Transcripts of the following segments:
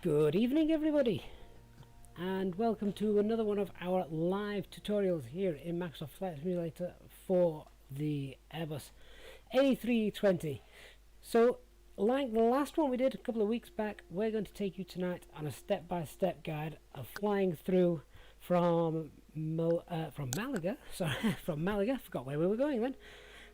Good evening everybody, and welcome to another one of our live tutorials here in Microsoft Flight Simulator for the Airbus A320. So like the last one we did a couple of weeks back, we're going to take you tonight on a step-by-step guide of flying through from Malaga, forgot where we were going then,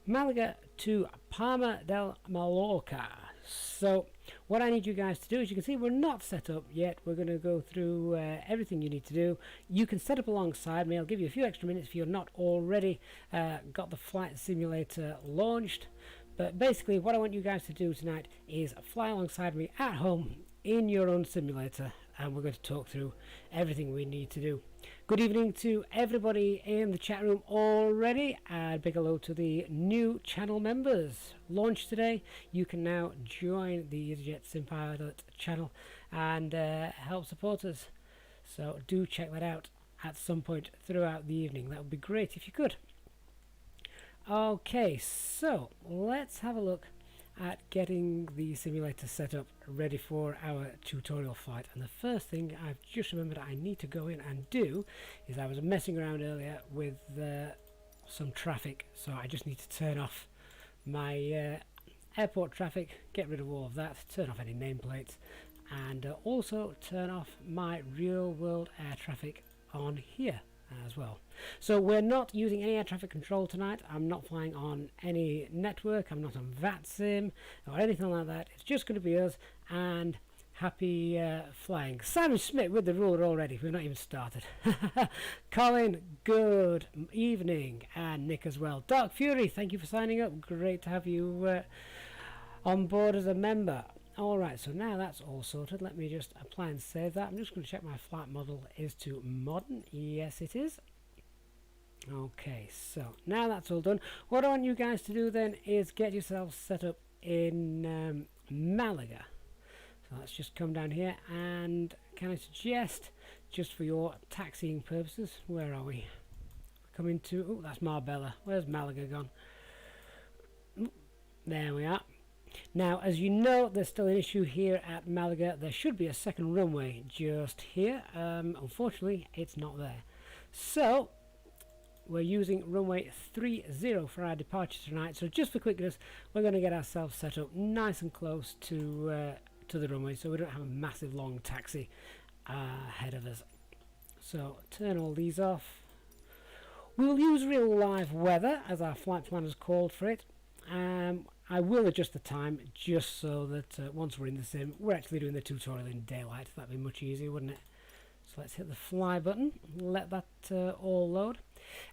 Malaga to Palma de Mallorca. So what I need you guys to do, as you can see, we're not set up yet. We're going to go through everything you need to do. You can set up alongside me. I'll give you a few extra minutes if you're not already got the flight simulator launched. But basically what I want you guys to do tonight is fly alongside me at home in your own simulator, and we're going to talk through everything we need to do. Good evening to everybody in the chat room already, and big hello to the new channel members. Launched today, you can now join the EasyJet SimPilot channel and help support us. So do check that out at some point throughout the evening. That would be great if you could. Okay, so let's have a look at getting the simulator set up ready for our tutorial flight. And the first thing I've just remembered I need to go in and do is I was messing around earlier with some traffic, so I just need to turn off my airport traffic, get rid of all of that, turn off any nameplates, and also turn off my real world air traffic on here as well. So we're not using any air traffic control tonight. I'm not flying on any network. I'm not on VATSIM or anything like that. It's just going to be us and happy flying. Simon Smith with the ruler already. We've not even started. Colin, good evening, and Nick as well. Dark Fury, thank you for signing up. Great to have you on board as a member. Alright, so now that's all sorted. Let me just apply and save that. I'm just going to check my flight model is to modern. Yes, it is. Okay, so now that's all done. What I want you guys to do then is get yourselves set up in Malaga. So let's just come down here, and can I suggest, just for your taxiing purposes, where are we? Coming to, oh, that's Marbella. Where's Malaga gone? There we are. Now, as you know, there's still an issue here at Malaga. There should be a second runway just here. Unfortunately, it's not there. So we're using runway 30 for our departure tonight. So just for quickness, we're going to get ourselves set up nice and close to the runway, so we don't have a massive long taxi ahead of us. So turn all these off. We'll use real live weather as our flight plan has called for it. I will adjust the time just so that once we're in the sim, we're actually doing the tutorial in daylight. That'd be much easier, wouldn't it? So let's hit the fly button, let that all load.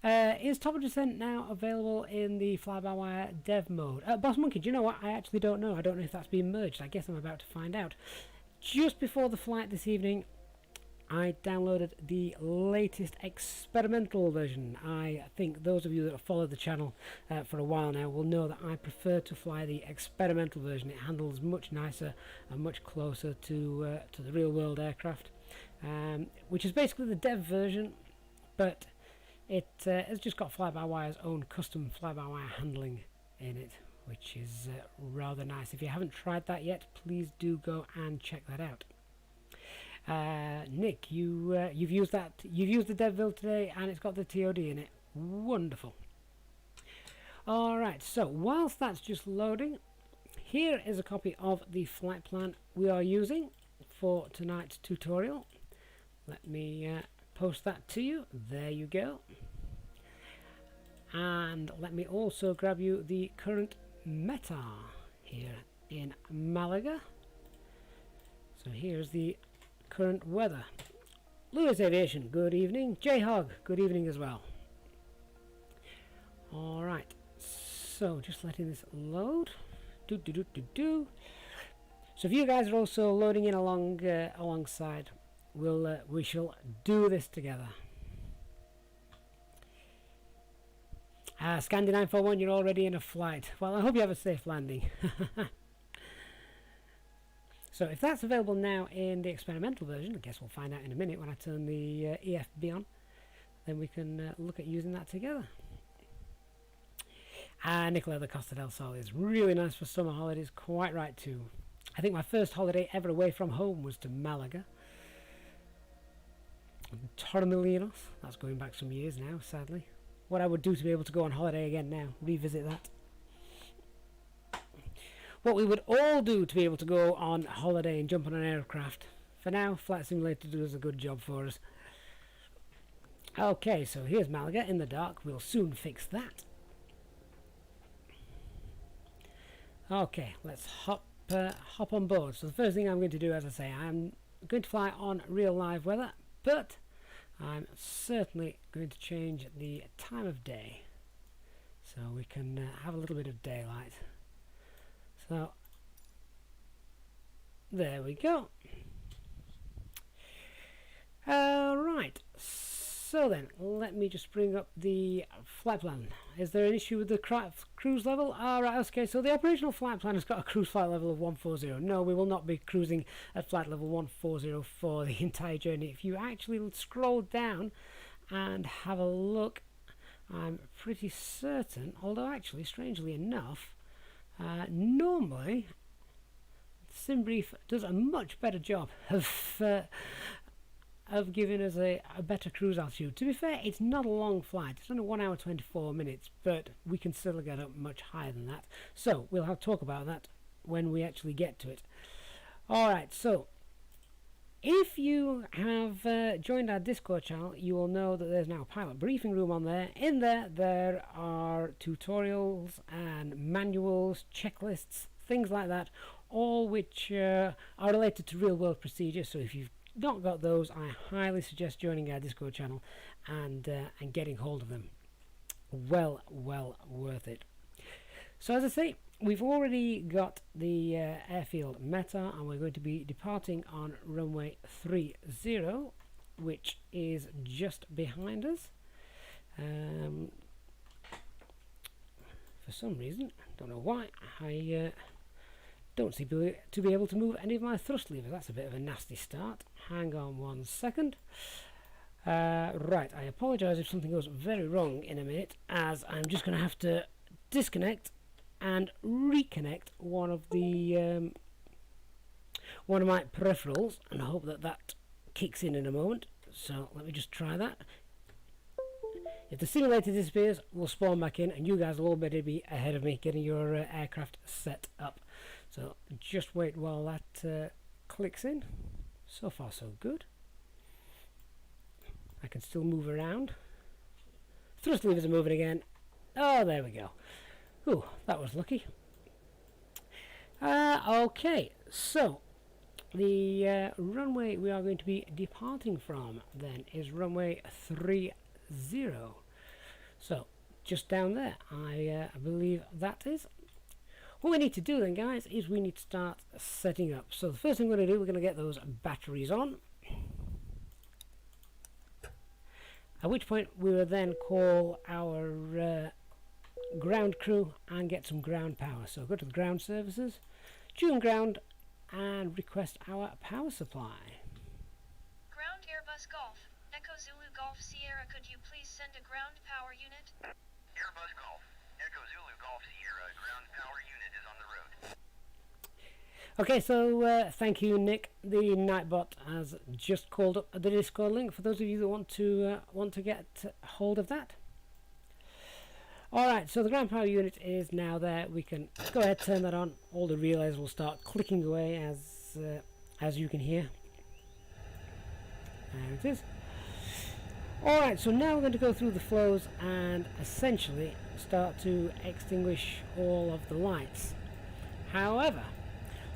Is Top of Descent now available in the fly-by-wire dev mode? Boss Monkey, do you know what? I actually don't know. I don't know if that's been merged. I guess I'm about to find out. Just before the flight this evening, I downloaded the latest experimental version. I think those of you that have followed the channel for a while now will know that I prefer to fly the experimental version. It handles much nicer and much closer to the real world aircraft, which is basically the dev version, but it has just got fly-by-wire's own custom fly-by-wire handling in it, which is rather nice. If you haven't tried that yet, please do go and check that out. Nick, you've used that. You've used the dev build today, and it's got the TOD in it. Wonderful. All right. So whilst that's just loading, here is a copy of the flight plan we are using for tonight's tutorial. Let me post that to you. There you go. And let me also grab you the current METAR here in Malaga. So here's the current weather. Lewis Aviation, good evening. J-Hog, good evening as well. Alright, so just letting this load. So if you guys are also loading in alongside, we shall do this together. Scandi 941, you're already in a flight. Well, I hope you have a safe landing. So if that's available now in the experimental version, I guess we'll find out in a minute when I turn the EFB on, then we can look at using that together. Nicola the Costa del Sol is really nice for summer holidays, quite right too. I think my first holiday ever away from home was to Malaga. Torremolinos, that's going back some years now, sadly. What I would do to be able to go on holiday again now, revisit that. What we would all do to be able to go on holiday and jump on an aircraft. For now, Flight Simulator does a good job for us. Okay, so here's Malaga in the dark. We'll soon fix that. Okay, let's hop on board. So the first thing I'm going to do, as I say, I'm going to fly on real live weather, but I'm certainly going to change the time of day so we can have a little bit of daylight. So there we go. Right, so then let me just bring up the flight plan. Is there an issue with the cruise level? Right, okay, so the operational flight plan has got a cruise flight level of 140. No, we will not be cruising at flight level 140 for the entire journey. If you actually scroll down and have a look, I'm pretty certain, although actually strangely enough, normally SimBrief does a much better job of giving us a better cruise altitude. To be fair, it's not a long flight. It's only 1 hour 24 minutes, but we can still get up much higher than that. So we'll have to talk about that when we actually get to it. Alright, so if you have joined our Discord channel, you will know that there's now a pilot briefing room on there. In there are tutorials and manuals, checklists, things like that, all which are related to real world procedures. So if you've not got those, I highly suggest joining our Discord channel and getting hold of them. Well worth it. So as I say, we've already got the airfield META, and we're going to be departing on runway 30, which is just behind us. For some reason, don't know why, I don't seem to be able to move any of my thrust levers. That's a bit of a nasty start. Hang on 1 second. Right, I apologise if something goes very wrong in a minute, as I'm just going to have to disconnect and reconnect one of my peripherals, and I hope that kicks in a moment. So let me just try that. If the simulator disappears, we'll spawn back in, and you guys will all better be ahead of me getting your aircraft set up. So just wait while that clicks in. So far so good. I can still move around. Thrust levers are moving again. Oh, there we go. Ooh, that was lucky. Okay, so the runway we are going to be departing from then is runway 30. So just down there, I believe that is. What we need to do then, guys, is we need to start setting up. So the first thing we're going to do, we're going to get those batteries on. At which point we will then call our ground crew and get some ground power. So go to the ground services, tune ground, and request our power supply. Ground Airbus Golf, Echo Zulu Golf Sierra, could you please send a ground power unit? Airbus Golf, Echo Zulu Golf Sierra, ground power unit is on the road. Okay, so thank you, Nick. The Nightbot has just called up the Discord link for those of you that want to get hold of that. Alright, so the ground power unit is now there. We can go ahead, turn that on. All the relays will start clicking away as you can hear. There it is. Alright, so now we're going to go through the flows and essentially start to extinguish all of the lights. However,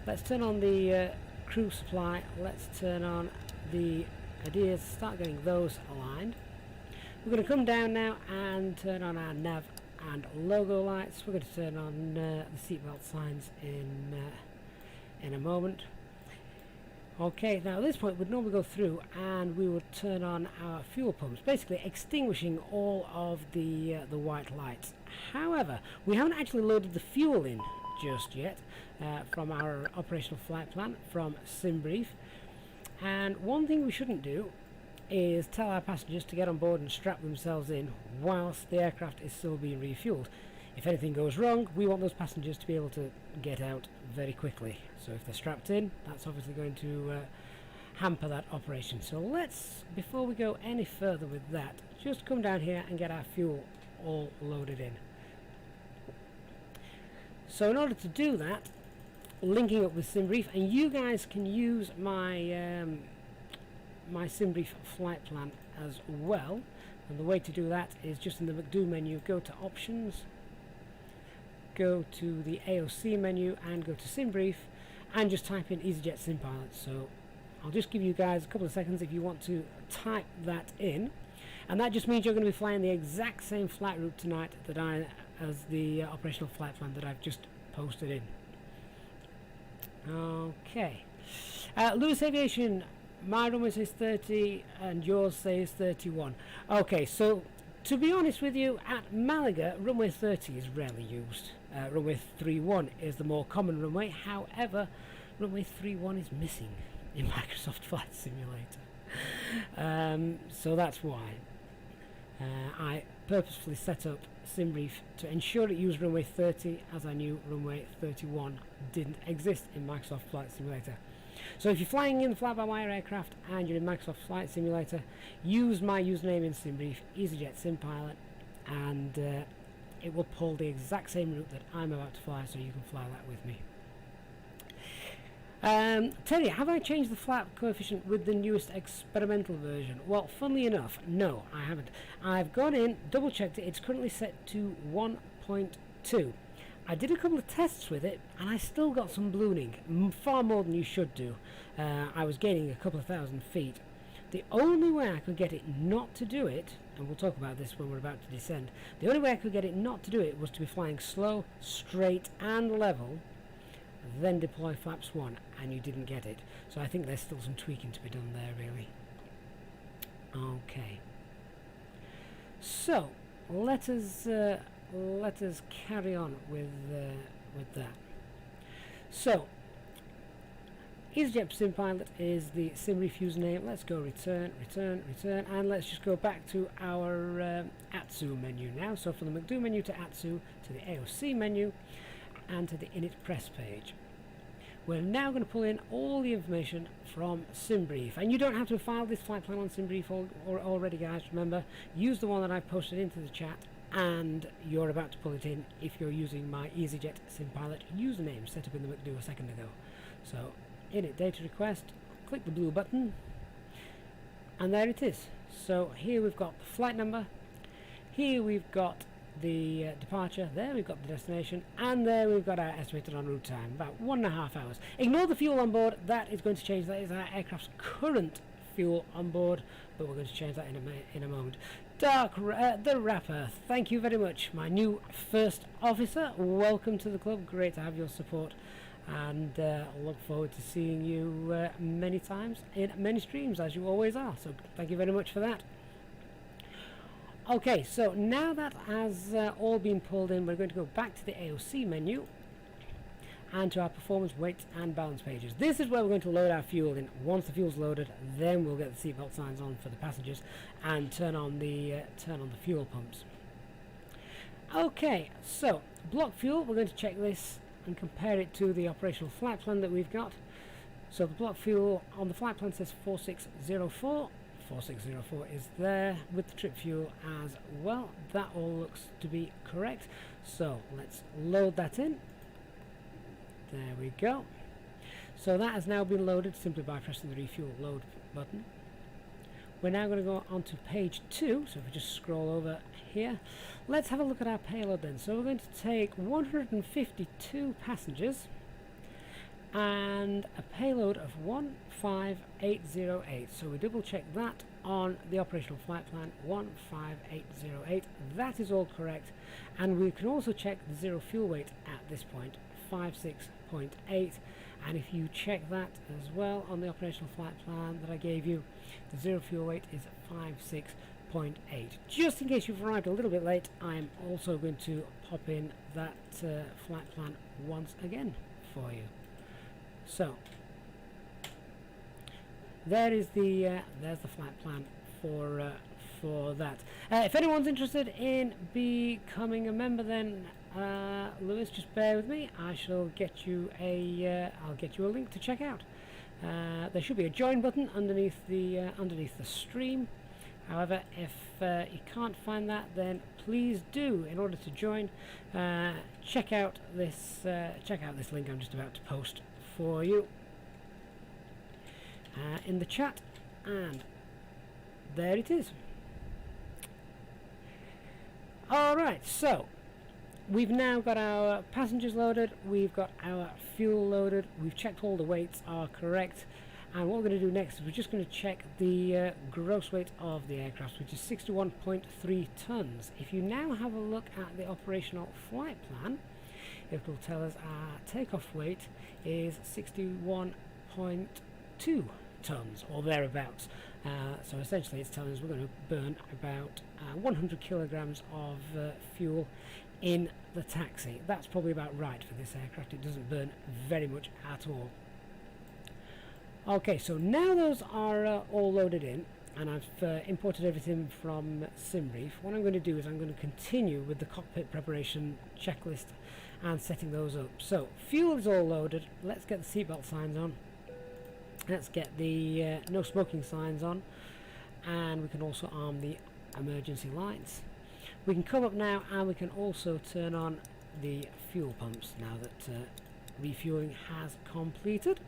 let's turn on the crew supply. Let's turn on the ideas, start getting those aligned. We're going to come down now and turn on our nav and logo lights. We're going to turn on the seatbelt signs in a moment. Okay, now at this point we'd normally go through and we would turn on our fuel pumps, basically extinguishing all of the white lights. However, we haven't actually loaded the fuel in just yet from our operational flight plan from SimBrief. And one thing we shouldn't do is tell our passengers to get on board and strap themselves in whilst the aircraft is still being refueled. if anything goes wrong, we want those passengers to be able to get out very quickly. So if they're strapped in, that's obviously going to hamper that operation. So let's, before we go any further with that, just come down here and get our fuel all loaded in. So in order to do that, linking up with SimBrief, and you guys can use my my SimBrief flight plan as well, and the way to do that is just in the McDo menu, go to options, go to the AOC menu and go to SimBrief and just type in EasyJet SimPilot. So I'll just give you guys a couple of seconds if you want to type that in, and that just means you're going to be flying the exact same flight route tonight that as the operational flight plan that I've just posted in. Okay, Lewis Aviation, my runway says 30 and yours says 31. Okay, so to be honest with you, at Malaga runway 30 is rarely used. Runway 31 is the more common runway. However, runway 31 is missing in Microsoft Flight Simulator, so that's why I purposefully set up SimBrief to ensure it used runway 30, as I knew runway 31 didn't exist in Microsoft Flight Simulator. So if you're flying in the fly-by-wire aircraft and you're in Microsoft Flight Simulator, use my username in SimBrief, EasyJet SimPilot, and it will pull the exact same route that I'm about to fly, so you can fly that with me. Terry, have I changed the flap coefficient with the newest experimental version? Well, funnily enough, no, I haven't. I've gone in, double checked it, it's currently set to 1.2. I did a couple of tests with it and I still got some ballooning, far more than you should do. I was gaining a couple of thousand feet. The only way I could get it not to do it, and we'll talk about this when we're about to descend, the only way I could get it not to do it was to be flying slow, straight and level, then deploy flaps 1, and you didn't get it. So I think there's still some tweaking to be done there, really. Okay. So let us carry on with that. So EasyJet SimPilot is the SimBrief username. Let's go return, and let's just go back to our ATSU menu now. So from the McDo menu to ATSU, to the AOC menu, and to the init press page. We're now going to pull in all the information from SimBrief, and you don't have to file this flight plan on SimBrief already, guys. Remember, use the one that I've posted into the chat, and you're about to pull it in if you're using my EasyJet SimPilot username set up in the McDo a second ago. So init data request, click the blue button, and there it is. So here we've got the flight number, here we've got the departure, there we've got the destination, and there we've got our estimated en route time, about 1.5 hours. Ignore the fuel on board, that is going to change. That is our aircraft's current fuel on board, but we're going to change that in a moment. Dark the Rapper, thank you very much, my new first officer. Welcome to the club, great to have your support, and look forward to seeing you many times in many streams, as you always are, so thank you very much for that. Okay, so now that has all been pulled in, we're going to go back to the AOC menu and to our performance, weight and balance pages. This is where we're going to load our fuel in. Once the fuel's loaded, then we'll get the seatbelt signs on for the passengers and turn on the fuel pumps. Okay, so block fuel, we're going to check this and compare it to the operational flight plan that we've got. So the block fuel on the flight plan says 4604. 4604 is there with the trip fuel as well. That all looks to be correct. So let's load that in. There we go. So that has now been loaded simply by pressing the refuel load button. We're now going to go on to page 2. So if we just scroll over here, let's have a look at our payload then. So we're going to take 152 passengers and a payload of 15808. So we double check that on the operational flight plan, 15808. That is all correct, and we can also check the zero fuel weight at this point, 56.8. And if you check that as well on the operational flight plan that I gave you, the zero fuel weight is 56.8. Just in case you've arrived a little bit late, I'm also going to pop in that flight plan once again for you. So there's the flight plan for for that. If anyone's interested in becoming a member, then Lewis, just bear with me. I shall get you I'll get you a link to check out. There should be a join button underneath the stream. However, if you can't find that, then please do, in order to join, check out this link I'm just about to post for you in the chat, and there it is. Alright, so we've now got our passengers loaded, we've got our fuel loaded, we've checked all the weights are correct, and what we're going to do next is we're just going to check the gross weight of the aircraft, which is 61.3 tons. If you now have a look at the operational flight plan, it will tell us our takeoff weight is 61.2 tons or thereabouts. So essentially it's telling us we're going to burn about 100 kilograms of fuel in the taxi. That's probably about right for this aircraft. It doesn't burn very much at all. Okay, so now those are all loaded in, and I've imported everything from SimBrief. What I'm going to do is I'm going to continue with the cockpit preparation checklist and setting those up. So fuel is all loaded. Let's get the seatbelt signs on. Let's get the no smoking signs on, and we can also arm the emergency lights. We can come up now and we can also turn on the fuel pumps now that refueling has completed.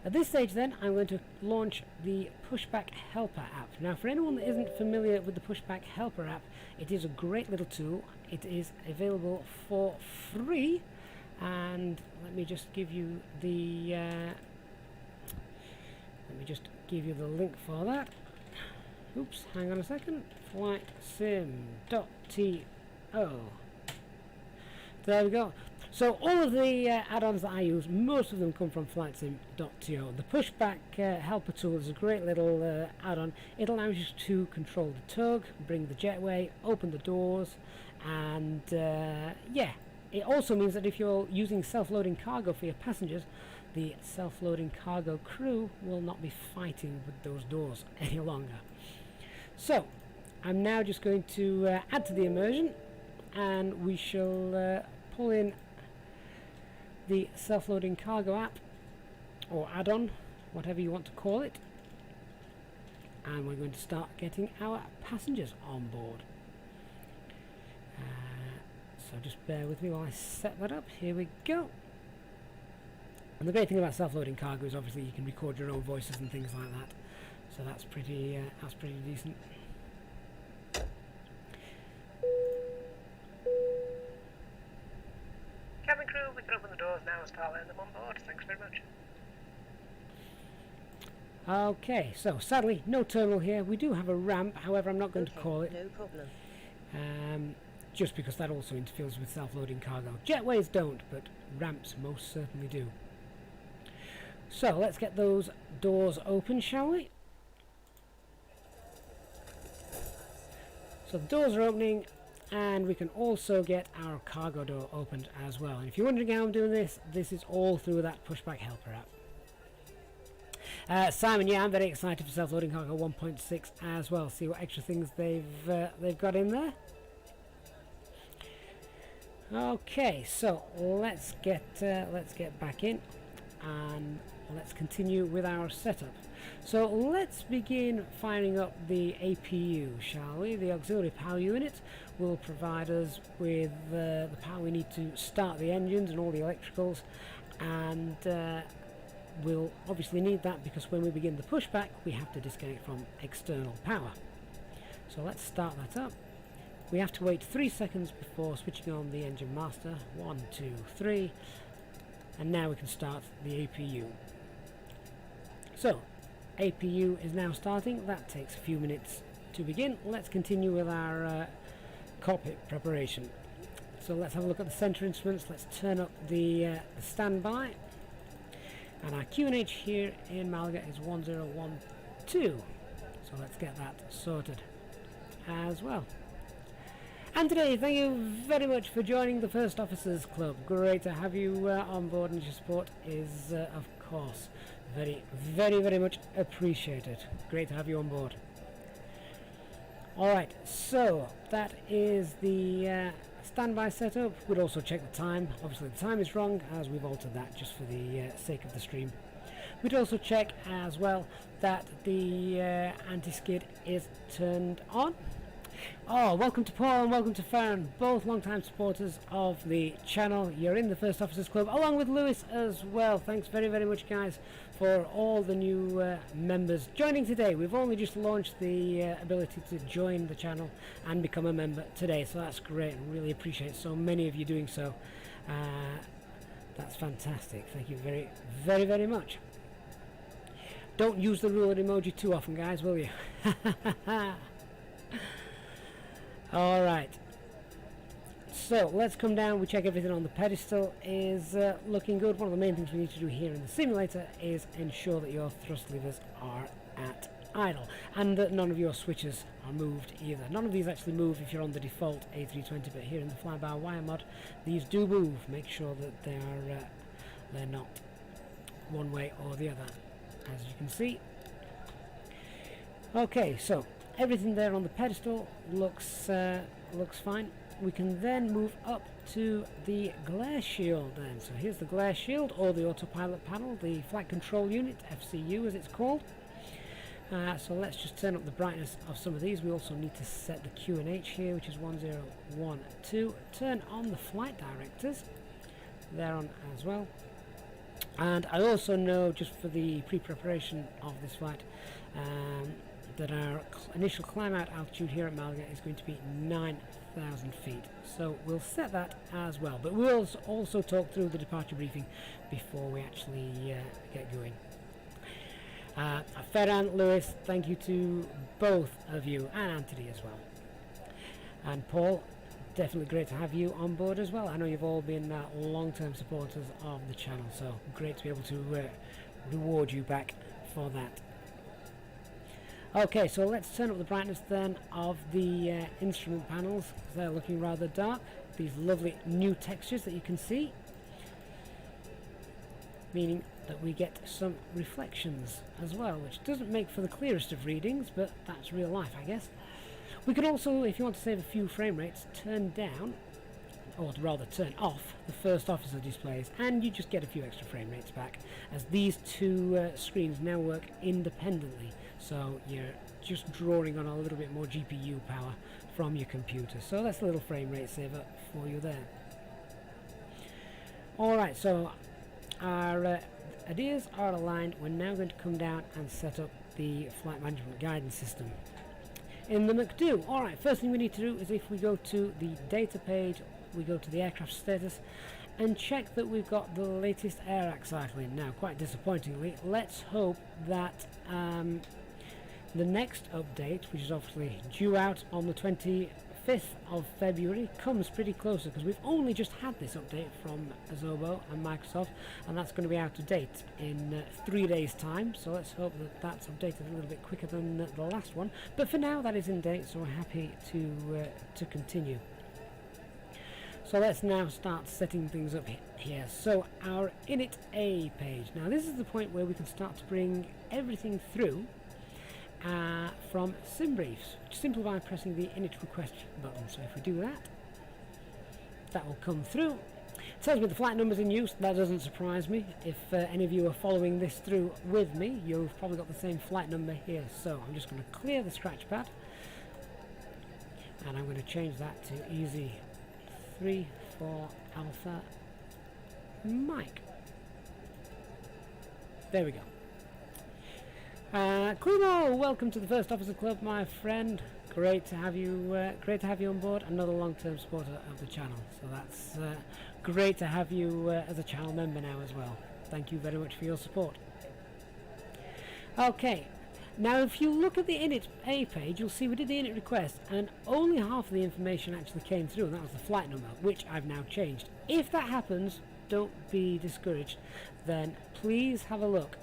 At this stage then, I'm going to launch the Pushback Helper app. Now, for anyone that isn't familiar with the Pushback Helper app, it is a great little tool. It is available for free, and let me just give you the link for that. Oops, hang on a second. FlightSim.to. There we go. So all of the add-ons that I use, most of them come from FlightSim.to. The Pushback Helper tool is a great little add-on. It allows you to control the tug, bring the jetway, open the doors, and yeah, it also means that if you're using self-loading cargo for your passengers, the self-loading cargo crew will not be fighting with those doors any longer. So I'm now just going to add to the immersion, and we shall pull in the self-loading cargo app or add-on, whatever you want to call it, and we're going to start getting our passengers on board. So just bear with me while I set that up. Here we go. And the great thing about self-loading cargo is obviously you can record your own voices and things like that, so that's pretty decent. Cabin crew, we can open the doors now and start letting them on board. Thanks very much. Okay, so sadly no terminal here. We do have a ramp, however I'm not going to call it. No problem. Just because that also interferes with self-loading cargo. Jetways don't, but ramps most certainly do. So let's get those doors open, shall we? So the doors are opening, and we can also get our cargo door opened as well. And if you're wondering how I'm doing this, this is all through that Pushback Helper app. Simon, yeah, I'm very excited for self-loading cargo 1.6 as well. See what extra things they've got in there. Okay, so let's get back in and let's continue with our setup. So let's begin firing up the APU, shall we? The auxiliary power unit will provide us with the power we need to start the engines and all the electricals, and we'll obviously need that because when we begin the pushback we have to disconnect from external power. So let's start that up. We have to wait 3 seconds before switching on the engine master. 1, 2, 3, and now we can start the APU. So APU is now starting. That takes a few minutes to begin. Let's continue with our cockpit preparation. So let's have a look at the center instruments. Let's turn up the standby, and our QNH here in Malaga is 1012. So let's get that sorted as well. And today, thank you very much for joining the First Officers Club. Great to have you on board, and your support is, of course, very, very, very much appreciated. Great to have you on board. Alright, so that is the standby setup. We'll also check the time. Obviously the time is wrong as we've altered that just for the sake of the stream. We'd also check as well that the anti-skid is turned on. Oh, welcome to Paul and welcome to Farron, both long-time supporters of the channel. You're in the First Officers Club, along with Lewis as well. Thanks very, very much, guys, for all the new members joining today. We've only just launched the ability to join the channel and become a member today, so that's great. I really appreciate so many of you doing so. That's fantastic. Thank you very, very, very much. Don't use the ruler emoji too often, guys, will you? Alright, so let's come down. We check everything on the pedestal is looking good. One of the main things we need to do here in the simulator is ensure that your thrust levers are at idle and that none of your switches are moved either. None of these actually move if you're on the default A320, but here in the Fly-by-Wire mod these do move. Make sure that they're not one way or the other, as you can see. Okay, so everything there on the pedestal looks fine. We can then move up to the glare shield then. So here's the glare shield, or the autopilot panel, the flight control unit, FCU as it's called. So let's just turn up the brightness of some of these. We also need to set the QNH here, which is 1012. Turn on the flight directors, they're on as well. And I also know, just for the pre-preparation of this flight, that our initial climb out altitude here at Malaga is going to be 9,000 feet. So we'll set that as well. But we'll also talk through the departure briefing before we actually get going. Ferran, Lewis, thank you to both of you, and Anthony as well. And Paul, definitely great to have you on board as well. I know you've all been long-term supporters of the channel, so great to be able to reward you back for that. Okay, so let's turn up the brightness then of the instrument panels. They're looking rather dark. These lovely new textures that you can see, meaning that we get some reflections as well, which doesn't make for the clearest of readings, but that's real life, I guess. We can also, if you want to save a few frame rates, turn down, or rather turn off, the first officer displays, and you just get a few extra frame rates back, as these two screens now work independently. So you're just drawing on a little bit more GPU power from your computer. So that's a little frame rate saver for you there. Alright, so our ideas are aligned. We're now going to come down and set up the flight management guidance system in the McDo. Alright, first thing we need to do is, if we go to the data page, we go to the aircraft status and check that we've got the latest AIRAC cycling. Now, quite disappointingly, let's hope that the next update, which is obviously due out on the 25th of February, comes pretty closer, because we've only just had this update from Azobo and Microsoft, and that's going to be out of date in 3 days time. So let's hope that that's updated a little bit quicker than the last one, but for now that is in date, so we're happy to continue. So let's now start setting things up here. So our init A page, now this is the point where we can start to bring everything through from SimBriefs, simply by pressing the init request button. So if we do that, that will come through. It tells me the flight number's in use. That doesn't surprise me. If any of you are following this through with me, you've probably got the same flight number here. So I'm just going to clear the scratch pad, and I'm going to change that to EZ3 for Alpha Mike. There we go. Kumo, welcome to the First Officer Club, my friend. Great to have you. Great to have you on board. Another long-term supporter of the channel. So that's great to have you as a channel member now as well. Thank you very much for your support. Okay. Now, if you look at the init A page, you'll see we did the init request, and only half of the information actually came through, and that was the flight number, which I've now changed. If that happens, don't be discouraged. Then please have a look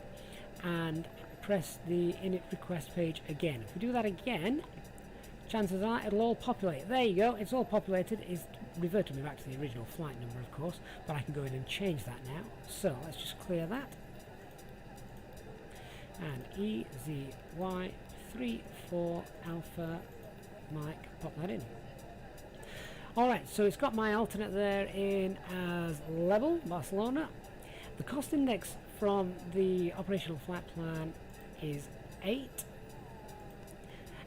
and press the init request page again. If we do that again, chances are it'll all populate. There you go, it's all populated. It's reverted me back to the original flight number, of course, but I can go in and change that now. So let's just clear that. And EZY34 Alpha Mike, pop that in. Alright, so it's got my alternate there in as level, Barcelona. The cost index from the operational flight plan is 8.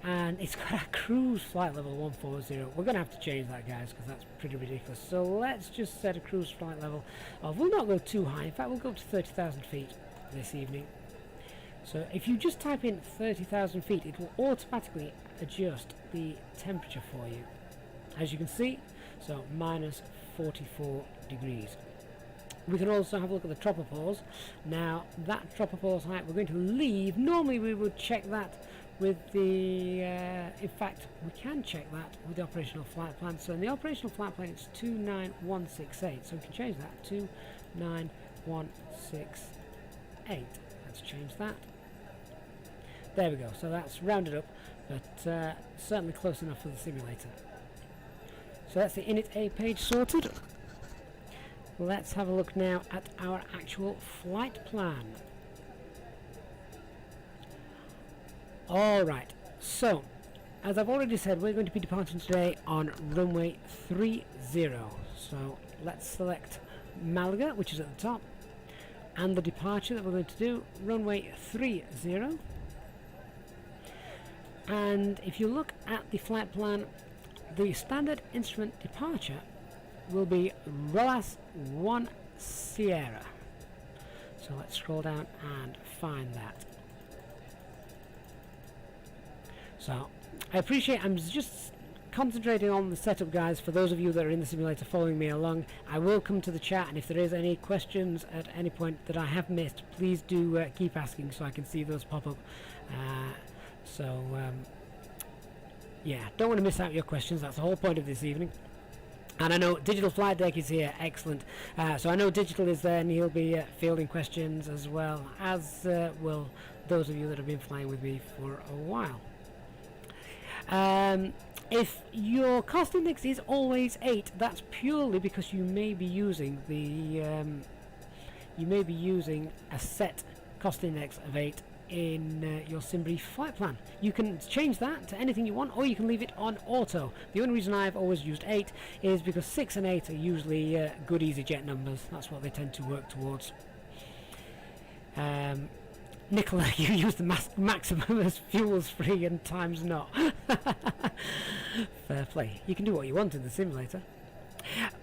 And it's got a cruise flight level 140. We're going to have to change that, guys, because that's pretty ridiculous. So let's just set a cruise flight level of, we'll not go too high. In fact, we'll go up to 30,000 feet this evening. So if you just type in 30,000 feet, it will automatically adjust the temperature for you. As you can see, so minus 44 degrees. We can also have a look at the tropopause. Now, that tropopause height we're going to leave. Normally we would check that with the, in fact, we can check that with the operational flight plan. So in the operational flight plan it's 29168, so we can change that, 29168. Let's change that. There we go, so that's rounded up, but certainly close enough for the simulator. So that's the Init A page sorted. Let's have a look now at our actual flight plan. Alright, so as I've already said, we're going to be departing today on runway 30. So let's select Malaga, which is at the top, and the departure that we're going to do, runway 30. And if you look at the flight plan, the standard instrument departure will be ROAS 1 Sierra. So let's scroll down and find that. So I appreciate, I'm just concentrating on the setup, guys. For those of you that are in the simulator following me along, I will come to the chat, and if there is any questions at any point that I have missed, please do keep asking so I can see those pop up. Yeah, don't want to miss out your questions. That's the whole point of this evening. And I know Digital Flight Deck is here, excellent. So I know Digital is there, and he'll be fielding questions as well, as will those of you that have been flying with me for a while. If your cost index is always 8, that's purely because you may be using the a set cost index of 8 in your SimBrief flight plan. You can change that to anything you want, or you can leave it on auto. The only reason I've always used 8 is because 6 and 8 are usually good EasyJet numbers. That's what they tend to work towards. Nicola, you use the maximum as fuel's free and time's not. Fair play. You can do what you want in the simulator.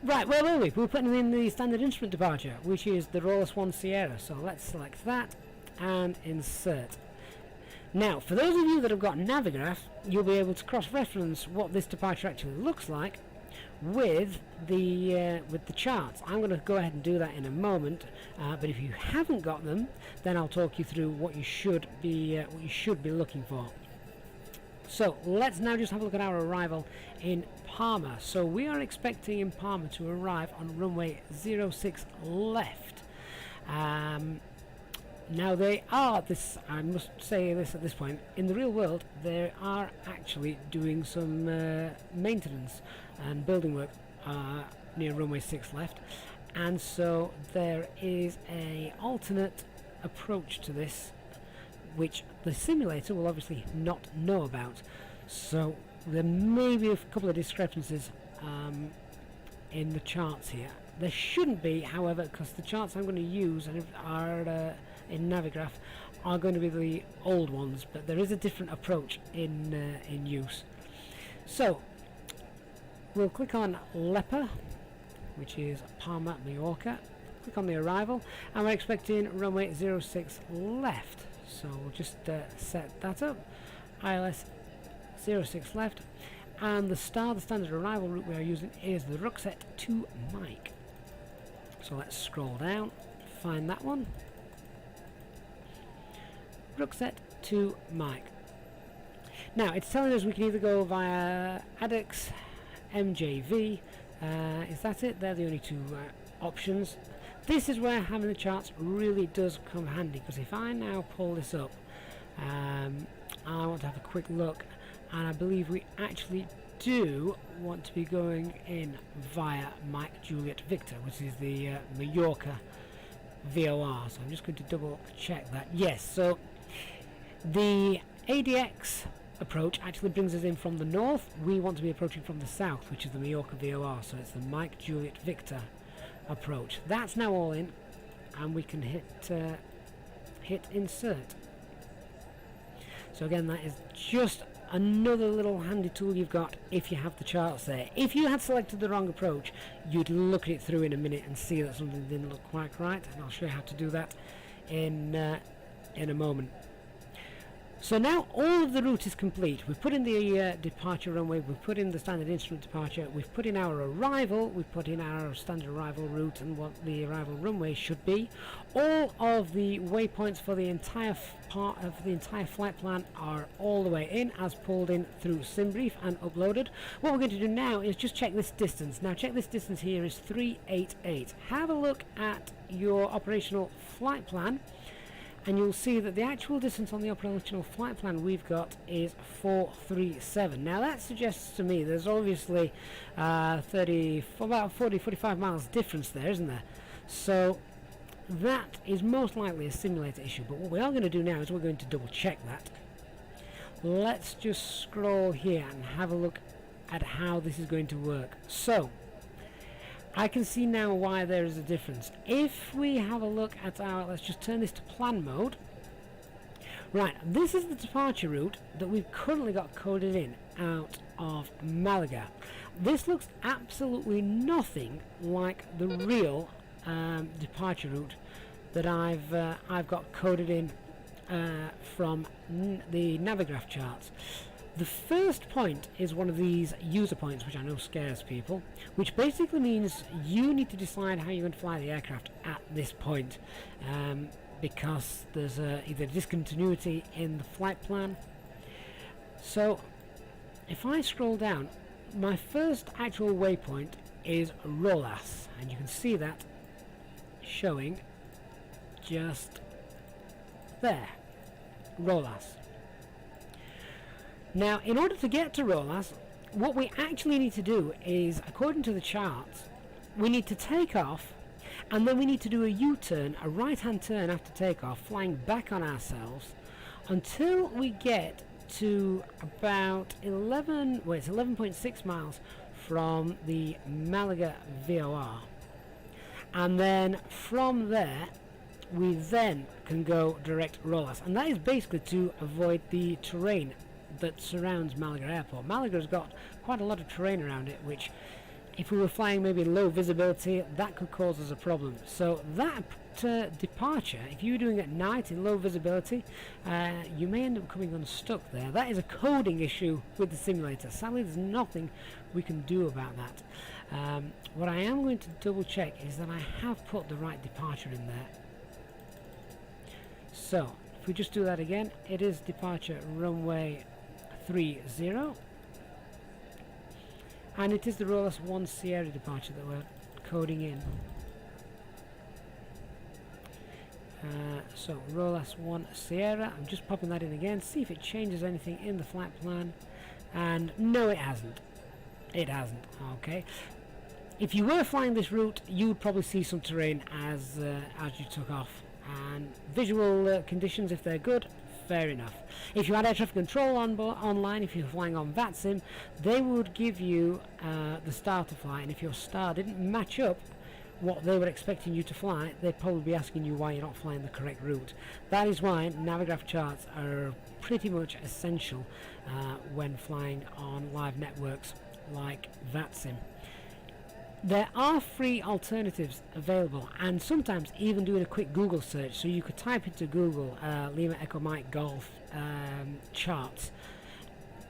Right, where were we? We were putting in the standard instrument departure, which is the ROAS 1 Sierra. So let's select that and insert. Now, for those of you that have got Navigraph, you'll be able to cross-reference what this departure actually looks like with the charts. I'm going to go ahead and do that in a moment, but if you haven't got them, then I'll talk you through what you should be looking for. So let's now just have a look at our arrival in Palma. So we are expecting in Palma to arrive on runway 06 left. Now they are, this, I must say this at this point, in the real world they are actually doing some maintenance and building work near runway 6 left, and so there is a alternate approach to this which the simulator will obviously not know about. So there may be a couple of discrepancies in the charts here. There shouldn't be, however, because the charts I'm going to use are in Navigraph are going to be the old ones, but there is a different approach in use. So we'll click on Leper, which is Palma, Mallorca. Click on the arrival, and we're expecting runway 06 left. So we'll just set that up. ILS 06 left, and the standard arrival route we are using is the Ruckset to Mike. So let's scroll down, find that one. Ruckset to Mike. Now it's telling us we can either go via ADEX, MJV. Is that it? They're the only two options. This is where having the charts really does come handy, because if I now pull this up, I want to have a quick look, and I believe we actually do want to be going in via Mike Juliet Victor, which is the Mallorca VOR. So I'm just going to double check that. Yes, so the ADX approach actually brings us in from the north. We want to be approaching from the south, which is the Mallorca VOR, so it's the Mike Juliet Victor approach. That's now all in, and we can hit insert. So again, that is just another little handy tool you've got if you have the charts there. If you had selected the wrong approach, you'd look at it through in a minute and see that something didn't look quite right, and I'll show you how to do that in a moment. So now all of the route is complete. We've put in the departure runway, we've put in the standard instrument departure, we've put in our arrival, we've put in our standard arrival route and what the arrival runway should be. All of the waypoints for the entire part of the entire flight plan are all the way in, as pulled in through SimBrief and uploaded. What we're going to do now is just check this distance. Now check this distance here is 388. Have a look at your operational flight plan, and you'll see that the actual distance on the operational flight plan we've got is 437. Now that suggests to me there's obviously about 40-45 miles difference there, isn't there? So that is most likely a simulator issue, but what we are going to do now is we're going to double check that. Let's just scroll here and have a look at how this is going to work. So I can see now why there is a difference. If we have a look at our, let's just turn this to plan mode. Right, this is the departure route that we've currently got coded in out of Malaga. This looks absolutely nothing like the real departure route that I've got coded in from the Navigraph charts. The first point is one of these user points, which I know scares people, which basically means you need to decide how you're going to fly the aircraft at this point, because there's either discontinuity in the flight plan. So if I scroll down, my first actual waypoint is Rolas, and you can see that showing just there, Rolas. Now, in order to get to Rolas, what we actually need to do is, according to the charts, we need to take off, and then we need to do a U-turn, a right-hand turn after takeoff, flying back on ourselves, until we get to about 11.6 miles from the Malaga VOR. And then from there, we then can go direct Rolas. And that is basically to avoid the terrain that surrounds Malaga Airport. Malaga's got quite a lot of terrain around it, which if we were flying maybe low visibility, that could cause us a problem. So that departure, if you were doing it at night in low visibility, you may end up coming unstuck there. That is a coding issue with the simulator. Sadly, there's nothing we can do about that. What I am going to double check is that I have put the right departure in there. So if we just do that again, it is departure runway 30, and it is the Rolas 1 Sierra departure that we're coding in. So Rolas 1 Sierra, I'm just popping that in again, see if it changes anything in the flight plan, and no, it hasn't. It hasn't. Okay. If you were flying this route, you would probably see some terrain as you took off, and visual conditions, if they're good, fair enough. If you had air traffic control online, if you're flying on VATSIM, they would give you the star to fly, and if your star didn't match up what they were expecting you to fly, they'd probably be asking you why you're not flying the correct route. That is why Navigraph charts are pretty much essential when flying on live networks like VATSIM. There are free alternatives available, and sometimes even doing a quick Google search. So you could type into Google Lima Echo Mike Golf charts,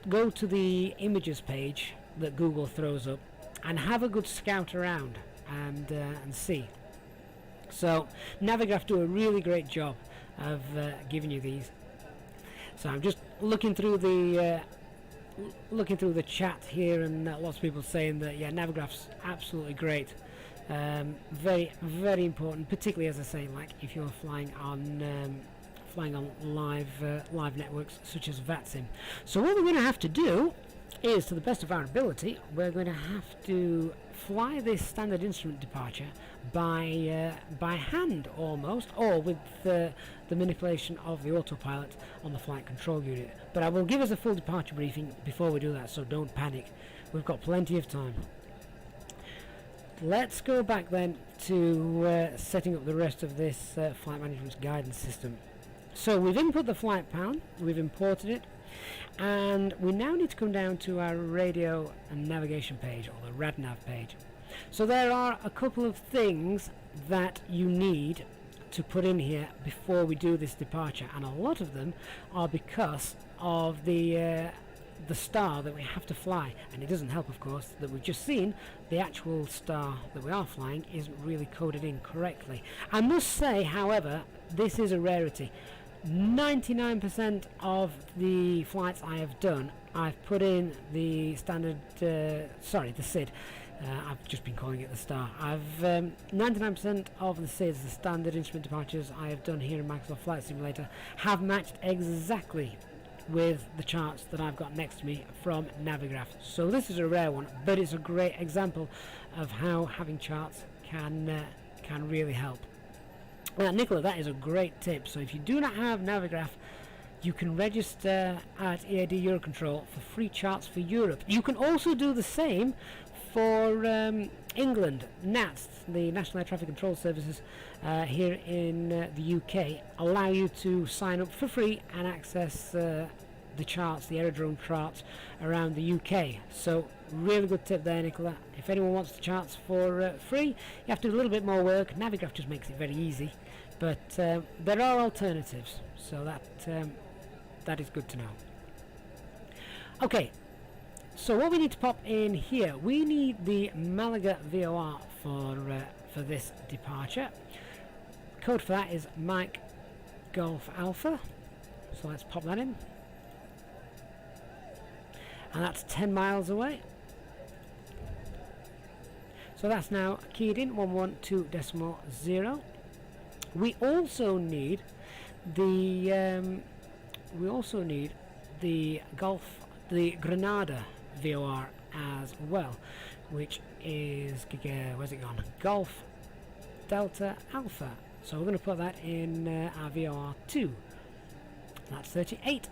go to the images page that Google throws up, and have a good scout around and see. So Navigraph do a really great job of giving you these. So I'm just looking through the chat here, and lots of people saying that Navigraph's absolutely great, very, very important, particularly, as I say, like if you're flying on live networks such as VATSIM. So what we're going to have to do is, to the best of our ability, we're going to have to fly this standard instrument departure by hand almost, or with the manipulation of the autopilot on the flight control unit. But I will give us a full departure briefing before we do that, so don't panic. We've got plenty of time. Let's go back then to setting up the rest of this flight management guidance system. So we've input the flight plan, we've imported it, and we now need to come down to our radio and navigation page, or the RadNav page. So there are a couple of things that you need to put in here before we do this departure, and a lot of them are because of the star that we have to fly. And it doesn't help, of course, that we've just seen the actual star that we are flying isn't really coded in correctly. I must say, however, this is a rarity. 99% of the flights I have done, I've put in the standard, the SID. I've just been calling it the star. 99% of the SIDs, the standard instrument departures I have done here in Microsoft Flight Simulator, have matched exactly with the charts that I've got next to me from Navigraph. So this is a rare one, but it's a great example of how having charts can really help. Nicola, that is a great tip. So if you do not have Navigraph, you can register at EAD Eurocontrol for free charts for Europe. You can also do the same for England. NATS, the National Air Traffic Control Services here in the UK, allow you to sign up for free and access the charts, the aerodrome charts around the UK. So really good tip there, Nicola. If anyone wants the charts for free, you have to do a little bit more work. Navigraph just makes it very easy, but there are alternatives, so that is good to know. Okay, so what we need to pop in here, we need the Malaga VOR for this departure. Code for that is Mike Golf Alpha, so let's pop that in. And that's 10 miles away. So that's now keyed in 112.0. We also need the Granada VOR as well, which is where's it gone? Golf Delta Alpha. So we're going to put that in our VOR 2. That's 38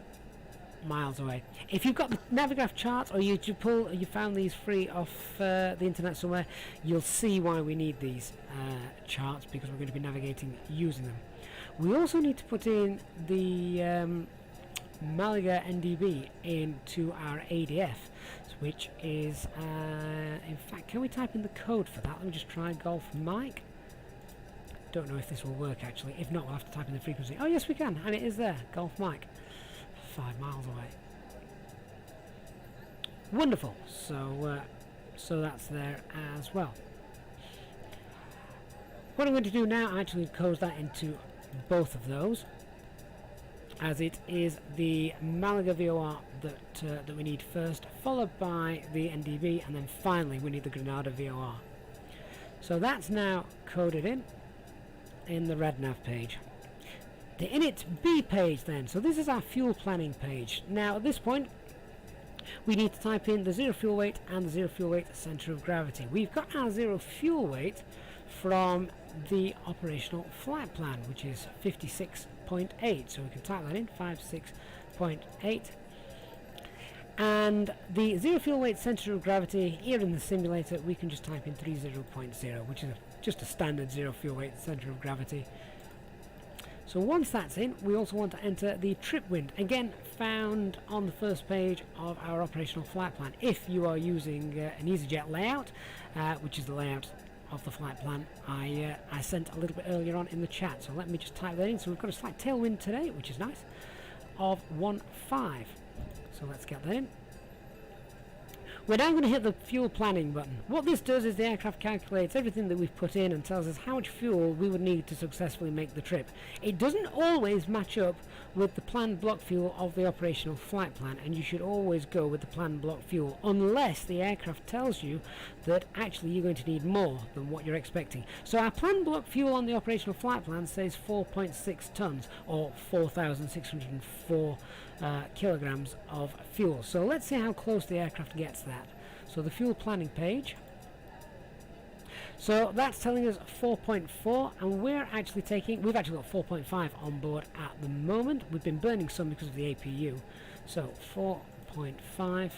miles away. If you've got the Navigraph charts, or you found these free off the internet somewhere, you'll see why we need these charts, because we're going to be navigating using them. We also need to put in the Malaga NDB into our ADF, which is in fact, can we type in the code for that? Let me just try Golf Mike. Don't know if this will work actually. If not, we'll have to type in the frequency. Oh yes, we can, and it is there. Golf Mike, 5 miles away. Wonderful. So that's there as well. What I'm going to do now, I actually code that into both of those, as it is the Malaga VOR that we need first, followed by the NDB, and then finally we need the Granada VOR. So that's now coded in the RadNav page. The init B page then, so this is our fuel planning page. Now at this point we need to type in the zero fuel weight and the zero fuel weight center of gravity. We've got our zero fuel weight from the operational flight plan, which is 56.8, so we can type that in, 56.8. And the zero fuel weight center of gravity here in the simulator, we can just type in 30.0, which is just a standard zero fuel weight center of gravity. So once that's in, we also want to enter the trip wind, again found on the first page of our operational flight plan. If you are using an EasyJet layout, which is the layout of the flight plan I sent a little bit earlier on in the chat. So let me just type that in. So we've got a slight tailwind today, which is nice, of 1.5. So let's get that in. We're now going to hit the fuel planning button. What this does is the aircraft calculates everything that we've put in and tells us how much fuel we would need to successfully make the trip. It doesn't always match up with the planned block fuel of the operational flight plan, and you should always go with the planned block fuel unless the aircraft tells you that actually you're going to need more than what you're expecting. So our planned block fuel on the operational flight plan says 4.6 tons, or 4,604 kilograms of fuel. So let's see how close the aircraft gets that. So the fuel planning page. So that's telling us 4.4, and we've actually got 4.5 on board at the moment. We've been burning some because of the APU. So 4.5,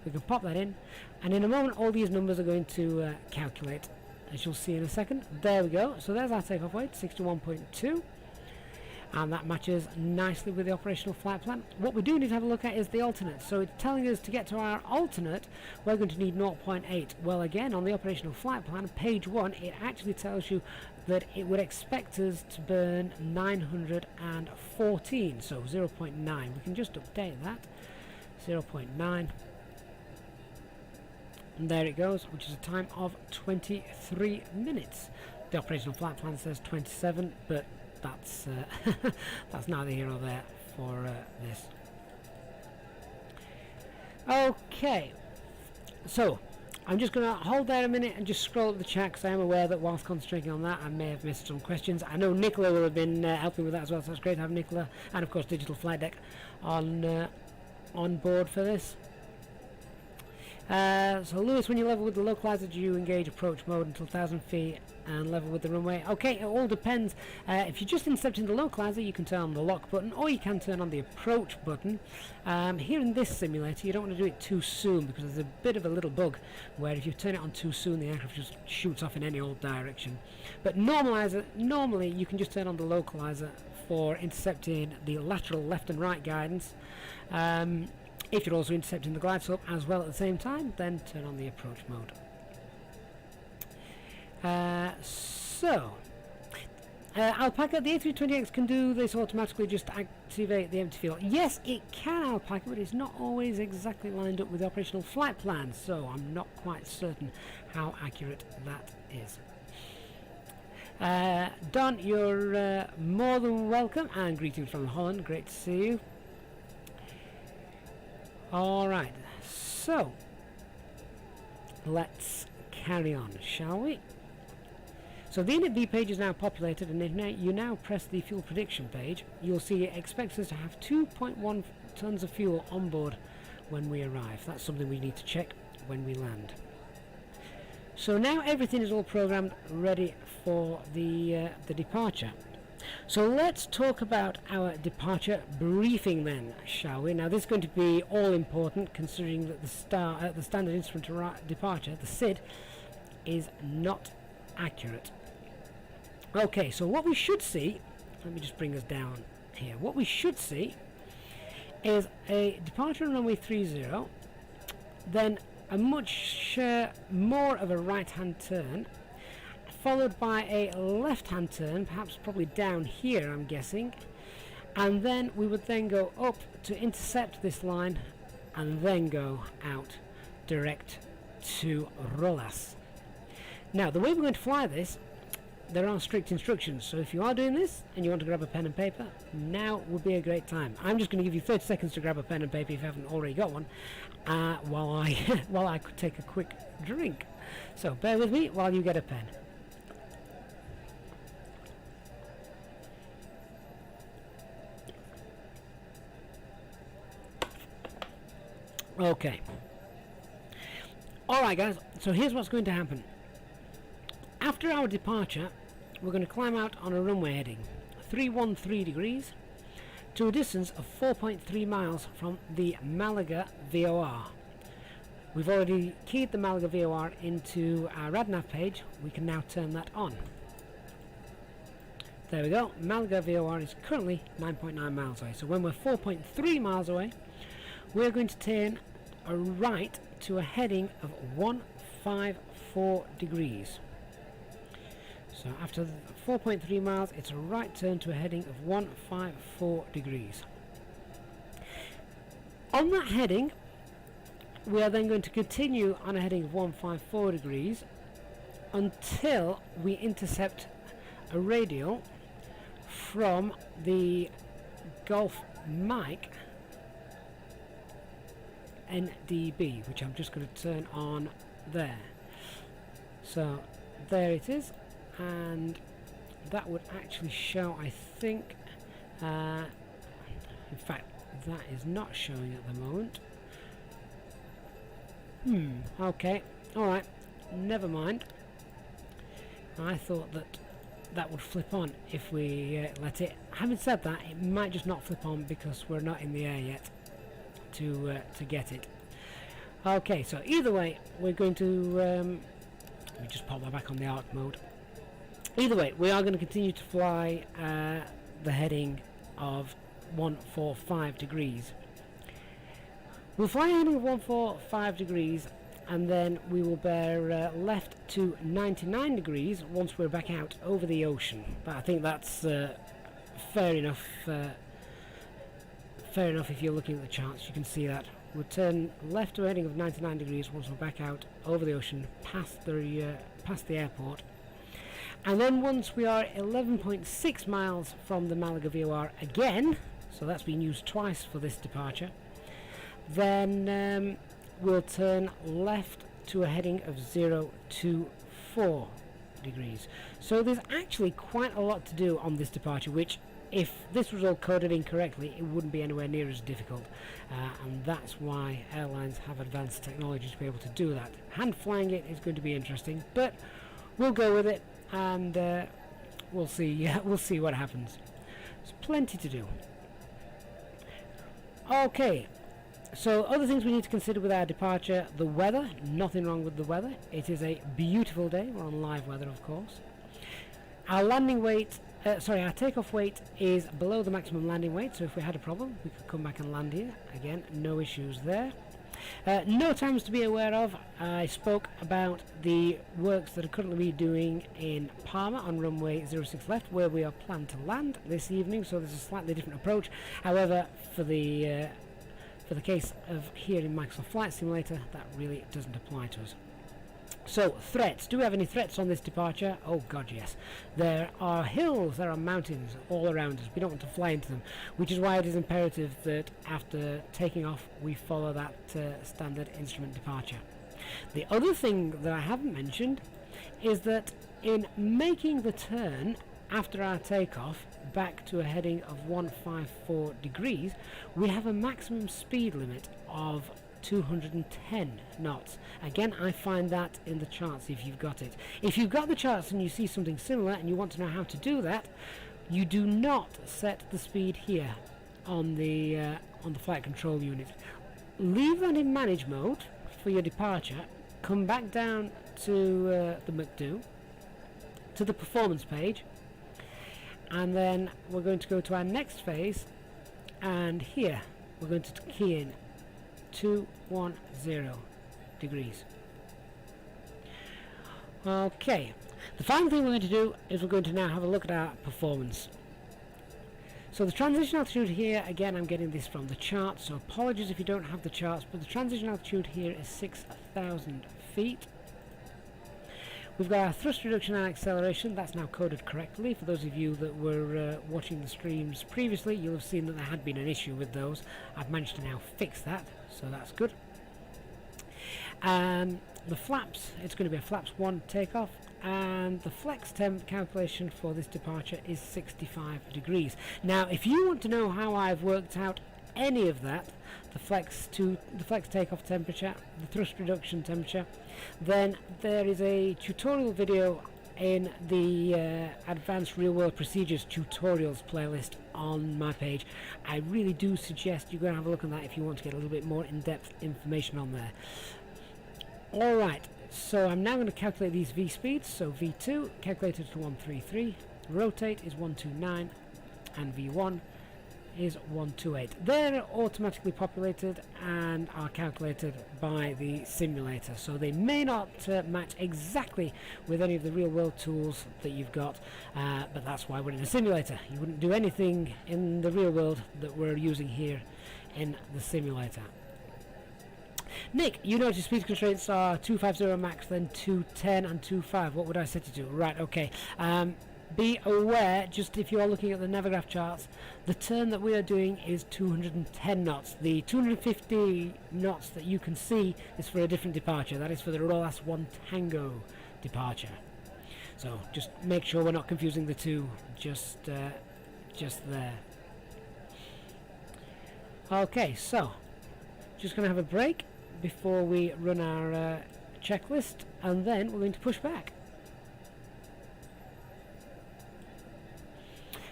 we can pop that in, and in a moment all these numbers are going to calculate, as you'll see in a second. There we go. So there's our takeoff weight, 61.2. And that matches nicely with the operational flight plan. What we do need to have a look at is the alternate. So it's telling us to get to our alternate, we're going to need 0.8. Well, again, on the operational flight plan, page 1, it actually tells you that it would expect us to burn 914, so 0.9. We can just update that, 0.9. And there it goes, which is a time of 23 minutes. The operational flight plan says 27, but that's that's neither here or there for this. Okay, so I'm just going to hold there a minute and just scroll up the chat, because I am aware that whilst concentrating on that I may have missed some questions. I know Nicola will have been helping with that as well, so it's great to have Nicola and of course Digital Flight Deck on board for this. So Lewis, when you level with the localizer, do you engage approach mode until 1,000 feet and level with the runway? Okay, it all depends. If you're just intercepting the localizer, you can turn on the lock button, or you can turn on the approach button. Here in this simulator, you don't want to do it too soon, because there's a bit of a little bug where if you turn it on too soon, the aircraft just shoots off in any old direction. But normally you can just turn on the localizer for intercepting the lateral left and right guidance. If you're also intercepting the glide slope as well at the same time, then turn on the approach mode. Alpaca, the A320NX can do this automatically, just activate the empty fuel. Yes, it can, Alpaca, but it's not always exactly lined up with the operational flight plan, so I'm not quite certain how accurate that is. Don, you're more than welcome, and greetings from Holland, great to see you. Alright, so let's carry on, shall we? So the init V page is now populated, and if you now press the fuel prediction page, you'll see it expects us to have 2.1 tons of fuel on board when we arrive. That's something we need to check when we land. So now everything is all programmed, ready for the departure. So let's talk about our departure briefing then, shall we? Now this is going to be all important, considering that the standard instrument departure, the SID, is not accurate. Okay, so what we should see, let me just bring us down here. What we should see is a departure on runway 30, then a much more of a right-hand turn, followed by a left-hand turn, probably down here, I'm guessing, and then we would then go up to intercept this line and then go out direct to Rolas. Now, the way we're going to fly this, there are strict instructions, so if you are doing this and you want to grab a pen and paper, now would be a great time. I'm just going to give you 30 seconds to grab a pen and paper if you haven't already got one, while I could take a quick drink. So bear with me while you get a pen. Okay. Alright guys, so here's what's going to happen. After our departure, we're going to climb out on a runway heading 313 degrees to a distance of 4.3 miles from the Malaga VOR. We've already keyed the Malaga VOR into our RadNav page. We can now turn that on. There we go. Malaga VOR is currently 9.9 miles away. So when we're 4.3 miles away, we're going to turn a right to a heading of 154 degrees. So after 4.3 miles, it's a right turn to a heading of 154 degrees. On that heading, we are then going to continue on a heading of 154 degrees until we intercept a radial from the Gulf Mike NDB, which I'm just going to turn on there. So there it is, and that would actually show, I think, in fact, That is not showing at the moment. Okay, alright, never mind. I thought that that would flip on if we let it. Having said that, it might just not flip on because we're not in the air yet to get it. Okay, so either way, we're going to let me just pop that back on the arc mode. Either way, we are going to continue to fly the heading of 145 degrees. We'll fly a heading of 145 degrees, and then we will bear left to 99 degrees once we're back out over the ocean. But I think that's fair enough. Fair enough if you're looking at the charts, you can see that. We'll turn left to a heading of 99 degrees once we're back out over the ocean, past the airport. And then once we are 11.6 miles from the Malaga VOR again, so that's been used twice for this departure, then we'll turn left to a heading of 024 degrees. So there's actually quite a lot to do on this departure, which if this was all coded incorrectly, it wouldn't be anywhere near as difficult, and that's why airlines have advanced technology to be able to do that. Hand flying it is going to be interesting, but we'll go with it, and we'll see. We'll see what happens. There's plenty to do. Okay, so other things we need to consider with our departure: the weather. Nothing wrong with the weather. It is a beautiful day. We're on live weather, of course. Our landing weight. Our takeoff weight is below the maximum landing weight, so if we had a problem, we could come back and land here. Again, no issues there. No times to be aware of. I spoke about the works that are currently doing in Palma on runway 06 left, where we are planned to land this evening, so there's a slightly different approach. However, for the case of here in Microsoft Flight Simulator, that really doesn't apply to us. So, threats. Do we have any threats on this departure? Oh god, yes. There are hills, there are mountains all around us. We don't want to fly into them, which is why it is imperative that after taking off we follow that standard instrument departure. The other thing that I haven't mentioned is that in making the turn after our takeoff back to a heading of 154 degrees, we have a maximum speed limit of 210 knots. Again, I find that in the charts if you've got it. If you've got the charts and you see something similar and you want to know how to do that, you do not set the speed here on the flight control unit. Leave that in manage mode for your departure. Come back down to the McDo, to the performance page, and then we're going to go to our next phase, and here we're going to key in 210 degrees. Okay, the final thing we're going to do is we're going to now have a look at our performance. So the transition altitude here, again I'm getting this from the chart, so apologies if you don't have the charts, but the transition altitude here is 6,000 feet. We've got our thrust reduction and acceleration. That's now coded correctly. For those of you that were watching the streams previously, you'll have seen that there had been an issue with those. I've managed to now fix that, so that's good. The flaps, it's going to be a flaps 1 takeoff, and the flex temp calculation for this departure is 65 degrees. Now, if you want to know how I've worked out any of that, the flex takeoff temperature, the thrust reduction temperature, then there is a tutorial video in the advanced real world procedures tutorials playlist on my page. I really do suggest you go and have a look at that if you want to get a little bit more in-depth information on there. Alright, so I'm now going to calculate these V speeds. So V2 calculated to 133, rotate is 129, and V1 is 128. They're automatically populated and are calculated by the simulator, so they may not match exactly with any of the real world tools that you've got, but that's why we're in a simulator. You wouldn't do anything in the real world that we're using here in the simulator. Nick, you notice speed constraints are 250 max, then 210 and 25. What would I set it to? Right, okay. Be aware, just if you are looking at the Navigraph charts, the turn that we are doing is 210 knots. The 250 knots that you can see is for a different departure. That is for the ROLAS 1 Tango departure. So just make sure we're not confusing the two just there. Okay, so just going to have a break before we run our checklist, and then we're going to push back.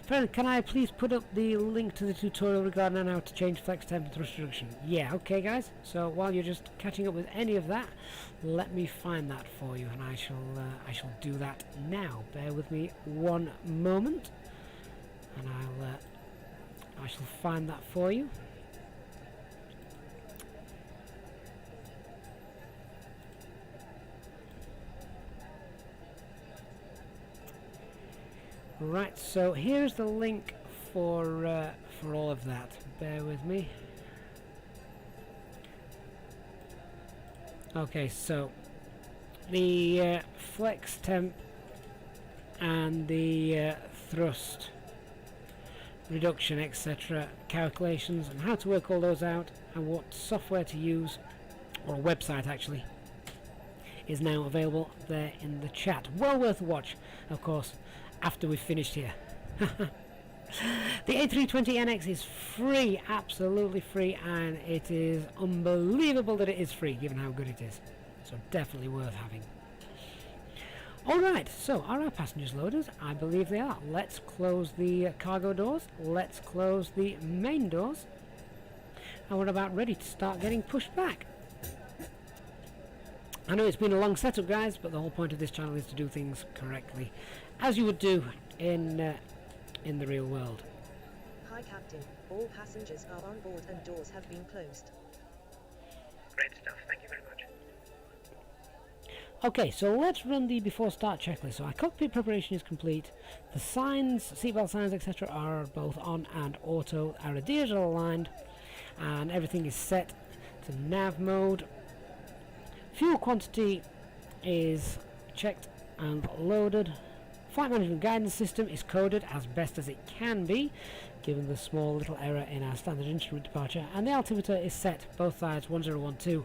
Friend, can I please put up the link to the tutorial regarding how to change flex temp and thrust reduction? Yeah, okay guys, so while you're just catching up with any of that, let me find that for you, and I shall do that now. Bear with me one moment, and I shall find that for you. Right, so here's the link for all of that. Bear with me. Okay, so the flex temp and the thrust reduction, etc. calculations, and how to work all those out, and what software to use, or a website actually, is now available there in the chat. Well worth a watch, of course, after we've finished here. The A320NX is free, absolutely free, and it is unbelievable that it is free given how good it is. So definitely worth having. Alright, so are our passengers loaded? I believe they are. Let's close the cargo doors, let's close the main doors, and we're about ready to start getting pushed back. I know it's been a long setup guys, but the whole point of this channel is to do things correctly, as you would do in the real world. Hi Captain, all passengers are on board and doors have been closed. Great stuff, thank you very much. Okay, so let's run the before start checklist. So our cockpit preparation is complete, the signs, seatbelt signs, etc. are both on and auto, our radios are aligned, and everything is set to nav mode. Fuel quantity is checked and loaded. Flight management guidance system is coded as best as it can be, given the small little error in our standard instrument departure, and the altimeter is set, both sides, 1012,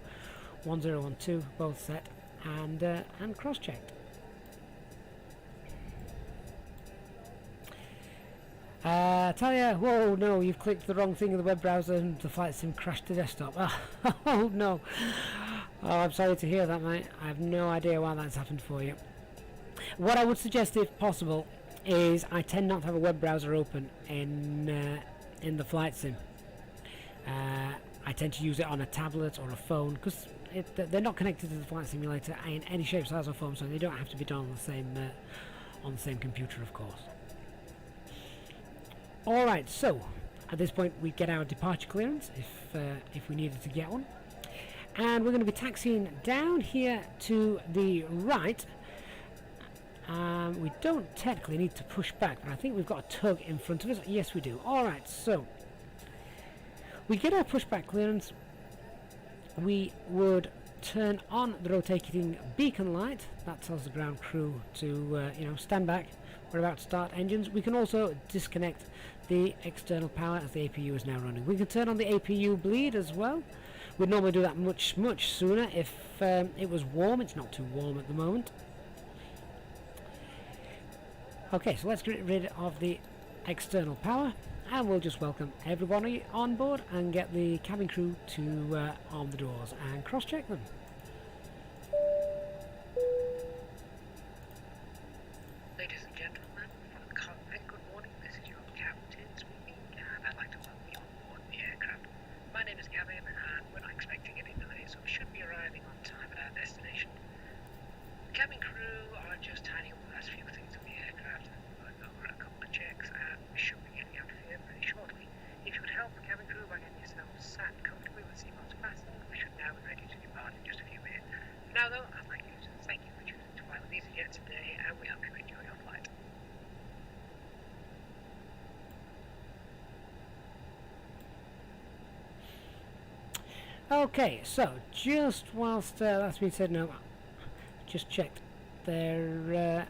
1012, both set and cross-checked. Talia, whoa, no, you've clicked the wrong thing in the web browser and the flight sim crashed the desktop. Oh no. Oh, I'm sorry to hear that, mate. I have no idea why that's happened for you. What I would suggest, if possible, is I tend not to have a web browser open in the flight sim. I tend to use it on a tablet or a phone, because they're not connected to the flight simulator in any shape, size or form, so they don't have to be done on the same computer, of course. Alright, so at this point we get our departure clearance if we needed to get one, and we're going to be taxiing down here to the right. We don't technically need to push back, but I think we've got a tug in front of us. Yes we do. Alright, so we get our pushback clearance. We would turn on the rotating beacon light. That tells the ground crew to stand back, we're about to start engines. We can also disconnect the external power as the APU is now running. We can turn on the APU bleed as well. We'd normally do that much sooner if it was warm. It's not too warm at the moment. Okay, so let's get rid of the external power, and we'll just welcome everybody on board and get the cabin crew to arm the doors and cross-check them. Ladies and gentlemen, from the cockpit, good morning. This is your captain speaking, and I'd like to welcome you on board the aircraft. My name is Gavin, and we're not expecting any delays, so we should be arriving on time at our destination. The cabin crew are just tidying up the last few things of the aircraft, and going over a couple of checks, and we should be getting out of here very shortly. If you would help the cabin crew by getting yourselves sat comfortably with seatbelts fastened, we should now be ready to depart in just a few minutes. For now though, I'd like you to thank you for choosing to fly with EasyJet today, and we hope you enjoy your flight. Okay, so just whilst that's been said, no, just checked. There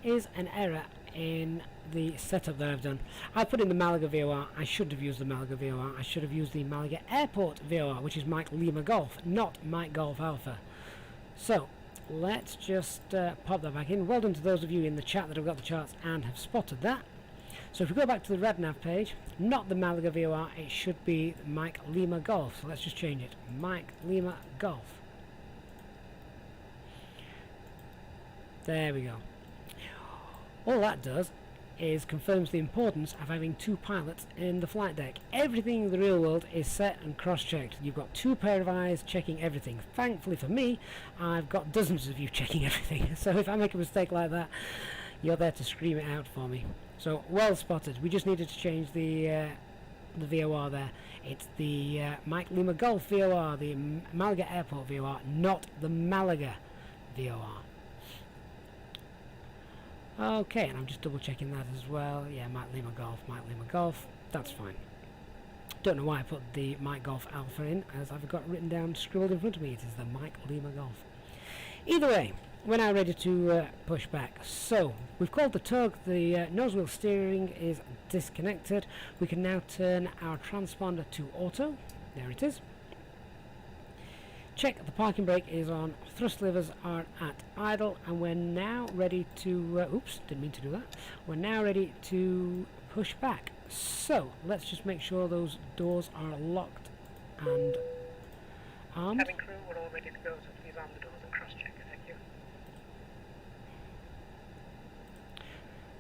is an error in the setup that I've done. I put in the Malaga VOR. I should have used the Malaga VOR. I should have used the Malaga Airport VOR, which is Mike Lima Golf, not Mike Golf Alpha. So let's just pop that back in. Well done to those of you in the chat that have got the charts and have spotted that. So if we go back to the RadNav page, not the Malaga VOR, it should be Mike Lima Golf. So let's just change it. Mike Lima Golf. There we go. All that does is confirms the importance of having two pilots in the flight deck. Everything in the real world is set and cross-checked. You've got two pair of eyes checking everything. Thankfully for me, I've got dozens of you checking everything. So if I make a mistake like that, you're there to scream it out for me. So well spotted. We just needed to change the VOR there. It's the Mike Lima Golf VOR, the Malaga Airport VOR, not the Malaga VOR. Okay, and I'm just double checking that as well. Yeah, Mike Lima Golf, that's fine. Don't know why I put the Mike Golf Alpha in, as I've got written down, scribbled in front of me. It is the Mike Lima Golf. Either way, we're now ready to push back. So, we've called the tug, the nose wheel steering is disconnected. We can now turn our transponder to auto. There it is. Check the parking brake is on, thrust levers are at idle, and we're now ready to, oops, didn't mean to do that. We're now ready to push back. So, let's just make sure those doors are locked and armed. Cabin crew, we're all ready to go, so please arm the doors and cross-check. Thank you.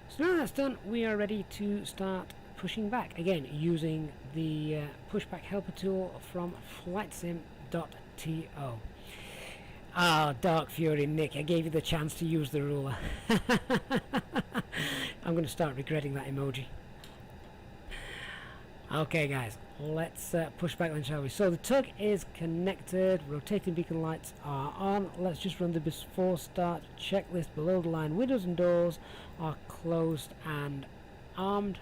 So now that's done, we are ready to start pushing back. Again, using the pushback helper tool from flightsim.to. Ah, Dark Fury Nick, I gave you the chance to use the ruler. I'm going to start regretting that emoji. Okay guys, let's push back then, shall we? So the tug is connected, rotating beacon lights are on. Let's just run the before start checklist below the line. Windows and doors are closed and armed.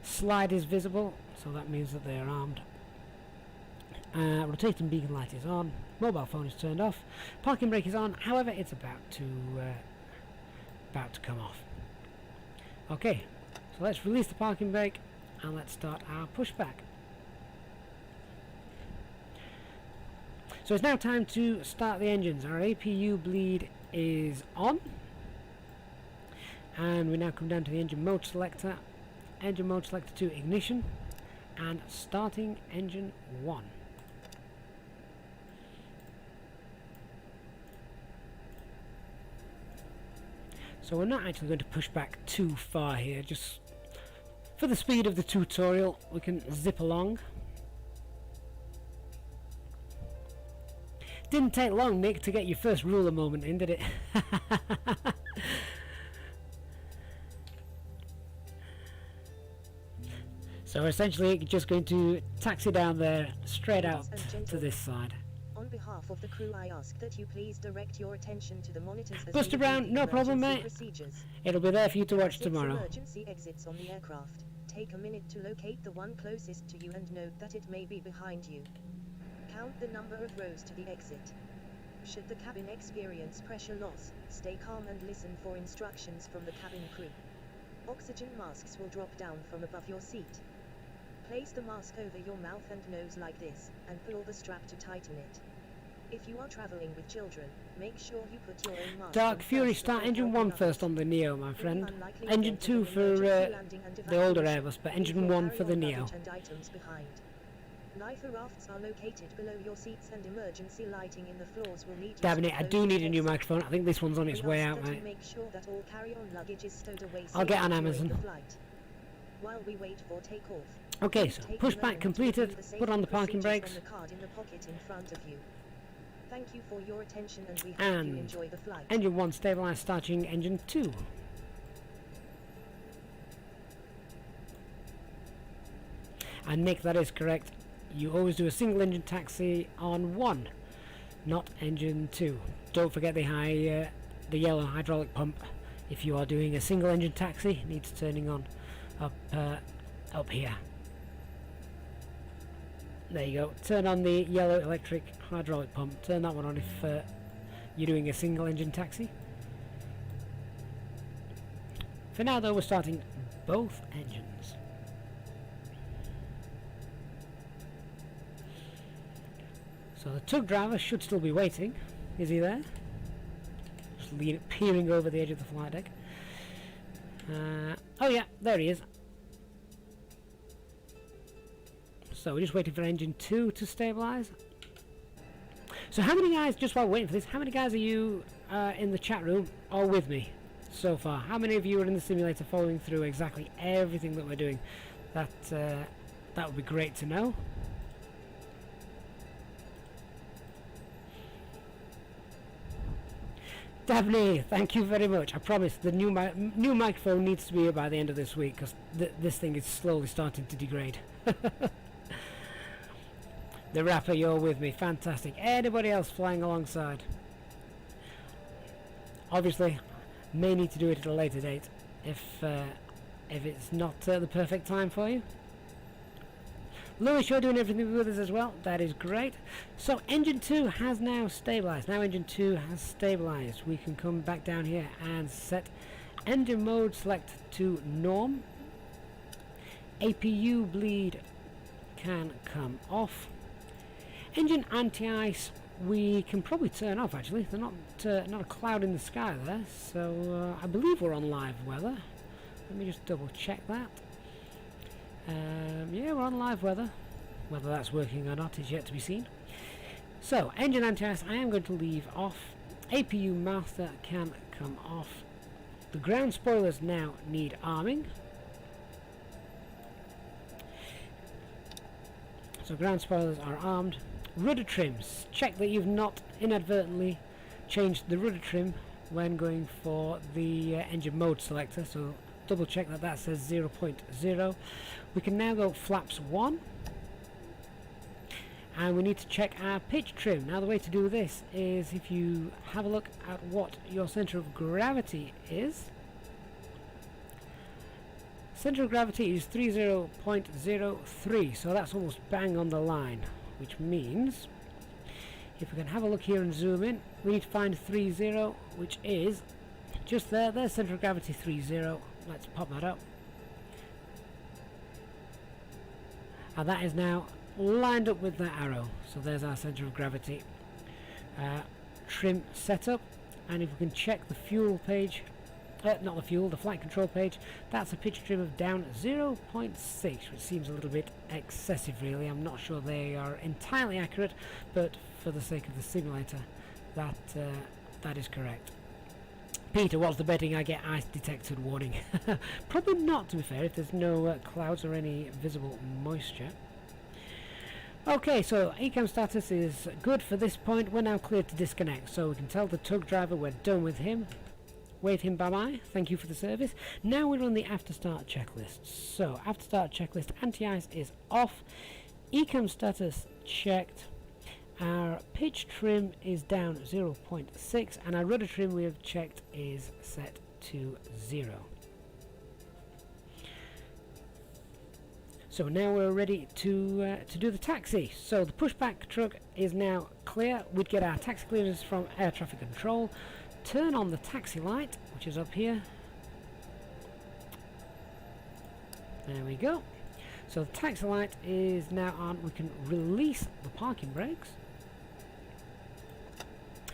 Slide is visible, so that means that they are armed. Rotating beacon light is on, mobile phone is turned off, parking brake is on, however it's about to come off. Okay, so let's release the parking brake and let's start our pushback. So it's now time to start the engines. Our APU bleed is on, and we now come down to the engine mode selector to ignition, and starting engine 1. So we're not actually going to push back too far here, just for the speed of the tutorial we can zip along. Didn't take long, Nick, to get your first ruler moment in, did it? So essentially just going to taxi down there, straight out to this side. On behalf of the crew, I ask that you please direct your attention to the monitors as Buster Brown, no problem, mate. Procedures. It'll be there for you to watch 6 tomorrow. Emergency exits on the aircraft. Take a minute to locate the one closest to you and note that it may be behind you. Count the number of rows to the exit. Should the cabin experience pressure loss, stay calm and listen for instructions from the cabin crew. Oxygen masks will drop down from above your seat. Place the mask over your mouth and nose like this, and pull the strap to tighten it. If you are traveling with children, make sure you put your own mask Dark on Fury, first start before engine helping 1 first others. on the Neo, my friend. Unlikely Engine event 2 of for emergency landing and the older evacuation. Airbus, but Leave engine your 1 for the carry-on Neo. luggage and items behind. Life rafts are located below your seats, and emergency lighting in the floors will lead you Damn to it, I close do the need a new exit. microphone. I think this one's on its We way ask out, that you mate. make sure that all carry-on luggage is stowed away I'll get safely on during Amazon. the flight. While we wait for takeoff, Okay, please so take a pushback moment to completed. review the Put on the safety parking procedures brakes. on the card in the pocket in front of you. Thank you for your attention, and we hope And you enjoy the flight. Engine 1 stabilised, starting engine 2. And Nick, that is correct. You always do a single engine taxi on 1, not engine 2. Don't forget the yellow hydraulic pump. If you are doing a single engine taxi, it needs turning on up here. There you go. Turn on the yellow electric hydraulic pump. Turn that one on if you're doing a single engine taxi. For now though, we're starting both engines. So the tug driver should still be waiting. Is he there? Just peering over the edge of the flight deck. Oh yeah, there he is. So we're just waiting for engine 2 to stabilize. So how many guys, just while waiting for this, how many guys are you in the chat room or with me so far? How many of you are in the simulator following through exactly everything that we're doing? That would be great to know. Daphne, thank you very much. I promise the new microphone needs to be here by the end of this week because this thing is slowly starting to degrade. The Rapper, you're with me. Fantastic. Anybody else flying alongside? Obviously, may need to do it at a later date if it's not the perfect time for you. Lewis, you're doing everything with us as well. That is great. So engine 2 has now stabilized. Now engine 2 has stabilized. We can come back down here and set engine mode select to norm. APU bleed can come off. Engine anti-ice we can probably turn off actually. There's not a cloud in the sky there, so I believe we're on live weather. Let me just double check that. Yeah, we're on live weather. Whether that's working or not is yet to be seen. So engine anti-ice I am going to leave off. APU master can come off. The ground spoilers now need arming. So ground spoilers are armed. Rudder trims. Check that you've not inadvertently changed the rudder trim when going for the engine mode selector. So double check that says 0.0. We can now go flaps 1. And we need to check our pitch trim. Now the way to do this is if you have a look at what your center of gravity is. Center of gravity is 30.03, so that's almost bang on the line, which means if we can have a look here and zoom in, we need to find 30, which is just there. There's center of gravity 30. Let's pop that up. And that is now lined up with that arrow. So there's our center of gravity. Trim setup, and if we can check the fuel page, not the fuel, the flight control page, that's a pitch trim of down 0.6, which seems a little bit excessive really. I'm not sure they are entirely accurate, but for the sake of the simulator, that is correct. Peter, what's the betting I get ice detected warning? Probably not, to be fair, if there's no clouds or any visible moisture. Okay, so ECAM status is good for this point. We're now cleared to disconnect, so we can tell the tug driver we're done with him. Wave him bye-bye, thank you for the service. Now we're on the after start checklist. So, after start checklist, anti-ice is off. ECAM status checked. Our pitch trim is down 0.6 and our rudder trim we have checked is set to 0. So now we're ready to do the taxi. So the pushback truck is now clear. We'd get our taxi clearance from air traffic control. Turn on the taxi light, which is up here. There we go. So the taxi light is now on. We can release the parking brakes.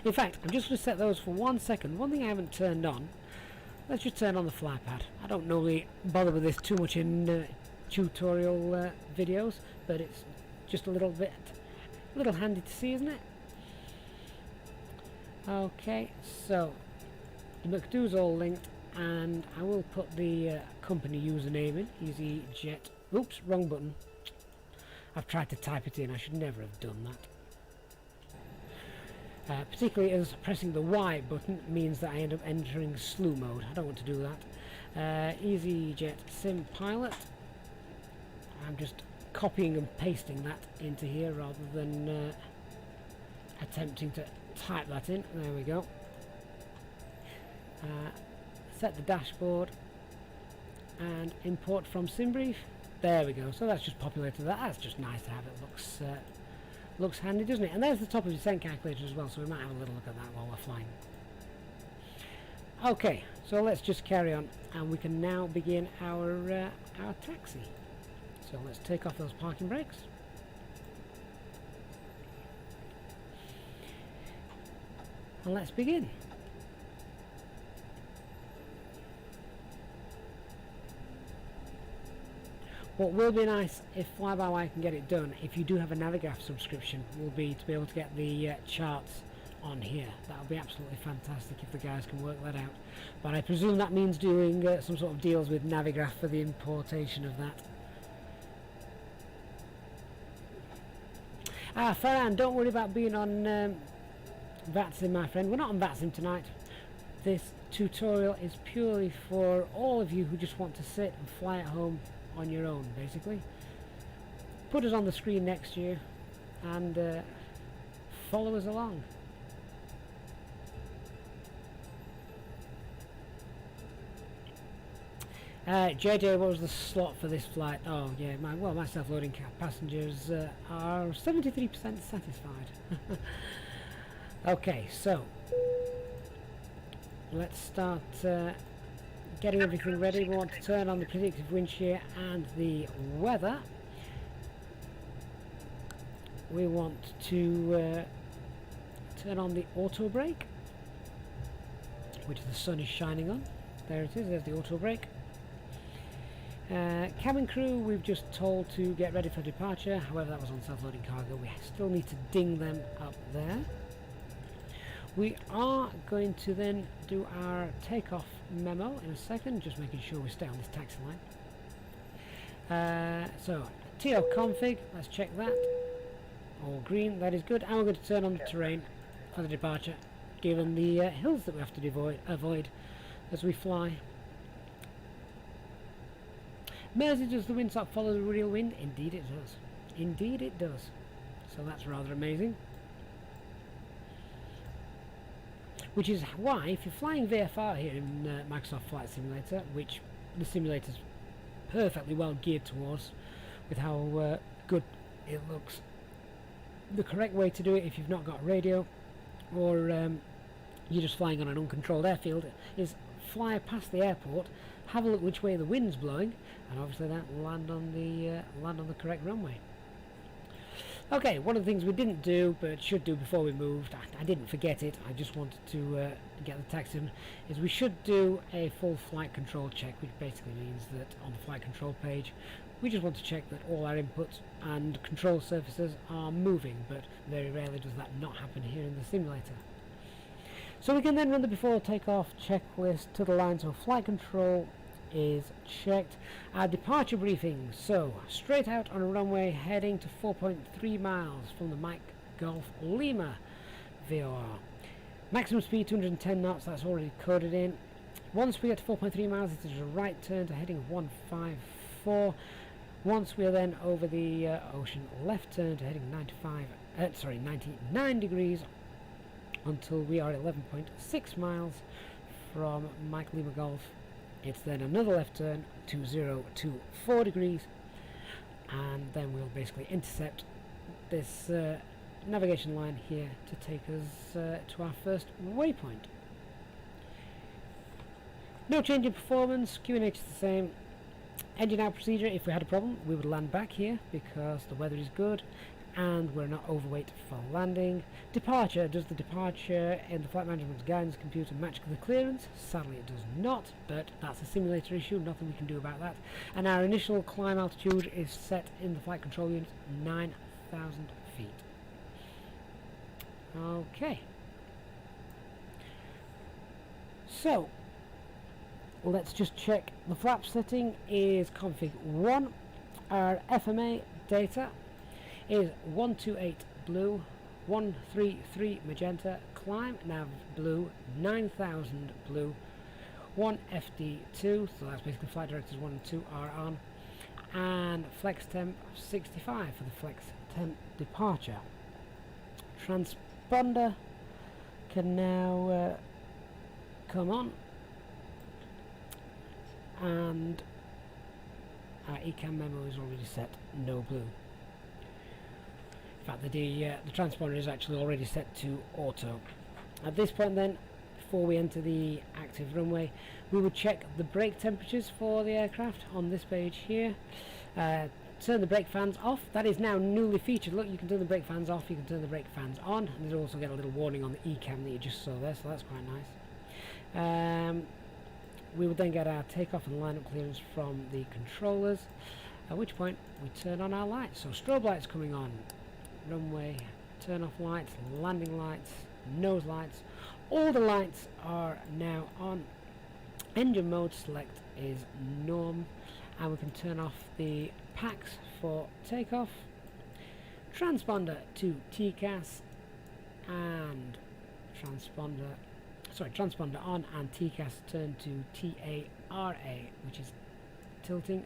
In fact, I'm just going to set those for 1 second. One thing I haven't turned on, let's just turn on the fly pad. I don't normally bother with this too much in tutorial videos, but it's just a little handy to see, isn't it? Okay, so the McDo's all linked, and I will put the company username in. EasyJet. Oops, wrong button. I've tried to type it in. I should never have done that. Particularly as pressing the Y button means that I end up entering slew mode. I don't want to do that. EasyJet Sim Pilot. I'm just copying and pasting that into here rather than attempting to type that in. There we go. Set the dashboard and import from SimBrief. There we go. So that's just populated that. That's just nice to have. It looks handy, doesn't it? And there's the top of descent calculator as well, so we might have a little look at that while we're flying. Okay, so let's just carry on, and we can now begin our taxi. So let's take off those parking brakes. And let's begin. What will be nice if FlyByWire can get it done, if you do have a Navigraph subscription, will be to be able to get the charts on here. That would be absolutely fantastic if the guys can work that out. But I presume that means doing some sort of deals with Navigraph for the importation of that. Farhan, don't worry about being on VATSIM, my friend. We're not on VATSIM tonight. This tutorial is purely for all of you who just want to sit and fly at home on your own, basically. Put us on the screen next to you and follow us along. JJ, what was the slot for this flight? Oh yeah, my self-loading passengers are 73% satisfied. Okay, so let's start getting everything ready. We want to turn on the predictive wind shear and the weather. We want to turn on the auto brake, which the sun is shining on. There it is, there's the auto brake. Cabin crew, we've just told to get ready for departure. However, that was on self-loading cargo. We still need to ding them up there. We are going to then do our takeoff memo in a second, just making sure we stay on this taxi line. So, TO config, let's check that. All green, that is good. And we're going to turn on the terrain for the departure, given the hills that we have to avoid as we fly. Mersey, does the windsock follow the real wind? Indeed it does. Indeed it does. So that's rather amazing. Which is why, if you're flying VFR here in Microsoft Flight Simulator, which the simulator's perfectly well geared towards, with how good it looks, the correct way to do it if you've not got a radio, or you're just flying on an uncontrolled airfield, is fly past the airport, have a look which way the wind's blowing, and obviously that land on the correct runway. Okay, one of the things we didn't do but should do before we moved, I didn't forget it, I just wanted to get the text in, is we should do a full flight control check, which basically means that on the flight control page we just want to check that all our inputs and control surfaces are moving, but very rarely does that not happen here in the simulator. So we can then run the before takeoff checklist to the line, so flight control is checked. Our departure briefing, so straight out on a runway heading to 4.3 miles from the Mike Golf Lima VOR. Maximum speed 210 knots, that's already coded in. Once we get to 4.3 miles, it is a right turn to heading 154. Once we are then over the ocean, left turn to heading 99 degrees until we are 11.6 miles from Mike Lima Golf. It's then another left turn 2024 degrees, and then we'll basically intercept this navigation line here to take us to our first waypoint. No change in performance, QNH is the same. Engine out procedure, if we had a problem we would land back here because the weather is good and we're not overweight for landing. Departure, does the departure in the flight management guidance computer match the clearance? Sadly it does not, but that's a simulator issue, nothing we can do about that. And our initial climb altitude is set in the flight control unit 9,000 feet. Okay. So, let's just check. The flap setting is config 1. Our FMA data is 128 blue, 133 magenta, climb nav blue, 9,000 blue, 1 FD2, so that's basically flight directors 1 and 2 are on, and flex temp 65 for the flex temp departure. Transponder can now come on, and our ECAM memo is already set no blue. In fact, the transponder is actually already set to auto. At this point then, before we enter the active runway, we would check the brake temperatures for the aircraft on this page here. Turn the brake fans off. That is now newly featured. Look, you can turn the brake fans off, you can turn the brake fans on, and you also get a little warning on the ECAM that you just saw there, so that's quite nice. We would then get our takeoff and lineup clearance from the controllers. At which point we turn on our lights. So strobe lights coming on, runway, turn off lights, landing lights, nose lights. All the lights are now on. Engine mode select is norm, and we can turn off the packs for takeoff. Transponder to TCAS and transponder on, and TCAS turn to TARA, which is tilting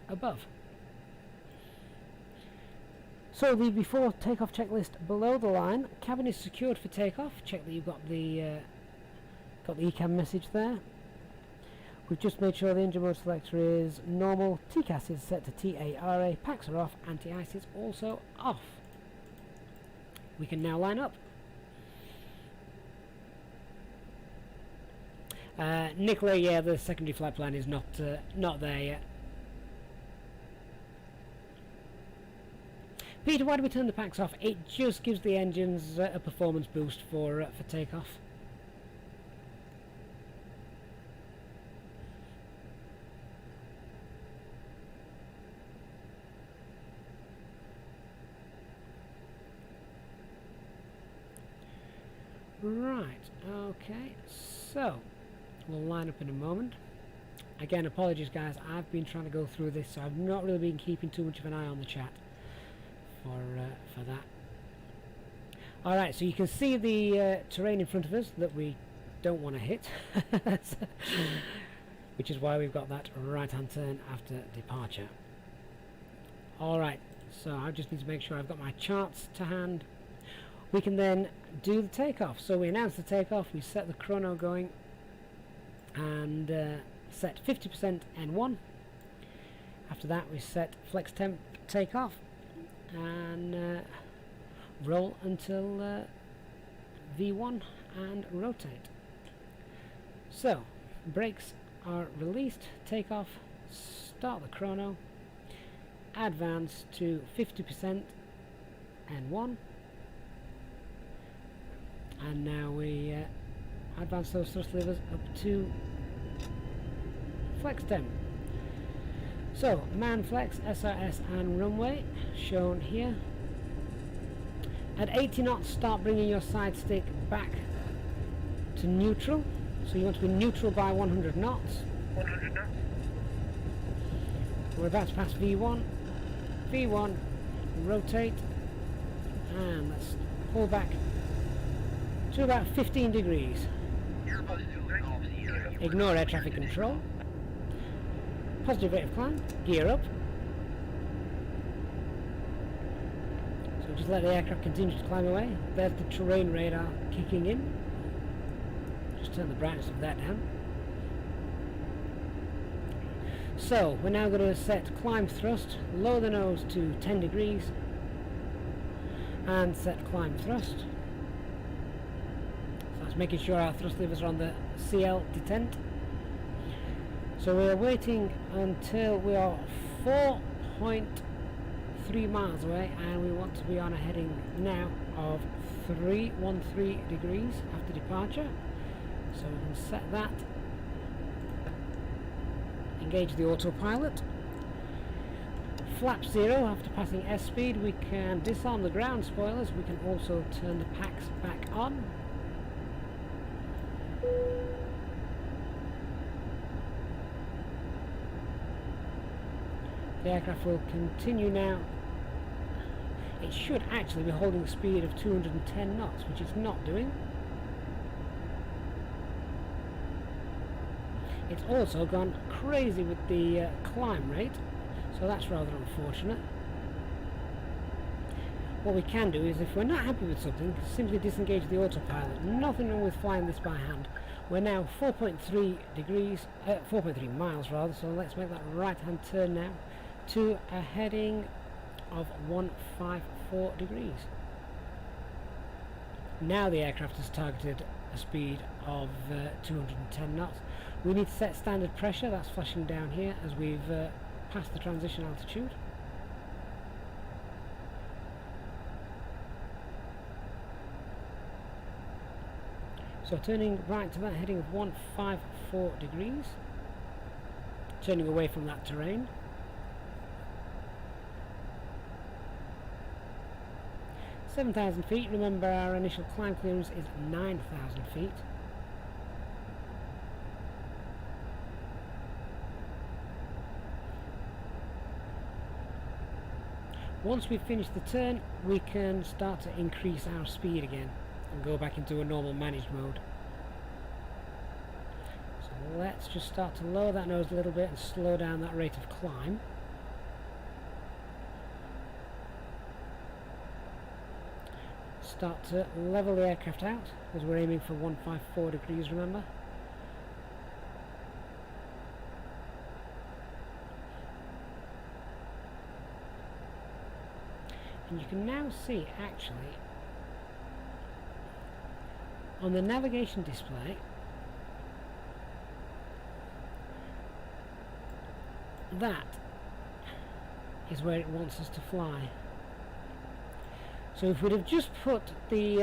above. So the before takeoff checklist below the line. Cabin is secured for takeoff. Check that you've got the ECAM message there. We've just made sure the engine mode selector is normal. TCAS is set to TARA. Packs are off. Anti-ice is also off. We can now line up. Nicola, yeah, the secondary flight plan is not there yet. Peter, why do we turn the packs off? It just gives the engines a performance boost for takeoff. Right, okay, so we'll line up in a moment. Again, apologies guys, I've been trying to go through this, so I've not really been keeping too much of an eye on the chat for that. Alright, so you can see the terrain in front of us that we don't want to hit, which is why we've got that right hand turn after departure. Alright, so I just need to make sure I've got my charts to hand. We can then do the takeoff. So we announce the takeoff, we set the chrono going, and set 50% N1. After that we set flex temp takeoff and roll until V1 and rotate. So brakes are released, takeoff, start the chrono, advance to 50% N1, and now we advance those thrust levers up to flex temp. So man flex, SRS and runway shown here. At 80 knots start bringing your side stick back to neutral. So you want to be neutral by 100 knots. 100 knots. We're about to pass V1. V1, rotate, and let's pull back to about 15 degrees. Ignore air traffic control. Positive rate of climb, gear up. So just let the aircraft continue to climb away. There's the terrain radar kicking in. Just turn the brightness of that down. So we're now going to set climb thrust, lower the nose to 10 degrees and set climb thrust. So that's making sure our thrust levers are on the CL detent. So we're waiting until we are 4.3 miles away, and we want to be on a heading now of 313 degrees after departure. So we can set that. Engage the autopilot. Flap 0 after passing S speed. We can disarm the ground spoilers. We can also turn the packs back on. The aircraft will continue now. It should actually be holding a speed of 210 knots, which it's not doing. It's also gone crazy with the climb rate, so that's rather unfortunate. What we can do is, if we're not happy with something, simply disengage the autopilot. Nothing wrong with flying this by hand. We're now 4.3 degrees, 4.3 miles rather, so let's make that right hand turn now to a heading of 154 degrees. Now the aircraft has targeted a speed of 210 knots. We need to set standard pressure, that's flashing down here as we've passed the transition altitude. So turning right to that heading of 154 degrees, turning away from that terrain. 7,000 feet. Remember, our initial climb clearance is 9,000 feet. Once we've finished the turn, we can start to increase our speed again and go back into a normal managed mode. So let's just start to lower that nose a little bit and slow down that rate of climb. Start to level the aircraft out, because we're aiming for 154 degrees, remember. And you can now see, actually, on the navigation display, that is where it wants us to fly. So if we'd have just put the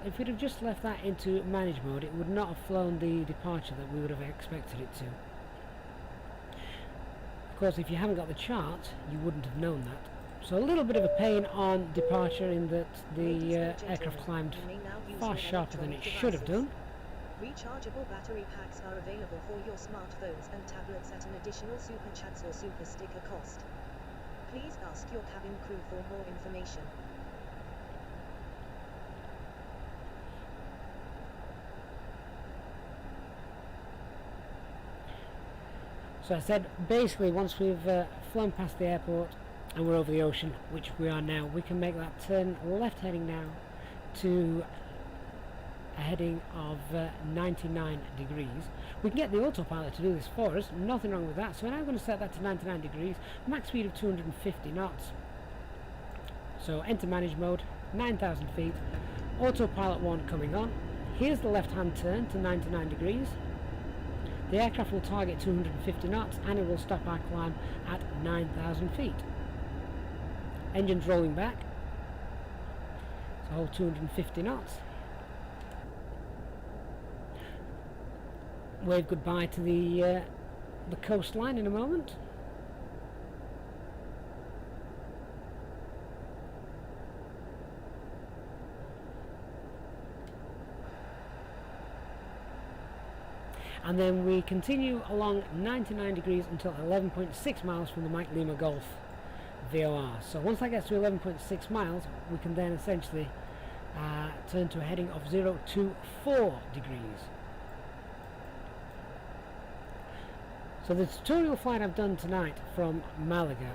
if we'd have just left that into manage mode, it would not have flown the departure that we would have expected it to. Of course, if you haven't got the chart, you wouldn't have known that. So a little bit of a pain on departure in that the aircraft climbed far sharper than it should have done. Rechargeable battery packs are available for your smartphones and tablets at an additional super chats or super sticker cost. Please ask your cabin crew for more information. So I said, basically, once we've flown past the airport and we're over the ocean, which we are now, we can make that turn left heading now to a heading of 99 degrees. We can get the autopilot to do this for us, nothing wrong with that. So we're now going to set that to 99 degrees, max speed of 250 knots. So enter manage mode, 9,000 feet, autopilot 1 coming on. Here's the left hand turn to 99 degrees. The aircraft will target 250 knots and it will stop our climb at 9,000 feet. Engines rolling back. So hold 250 knots. Wave goodbye to the coastline in a moment. And then we continue along 99 degrees until 11.6 miles from the Mike Lima Golf VOR. So once that gets to 11.6 miles, we can then essentially turn to a heading of 0 to 4 degrees. So the tutorial flight I've done tonight from Malaga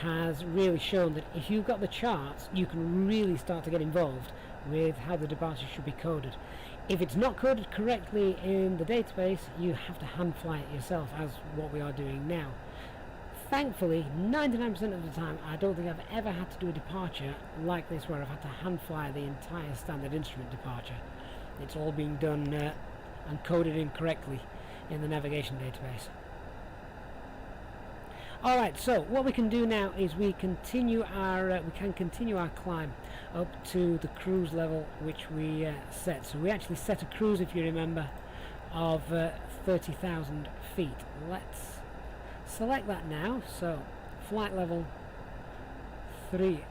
has really shown that if you've got the charts, you can really start to get involved with how the departure should be coded. If it's not coded correctly in the database, you have to hand fly it yourself, as what we are doing now. Thankfully, 99% of the time, I don't think I've ever had to do a departure like this where I've had to hand fly the entire standard instrument departure. It's all being done and coded incorrectly in the navigation database. Alright, so what we can do now is we can continue our climb up to the cruise level which we set. So we actually set a cruise, if you remember, of 30,000 feet. Let's select that now. So flight level 30,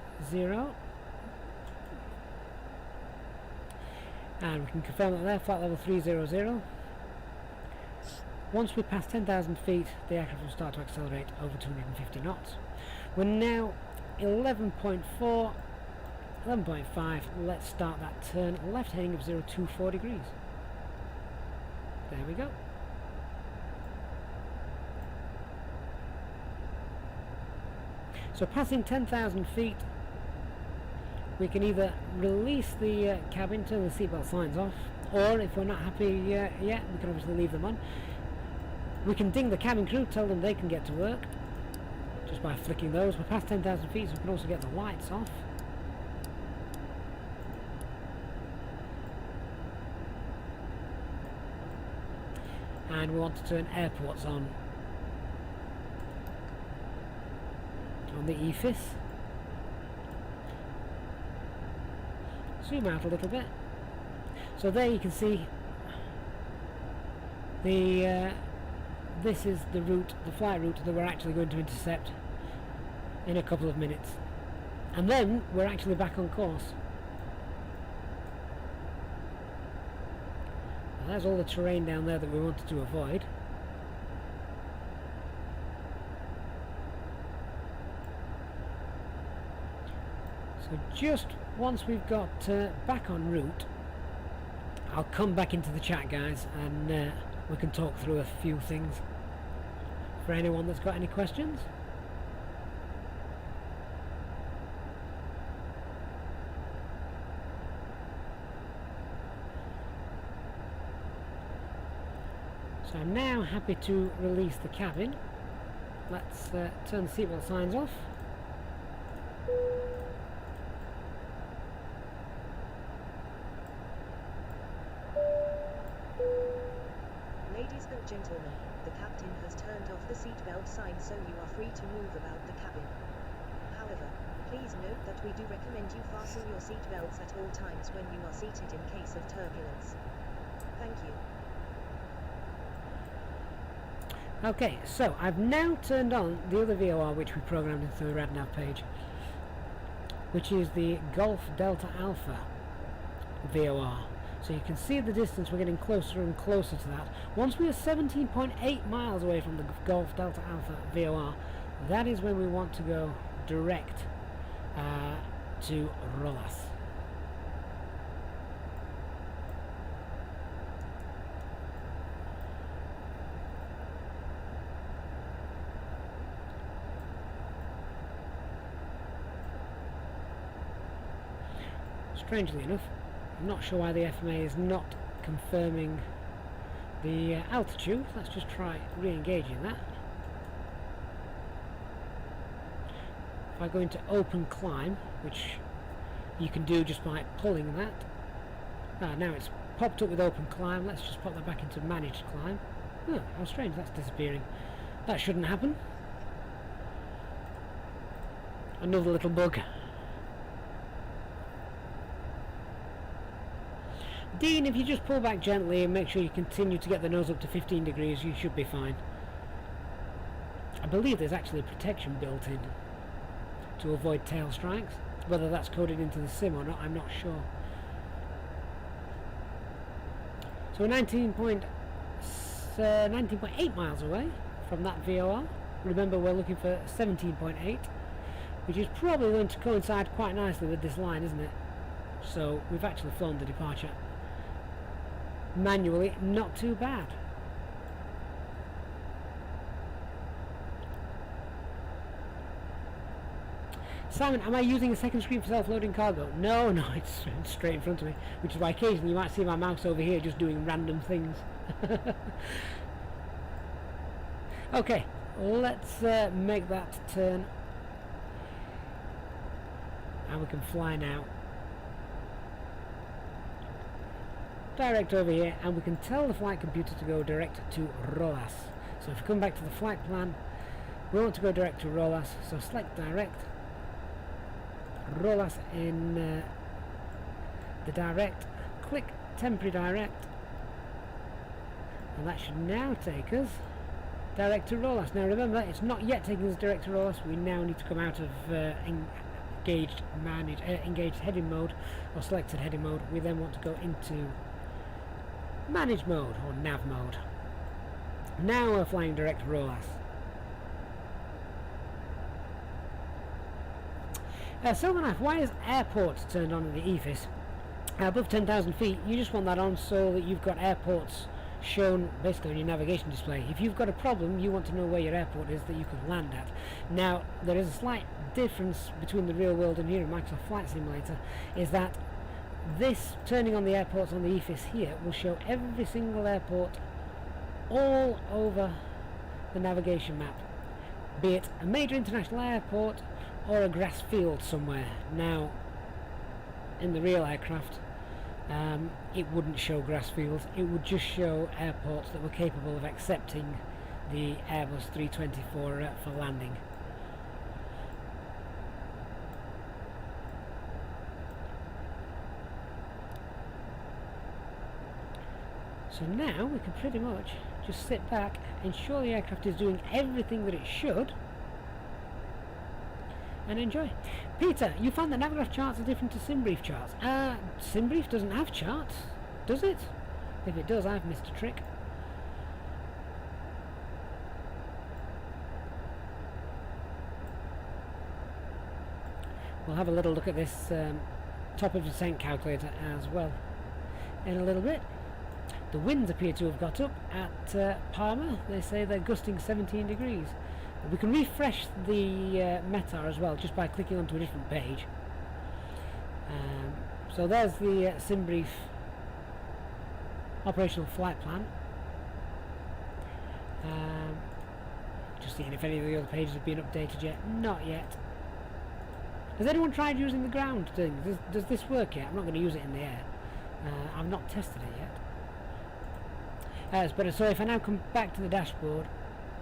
and we can confirm that there, flight level 300. Once we pass 10,000 feet, the aircraft will start to accelerate over 250 knots. We're now 11.4, 11.5. Let's start that turn left heading of 0 to 4 degrees. There we go. So passing 10,000 feet, we can either release the cabin, turn the seatbelt signs off, or if we're not happy yet, we can obviously leave them on. We can ding the cabin crew, tell them they can get to work just by flicking those. We're past 10,000 feet, so we can also get the lights off. And we want to turn airports on the EFIS. Zoom out a little bit. So there you can see the this is the route, the flight route that we're actually going to intercept in a couple of minutes. And then we're actually back on course. And there's all the terrain down there that we wanted to avoid. So just once we've got back en route, I'll come back into the chat, guys, and we can talk through a few things for anyone that's got any questions. So I'm now happy to release the cabin. Let's turn the seatbelt signs off. Ladies and gentlemen, the captain has turned off the seatbelt sign, so you are free to move about the cabin. However, please note that we do recommend you fasten your seatbelts at all times when you are seated in case of turbulence. Thank you. Okay, so I've now turned on the other VOR which we programmed into the RadNav page, which is the Golf Delta Alpha VOR. So you can see the distance, we're getting closer and closer to that. Once we are 17.8 miles away from the Golf Delta Alpha VOR, that is when we want to go direct to Rolas. Strangely enough, I'm not sure why the FMA is not confirming the altitude. Let's just try re-engaging that. If I go into open climb, which you can do just by pulling that. Now it's popped up with open climb. Let's just pop that back into managed climb. Oh, how strange, that's disappearing. That shouldn't happen. Another little bug. Dean, if you just pull back gently and make sure you continue to get the nose up to 15 degrees, you should be fine. I believe there's actually protection built in to avoid tail strikes. Whether that's coded into the sim or not, I'm not sure. So we're 19.8 miles away from that VOR. Remember, we're looking for 17.8, which is probably going to coincide quite nicely with this line, isn't it? So we've actually flown the departure manually, not too bad. Simon, am I using a second screen for self-loading cargo? No, it's straight in front of me, which is why occasionally you might see my mouse over here just doing random things. Okay, let's make that turn, and we can fly now. Direct over here, and we can tell the flight computer to go direct to Rolas. So if we come back to the flight plan, we want to go direct to Rolas, so select direct, Rolas in the direct, click temporary direct, and that should now take us direct to Rolas. Now remember, it's not yet taking us direct to Rolas. We now need to come out of engaged heading mode or selected heading mode. We then want to go into manage mode or nav mode. Now we're flying direct to Rolas. Silverknife, why is airports turned on in the EFIS? Above 10,000 feet, you just want that on so that you've got airports shown basically on your navigation display. If you've got a problem, you want to know where your airport is that you can land at. Now, there is a slight difference between the real world and here in Microsoft Flight Simulator, is that this turning on the airports on the EFIS here will show every single airport all over the navigation map, be it a major international airport or a grass field somewhere. Now, in the real aircraft, it wouldn't show grass fields, it would just show airports that were capable of accepting the Airbus 320 for landing. So now we can pretty much just sit back, ensure the aircraft is doing everything that it should, and enjoy. Peter, you found that Navigraph charts are different to SimBrief charts. SimBrief doesn't have charts, does it? If it does, I've missed a trick. We'll have a little look at this top of descent calculator as well in a little bit. The winds appear to have got up at Palma. They say they're gusting 17 degrees. We can refresh the METAR as well just by clicking onto a different page. So there's the sim brief operational flight plan. Just seeing if any of the other pages have been updated yet. Not yet. Has anyone tried using the ground thing? Does this work yet? I'm not going to use it in the air. I've not tested it yet. But so if I now come back to the dashboard,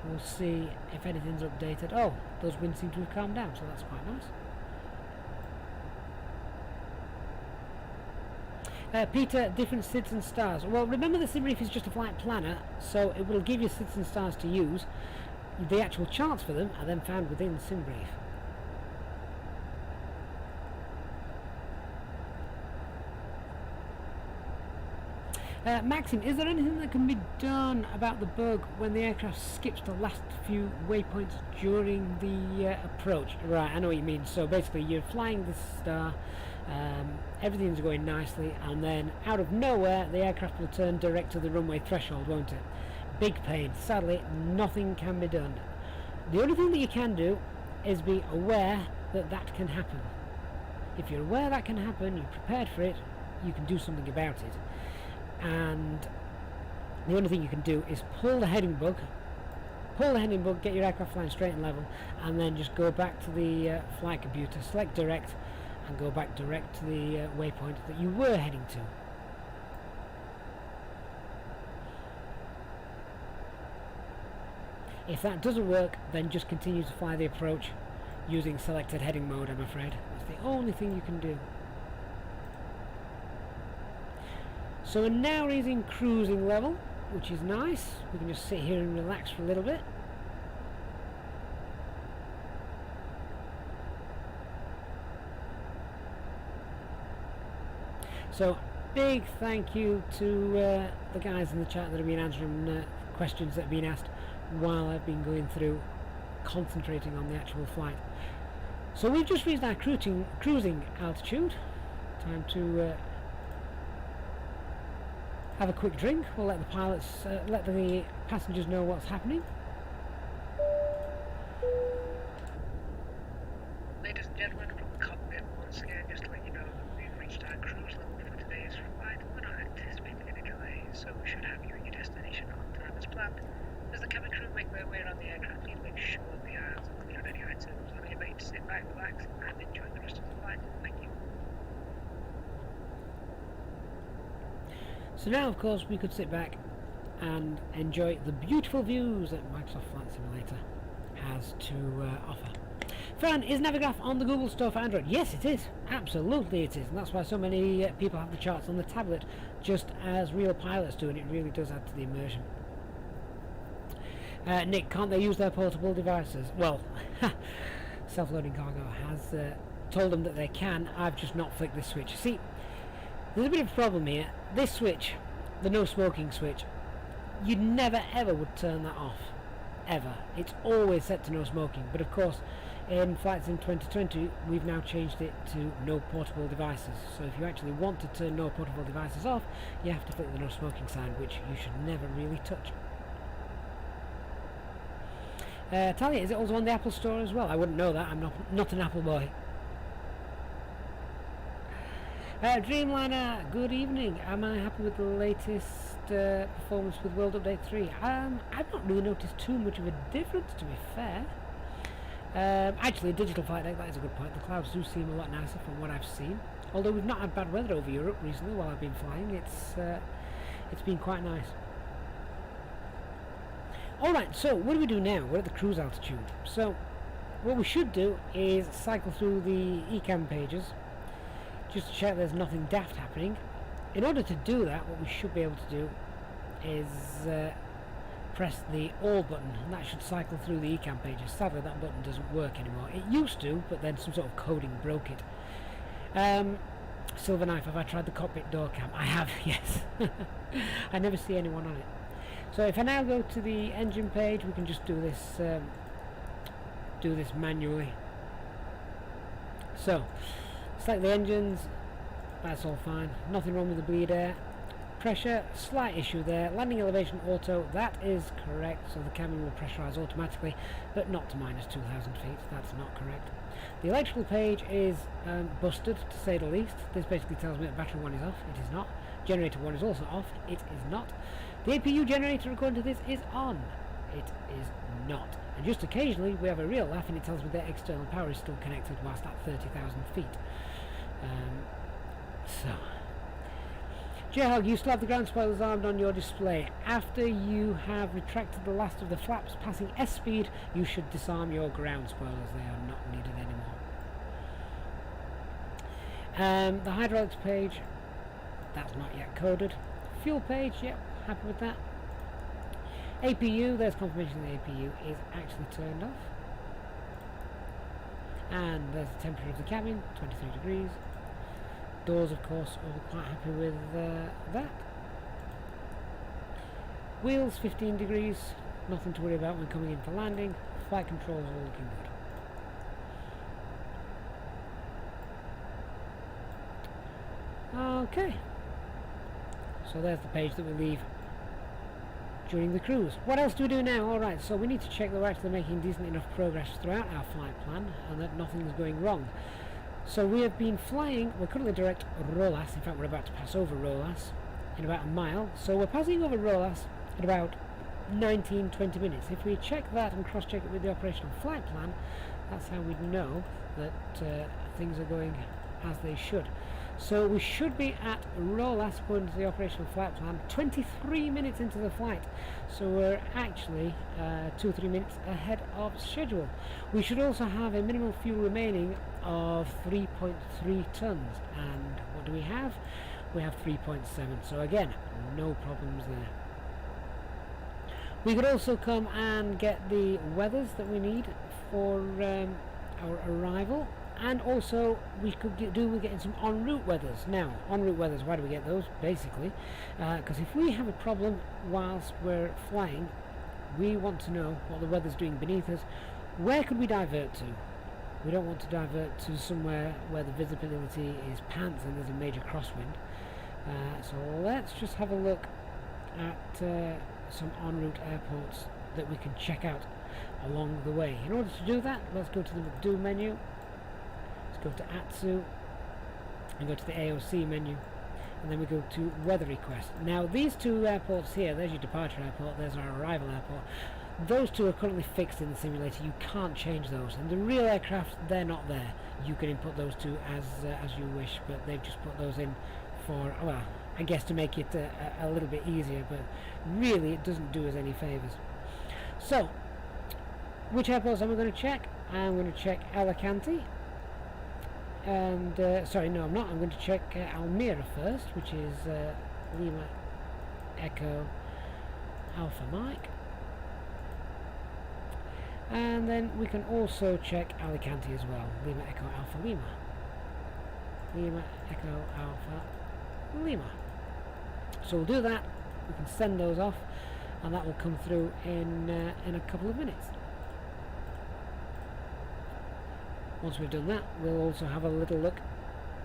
we'll see if anything's updated. Oh, those winds seem to have calmed down, so that's quite nice. Peter, different SIDS and stars. Well, remember the sim brief is just a flight planner, so it will give you SIDS and stars to use. The actual charts for them are then found within sim brief. Maxim, is there anything that can be done about the bug when the aircraft skips the last few waypoints during the approach? Right, I know what you mean. So basically you're flying the star, everything's going nicely, and then out of nowhere the aircraft will turn direct to the runway threshold, won't it? Big pain. Sadly, nothing can be done. The only thing that you can do is be aware that that can happen. If you're aware that can happen, you're prepared for it, you can do something about it. And the only thing you can do is pull the heading bug, get your aircraft flying straight and level, and then just go back to the flight computer, select direct, and go back direct to the waypoint that you were heading to. If that doesn't work, then just continue to fly the approach using selected heading mode, I'm afraid. That's the only thing you can do. So we're now raising cruising level, which is nice. We can just sit here and relax for a little bit. So big thank you to the guys in the chat that have been answering questions that have been asked while I've been going through concentrating on the actual flight. So we've just reached our cruising altitude. Time to have a quick drink. We'll let the pilots, let the passengers know what's happening. Ladies and gentlemen, from the cockpit, once again, just to let you know that we've reached our cruise level for today's flight. We're not anticipating any delays, so we should have you at your destination on time as planned. As the cabin crew make their way around the aircraft, please make sure the aisles are clear of any items. Allow your mate to sit back, relax, and enjoy the rest of the flight. Thank you. So now, of course, we could sit back and enjoy the beautiful views that Microsoft Flight Simulator has to offer. Fran, is Navigraph on the Google Store for Android? Yes, it is. Absolutely it is. And that's why so many people have the charts on the tablet, just as real pilots do, and it really does add to the immersion. Nick, can't they use their portable devices? Well, Self-Loading Cargo has told them that they can. I've just not flicked this switch. See, there's a bit of a problem here. This switch, the no smoking switch, you never ever would turn that off. Ever. It's always set to no smoking. But of course, in Flight Sim 2020, we've now changed it to no portable devices. So if you actually want to turn no portable devices off, you have to flick the no smoking sign, which you should never really touch. Talia, is it also on the Apple Store as well? I wouldn't know that. I'm not an Apple boy. Dreamliner, good evening. Am I happy with the latest performance with World Update 3? I've not really noticed too much of a difference, to be fair. Actually, digital flight deck, that is a good point. The clouds do seem a lot nicer from what I've seen. Although we've not had bad weather over Europe recently while I've been flying. It's been quite nice. Alright, so what do we do now? We're at the cruise altitude. So what we should do is cycle through the ECAM pages, just to check there's nothing daft happening. In order to do that, what we should be able to do is press the All button, and that should cycle through the ECAM pages. Sadly, that button doesn't work anymore. It used to, but then some sort of coding broke it. Silver Knife, have I tried the cockpit door cam? I have, yes. I never see anyone on it. So if I now go to the engine page, we can just do this manually. So, select the engines, that's all fine. Nothing wrong with the bleed air. Pressure, slight issue there. Landing elevation auto, that is correct. So the cabin will pressurise automatically, but not to minus 2,000 feet. That's not correct. The electrical page is busted, to say the least. This basically tells me that battery 1 is off. It is not. Generator 1 is also off. It is not. The APU generator, according to this, is on. It is not. And just occasionally we have a real laugh and it tells me that external power is still connected whilst at 30,000 feet. J-Hog, you still have the ground spoilers armed on your display. After you have retracted the last of the flaps passing S speed, you should disarm your ground spoilers. They are not needed anymore. The hydraulics page, that's not yet coded. Fuel page, yep, happy with that. APU, there's confirmation the APU is actually turned off. And there's the temperature of the cabin, 23 degrees. Doors, of course, all quite happy with that. Wheels, 15 degrees, nothing to worry about when coming in for landing. Flight controls all looking good. Okay. So there's the page that we leave during the cruise. What else do we do now? Alright, so we need to check that we're actually making decent enough progress throughout our flight plan and that nothing is going wrong. So we have been flying, we're currently direct Rolas, in fact we're about to pass over Rolas in about a mile. So we're passing over Rolas at about 19-20 minutes. If we check that and cross-check it with the operational flight plan, that's how we'd know that things are going as they should. So we should be at Rolas according to the operational flight plan 23 minutes into the flight. So we're actually 2 or 3 minutes ahead of schedule. We should also have a minimum fuel remaining of 3.3 tons. And what do we have? We have 3.7. So again, no problems there. We could also come and get the weathers that we need for our arrival. And also we could do with getting some en route weathers. Now, en route weathers, why do we get those? Basically, because if we have a problem whilst we're flying, we want to know what the weather's doing beneath us. Where could we divert to? We don't want to divert to somewhere where the visibility is pants and there's a major crosswind. So let's just have a look at some en route airports that we can check out along the way. In order to do that, let's go to the do menu. Go to ATSU and go to the AOC menu, and then we go to weather request. Now these two airports here, there's your departure airport, there's our arrival airport. Those two are currently fixed in the simulator. You can't change those, and the real aircraft, they're not there. You can input those two as you wish, but they've just put those in for, well, I guess to make it a little bit easier, but really it doesn't do us any favours. So which airports am I going to check? I'm going to check Alicante. And sorry, no, I'm not. I'm going to check Almira first, which is Lima Echo Alpha Mike, and then we can also check Alicante as well. Lima Echo Alpha Lima, Lima Echo Alpha Lima. So we'll do that. We can send those off, and that will come through in a couple of minutes. Once we've done that, we'll also have a little look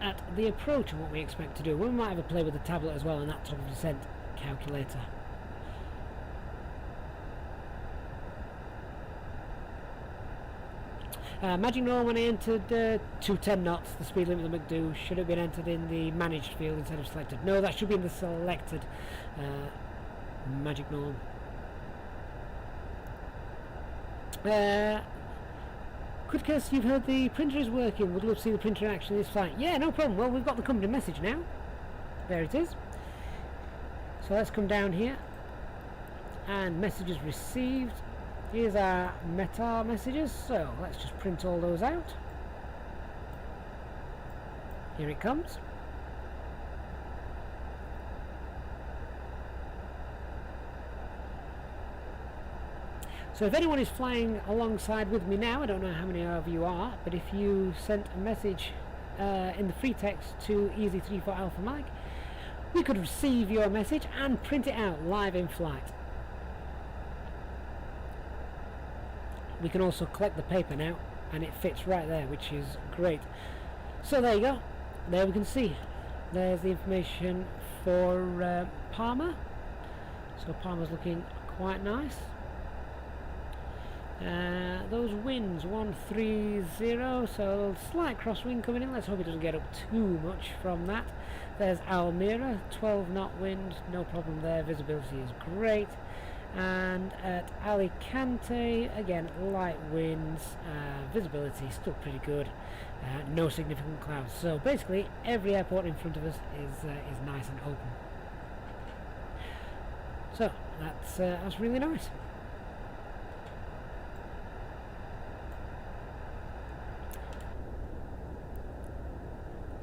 at the approach and what we expect to do. We might have a play with the tablet as well and that top of descent calculator. Magic Norm, when I entered 210 knots, the speed limit of the McDo, should have been entered in the managed field instead of selected. No, that should be in the selected Magic Norm. Quickcast, you've heard the printer is working. Would love to see the printer in action in this flight. Yeah, no problem. Well, we've got the company message now. There it is. So let's come down here. And messages received. Here's our meta messages. So let's just print all those out. Here it comes. So if anyone is flying alongside with me now, I don't know how many of you are, but if you sent a message in the free text to EZ34 Alpha Mike, we could receive your message and print it out live in flight. We can also collect the paper now, and it fits right there, which is great. So there you go. There we can see. There's the information for Palma. So Palma's looking quite nice. Those winds 130, so a slight crosswind coming in. Let's hope it doesn't get up too much from that. There's Almira, 12 knot wind, no problem there. Visibility is great. And at Alicante, again, light winds, visibility still pretty good, no significant clouds. So basically, every airport in front of us is nice and open. So that's really nice.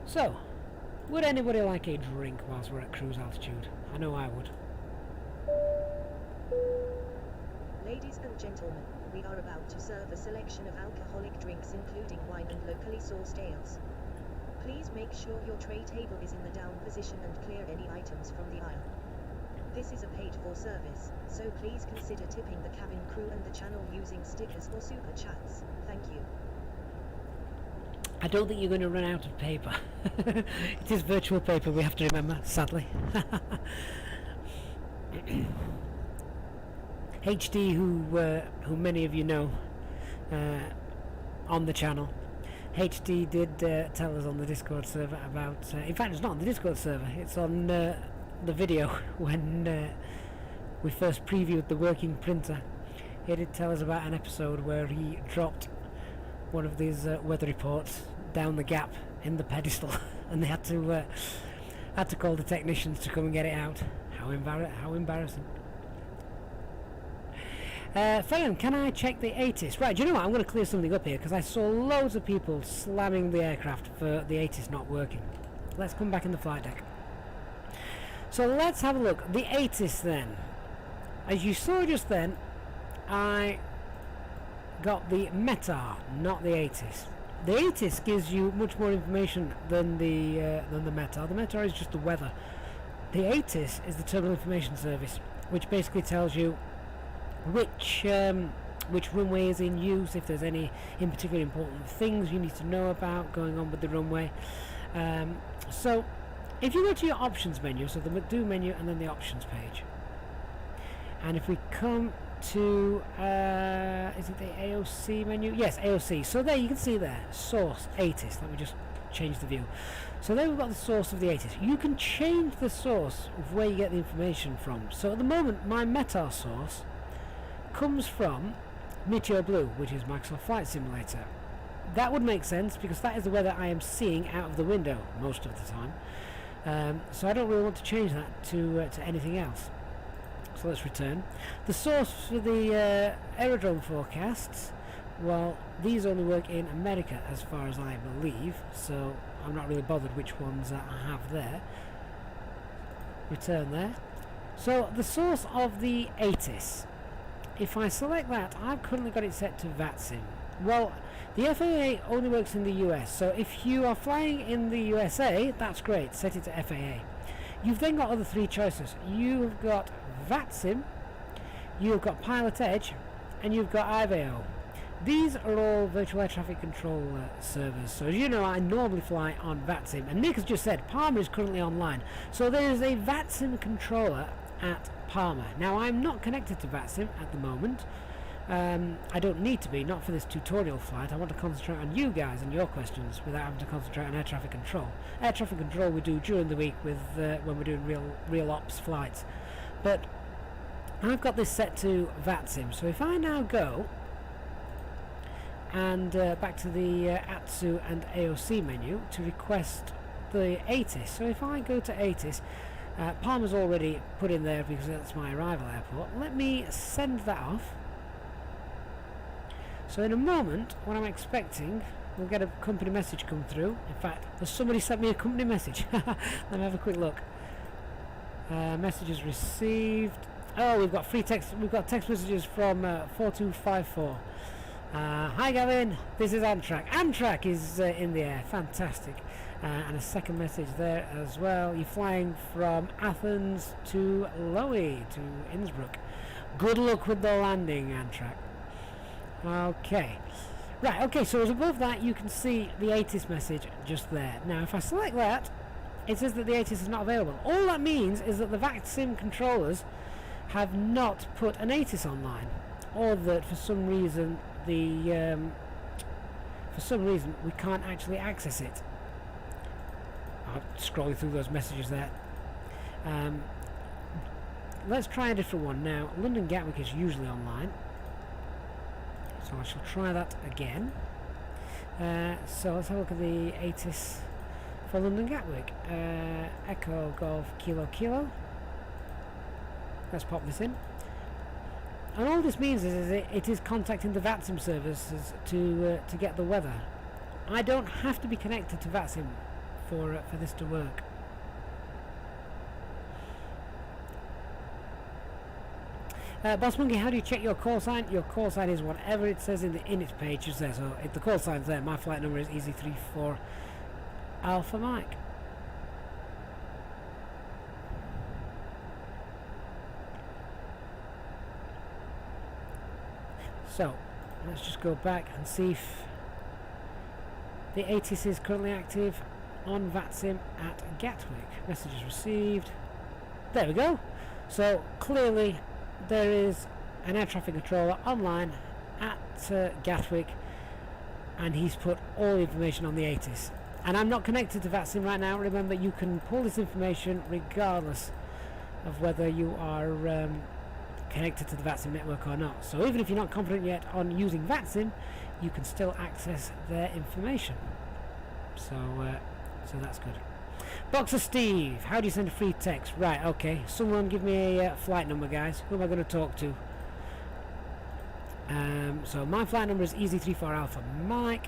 So, would anybody like a drink whilst we're at cruise altitude? I know I would. Ladies and gentlemen, we are about to serve a selection of alcoholic drinks including wine and locally sourced ales. Please make sure your tray table is in the down position and clear any items from the aisle. This is a paid-for service, so please consider tipping the cabin crew and the channel using stickers or super chats. Thank you. I don't think you're going to run out of paper. It is virtual paper, we have to remember, sadly. HD, who many of you know on the channel, HD did tell us on the Discord server about, in fact it's not on the Discord server, it's on the video when we first previewed the working printer. He did tell us about an episode where he dropped one of these weather reports down the gap in the pedestal and they had to call the technicians to come and get it out. How embarrassing. Felon, can I check the ATIS? Right, do you know what? I'm going to clear something up here because I saw loads of people slamming the aircraft for the ATIS not working. Let's come back in the flight deck. So let's have a look. The ATIS then. As you saw just then, I got the METAR, not the ATIS. The ATIS gives you much more information than the METAR. The METAR is just the weather. The ATIS is the Terminal Information Service, which basically tells you which runway is in use, if there's any in particular important things you need to know about going on with the runway. So if you go to your options menu, so the do menu and then the options page, and if we come to is it the AOC menu? Yes, AOC. So there you can see there, source ATIS. Let me just change the view. So there we've got the source of the ATIS. You can change the source of where you get the information from. So at the moment my METAR source comes from Meteor Blue, which is Microsoft Flight Simulator. That would make sense because that is the weather I am seeing out of the window most of the time. So I don't really want to change that to anything else. So let's return. The source for the aerodrome forecasts, well, these only work in America as far as I believe, so I'm not really bothered which ones I have there. Return there. So the source of the ATIS, if I select that, I've currently got it set to VATSIM. Well, the FAA only works in the US, so if you are flying in the USA, that's great, set it to FAA. You've then got other three choices. You've got VATSIM, you've got Pilot Edge, and you've got IVAO. These are all virtual air traffic control servers. So as you know, I normally fly on VATSIM, and Nick has just said Palma is currently online. So there is a VATSIM controller at Palma. Now I'm not connected to VATSIM at the moment. I don't need to be, not for this tutorial flight. I want to concentrate on you guys and your questions without having to concentrate on air traffic control. Air traffic control we do during the week with when we're doing real ops flights. But I've got this set to VATSIM, so if I now go and back to the ATSU and AOC menu to request the ATIS. So if I go to ATIS, Palma's already put in there because that's my arrival airport. Let me send that off. So in a moment, what I'm expecting, we'll get a company message come through. In fact, there's somebody sent me a company message. Let me have a quick look. Messages received. Oh, we've got free text. We've got text messages from 4254. Hi Gavin, this is Amtrak. Amtrak is in the air, fantastic. And a second message there as well. You're flying from Athens to Lowy, to Innsbruck. Good luck with the landing, Amtrak. Okay. Right, okay, so as above that you can see the ATIS message just there. Now if I select that, it says that the ATIS is not available. All that means is that the VATSIM controllers have not put an ATIS online, or that for some reason we can't actually access it. I'm scrolling through those messages there. Let's try a different one now. London Gatwick is usually online, so I shall try that again. So let's have a look at the ATIS for London Gatwick. Echo Golf Kilo Kilo. Let's pop this in. And all this means is it is contacting the VATSIM services to get the weather. I don't have to be connected to VATSIM for this to work. Boss Monkey, how do you check your call sign? Your call sign is whatever it says in its page just there. So if the call sign's there, my flight number is EZ34 Alpha Mike. So let's just go back and see if the ATIS is currently active on VATSIM at Gatwick. Messages received. There we go. So clearly there is an air traffic controller online at Gatwick, and he's put all the information on the ATIS. And I'm not connected to VATSIM right now. Remember, you can pull this information regardless of whether you are connected to the VATSIM network or not. So even if you're not confident yet on using VATSIM, you can still access their information. So that's good. Boxer Steve, how do you send a free text? Right, okay. Someone give me a flight number, guys. Who am I going to talk to? So my flight number is EZ34 Alpha Mike.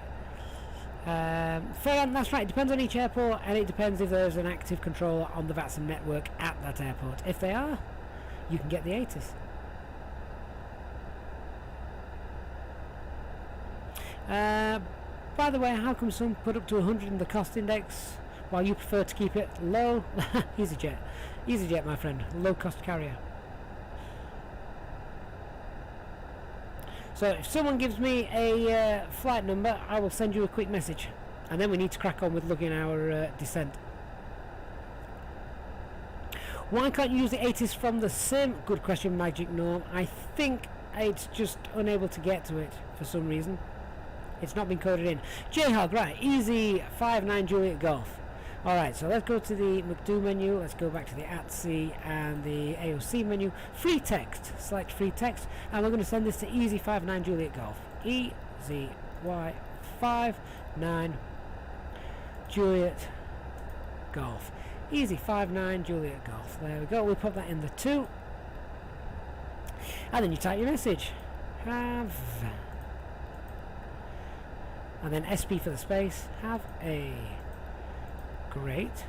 Fair, that's right. It depends on each airport, and it depends if there's an active controller on the VATSIM network at that airport. If they are, you can get the ATIS. By the way, how come some put up to 100 in the cost index while you prefer to keep it low? EasyJet, my friend, low cost carrier. So if someone gives me a flight number, I will send you a quick message, and then we need to crack on with looking at our descent. Why can't you use the ATIS from the sim? Good question, Magic Norm. I think it's just unable to get to it for some reason. It's not been coded in. J-Hog, right, easy 59 Juliet Golf. Alright, so let's go to the McDo menu, let's go back to the ATSI and the AOC menu. Free text, select free text, and we're going to send this to easy 59 Juliet Golf. EZY59 Juliet Golf. Easy 59 Juliet Golf. There we go, we put that in the 2. And then you type your message. Have... and then SP for the space. Have a great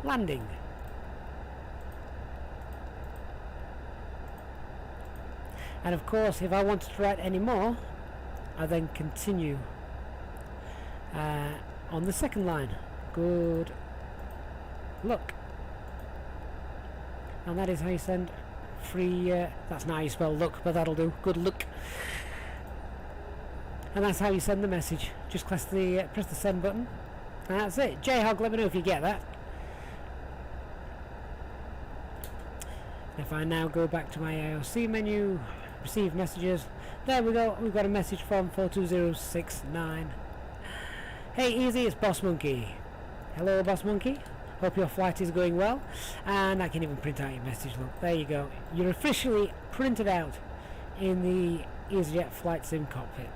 landing. And of course, if I wanted to write any more, I then continue on the second line. Good luck. And that is how you send free, that's not how you spell luck, but that'll do. Good luck. And that's how you send the message. Just press the send button, and that's it. J-Hog, let me know if you get that. If I now go back to my AOC menu, receive messages, there we go. We've got a message from 42069. Hey Easy, it's Boss Monkey. Hello Boss Monkey, hope your flight is going well. And I can even print out your message. Look, there you go. You're officially printed out in the EasyJet Flight Sim cockpit.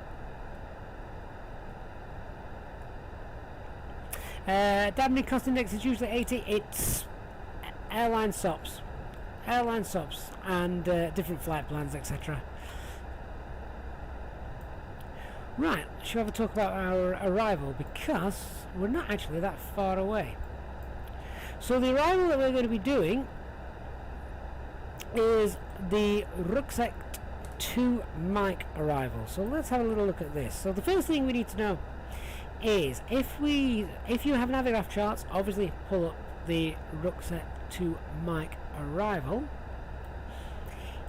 Dabney cost index is usually 80. It's airline SOPs and different flight plans, etc. Right, shall we have a talk about our arrival, because we're not actually that far away. So the arrival that we're going to be doing is the Rucksack to Mike arrival. So let's have a little look at this. So the first thing we need to know is if you have Navigraph charts, obviously pull up the rucksack to Mike arrival.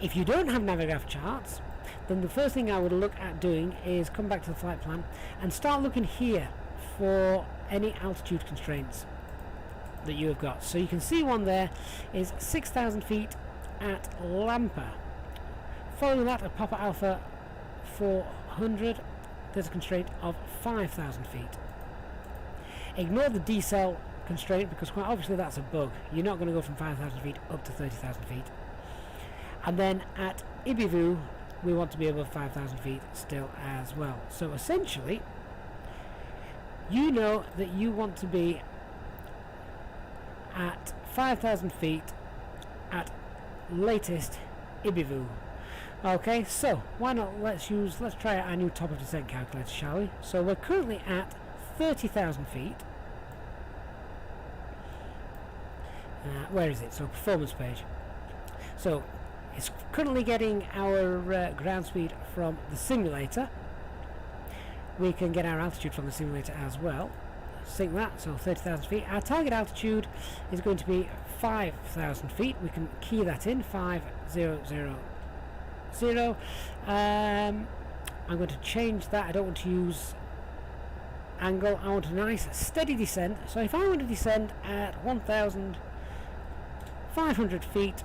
If you don't have Navigraph charts, then the first thing I would look at doing is come back to the flight plan and start looking here for any altitude constraints that you have got. So you can see one there is 6,000 feet at Lampa. Following that at Papa Alpha 400, there's a constraint of 5,000 feet. Ignore the decel constraint because quite obviously that's a bug. You're not going to go from 5,000 feet up to 30,000 feet. And then at Ibivu we want to be above 5,000 feet still as well. So essentially you know that you want to be at 5,000 feet at latest Ibivu. Okay, so why not let's try our new top of descent calculator, shall we? So we're currently at 30,000 feet. Where is it? So performance page. So it's currently getting our ground speed from the simulator. We can get our altitude from the simulator as well. Sync that, so 30,000 feet. Our target altitude is going to be 5,000 feet. We can key that in, 5000. I'm going to change that. I don't want to use angle. I want a nice steady descent. So if I want to descend at 1,500 feet,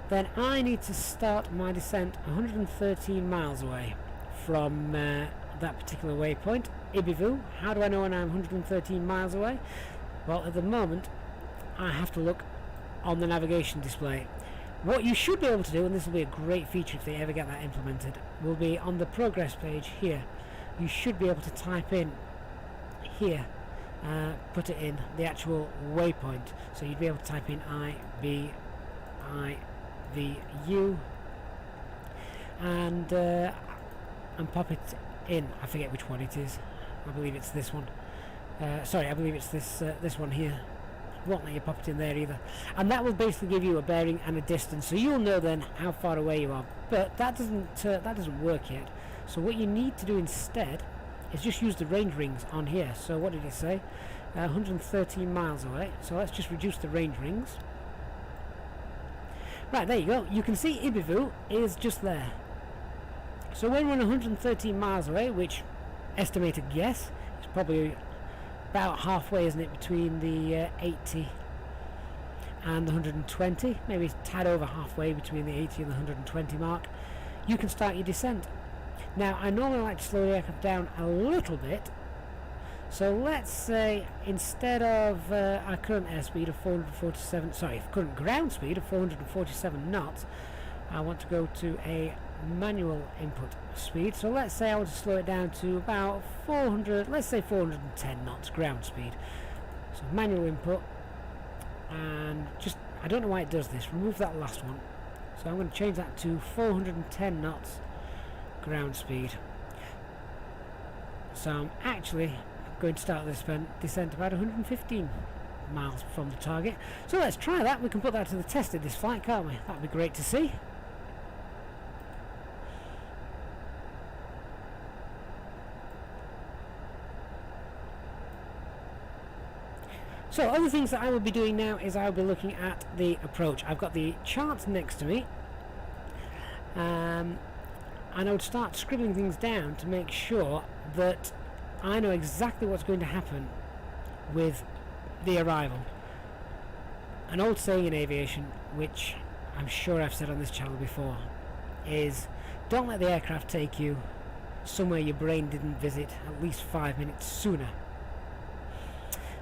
then I need to start my descent 113 miles away from that particular waypoint, Ibivu. How do I know when I'm 113 miles away? Well, at the moment I have to look on the navigation display. What you should be able to do, and this will be a great feature if they ever get that implemented, will be on the progress page here. You should be able to type in here, put it in the actual waypoint. So you'd be able to type in IBIVU and pop it in. I forget which one it is. I believe it's this one. Sorry, I believe it's this one here. Won't let you pop it in there either. And that will basically give you a bearing and a distance, so you'll know then how far away you are. But that doesn't work yet. So what you need to do instead is just use the range rings on here. So what did it say? 113 miles away. So let's just reduce the range rings. Right, there you go. You can see Ibivu is just there. So when we're 113 miles away, which estimated guess is probably about halfway, isn't it, between the 80 and the 120, maybe a tad over halfway between the 80 and the 120 mark, you can start your descent. Now I normally like to slow the aircraft down a little bit, so let's say instead of our current airspeed of current ground speed of 447 knots, I want to go to a manual input speed. So let's say I want to slow it down to about 400, let's say 410 knots ground speed. So manual input, and just, I don't know why it does this, remove that last one. So I'm going to change that to 410 knots ground speed. So I'm actually going to start this descent about 115 miles from the target. So let's try that. We can put that to the test in this flight, can't we? That'd be great to see. So other things that I will be doing now is I will be looking at the approach. I've got the charts next to me, and I would start scribbling things down to make sure that I know exactly what's going to happen with the arrival. An old saying in aviation, which I'm sure I've said on this channel before, is don't let the aircraft take you somewhere your brain didn't visit at least 5 minutes sooner.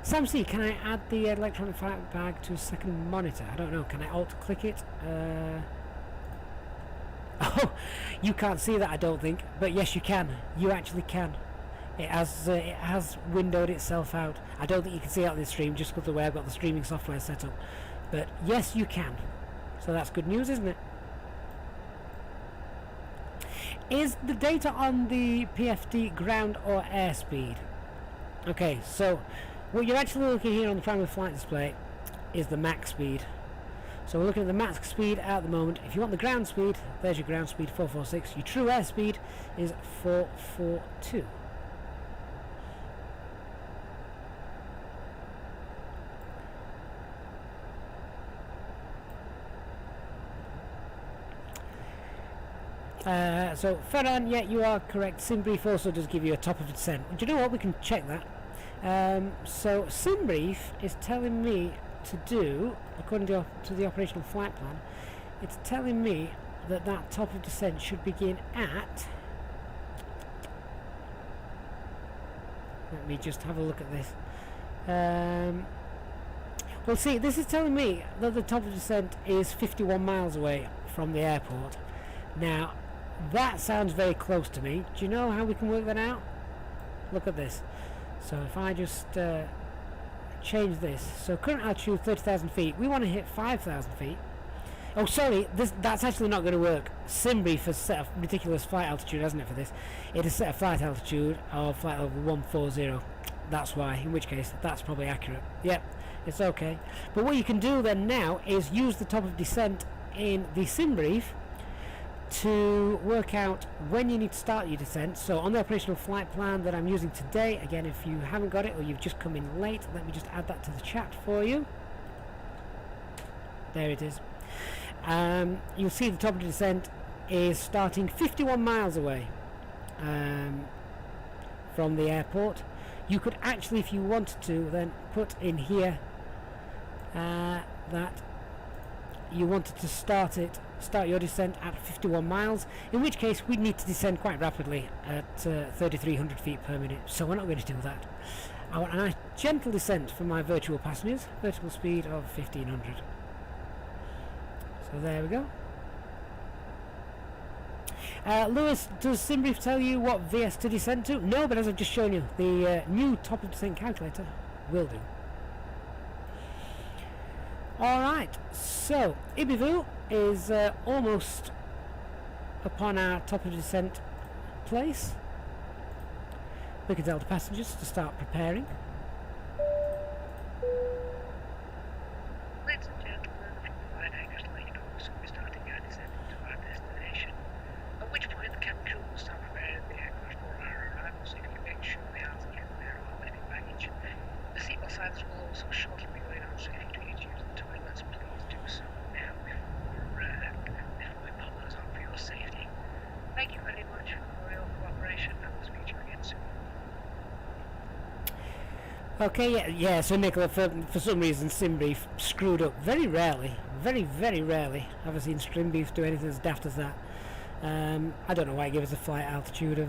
Sam C, can I add the electronic flight bag to a second monitor? I don't know, can I alt click it? Oh, you can't see that, I don't think, but yes you can. You actually can. It has windowed itself out. I don't think you can see it on this stream just because of the way I've got the streaming software set up. But yes, you can. So that's good news, isn't it? Is the data on the PFD ground or airspeed? Okay, so what you're actually looking here on the primary flight display is the max speed. So we're looking at the max speed at the moment. If you want the ground speed, there's your ground speed, 446. Your true airspeed is 442. So Ferran, yeah, you are correct. SimBrief also does give you a top of descent. Do you know what? We can check that. So SimBrief is telling me to do, according to the operational flight plan, it's telling me that that top of descent should begin at, let me just have a look at this. Well, see, this is telling me that the top of descent is 51 miles away from the airport. Now, that sounds very close to me. Do you know how we can work that out? Look at this. So if I just change this, so current altitude 30,000 feet, we want to hit 5,000 feet. Oh, sorry, that's actually not going to work. SimBrief has set a ridiculous flight altitude, hasn't it, for this? It has set a flight altitude of flight level 140. That's why, in which case, that's probably accurate. Yep, it's okay. But what you can do then now is use the top of descent in the SimBrief to work out when you need to start your descent. So on the operational flight plan that I'm using today, again, if you haven't got it or you've just come in late, let me just add that to the chat for you. There it is. You'll see the top of the descent is starting 51 miles away from the airport. You could actually, if you wanted to, then put in here that you wanted to start your descent at 51 miles, in which case we'd need to descend quite rapidly at 3,300 feet per minute, so we're not going to do that. I want a nice gentle descent for my virtual passengers, vertical speed of 1,500. So there we go. Lewis, does SimBrief tell you what VS to descend to? No, but as I've just shown you, the new top of descent calculator will do. Alright, so Ibivu is almost upon our top of descent place. We can tell the passengers to start preparing. Ladies and gentlemen, from the flight anchors laid off, so we're starting our descent to our destination. At which point the cabin crew will start preparing the aircraft for our arrival, so you can make sure the answer can there are lifting baggage. The seatbelt signs will also shortly be going on, so if you do need to use the toilets, please do so now before we pop those on for your safety. Thank you very much for your cooperation, and we'll speak to you again soon. Okay, yeah, so Nicola, for some reason SimBrief screwed up. Very rarely, very rarely have I seen SimBrief do anything as daft as that. I don't know why it gave us a flight altitude of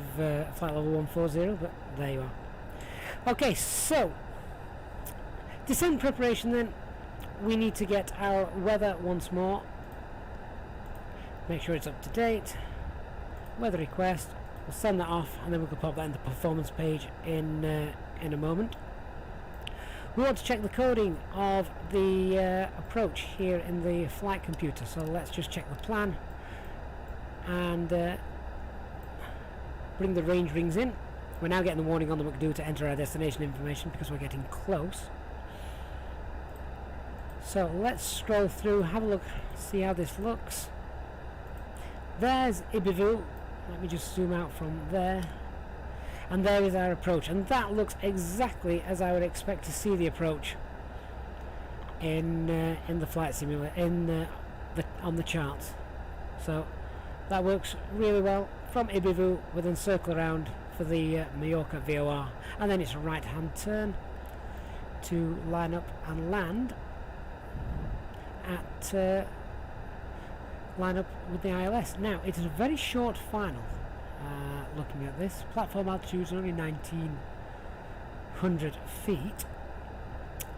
flight level 140, but there you are. Okay, so descent preparation then. We need to get our weather once more. Make sure it's up to date. Weather request. We'll send that off, and then we can pop that in the performance page in a moment. We want to check the coding of the approach here in the flight computer. So let's just check the plan and bring the range rings in. We're now getting the warning on the McDo to enter our destination information because we're getting close. So let's scroll through, have a look, see how this looks. There's Ibivu. Let me just zoom out from there. And there is our approach, and that looks exactly as I would expect to see the approach in the flight simulator, on the charts. So that works really well from Ibivu. We'll then circle around for the Mallorca VOR, and then it's a right-hand turn to line up and land at line up with the ILS. Now it is a very short final. Looking at this, platform altitude is only 1,900 feet.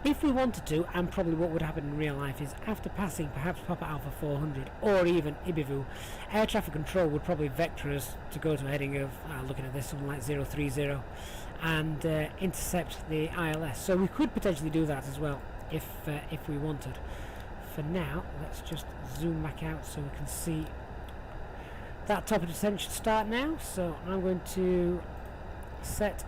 If we wanted to, and probably what would happen in real life is after passing perhaps Papa Alpha 400 or even Ibivu, air traffic control would probably vector us to go to a heading of, looking at this, something like 030 and intercept the ILS. So we could potentially do that as well if we wanted. For now, let's just zoom back out so we can see that top of descent should start now. So I'm going to set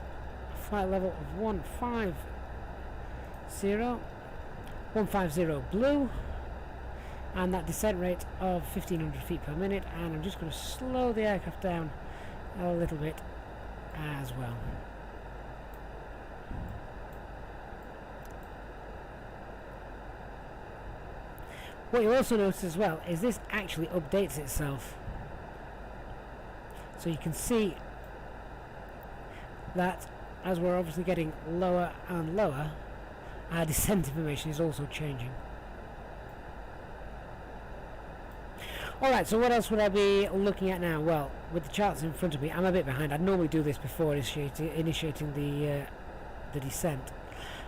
flight level of 150 blue, and that descent rate of 1500 feet per minute, and I'm just going to slow the aircraft down a little bit as well. What you'll also notice as well is this actually updates itself. So you can see that as we're obviously getting lower and lower, our descent information is also changing. Alright, so what else would I be looking at now? Well, with the charts in front of me, I'm a bit behind. I'd normally do this before initiating the descent.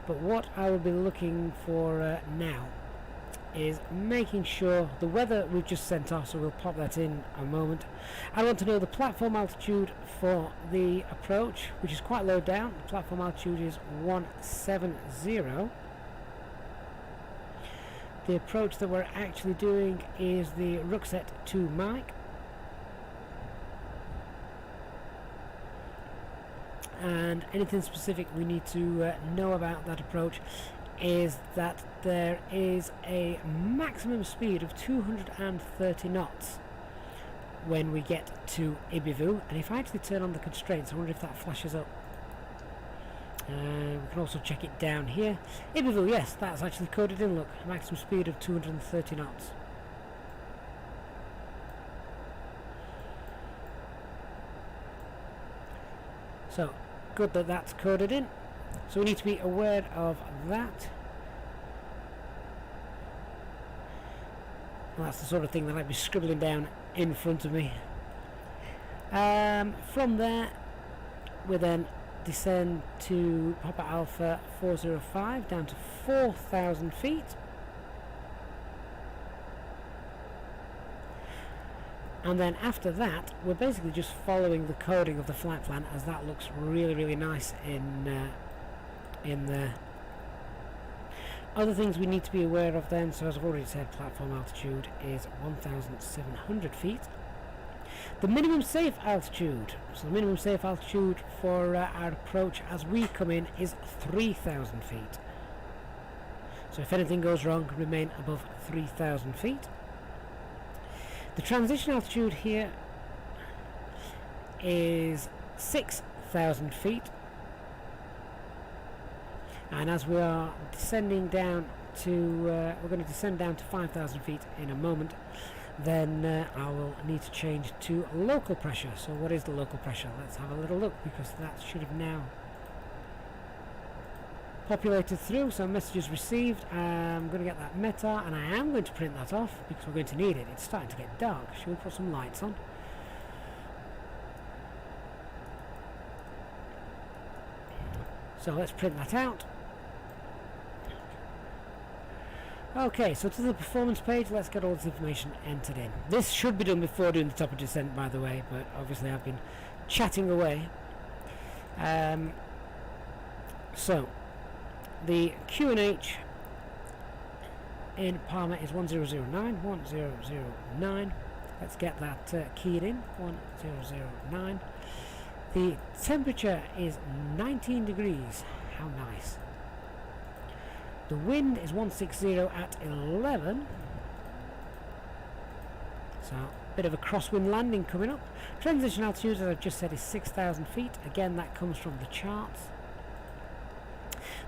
But what I will be looking for now is making sure the weather we've just sent off, so we'll pop that in a moment. I want to know the platform altitude for the approach, which is quite low down. The platform altitude is 170. The approach that we're actually doing is the Ruckset to Mike. And anything specific we need to know about that approach is that there is a maximum speed of 230 knots when we get to Ibivu, and if I actually turn on the constraints, I wonder if that flashes up. We can also check it down here. Ibivu, yes, that's actually coded in, look, maximum speed of 230 knots. So, good that that's coded in. So we need to be aware of that. Well, that's the sort of thing that I'd be scribbling down in front of me. From there, we then descend to Papa Alpha 405 down to 4,000 feet. And then after that, we're basically just following the coding of the flight plan, as that looks really, really nice in there. Other things we need to be aware of then, so as I've already said, platform altitude is 1,700 feet. The minimum safe altitude, so the minimum safe altitude for our approach as we come in is 3,000 feet. So if anything goes wrong, remain above 3,000 feet. The transition altitude here is 6,000 feet. And as we are descending down to, we're going to descend down to 5,000 feet in a moment, then I will need to change to local pressure. So what is the local pressure? Let's have a little look, because that should have now populated through. So messages received. I'm going to get that meta, and I am going to print that off because we're going to need it. It's starting to get dark. Should we put some lights on? So let's print that out. Okay, so to the performance page, let's get all this information entered in. This should be done before doing the top of descent, by the way, but obviously I've been chatting away. So, the QNH in Palma is 1009, 1009. Let's get that keyed in, 1009. The temperature is 19 degrees. How nice. The wind is 160 at 11. So, a bit of a crosswind landing coming up. Transition altitude, as I've just said, is 6,000 feet. Again, that comes from the charts.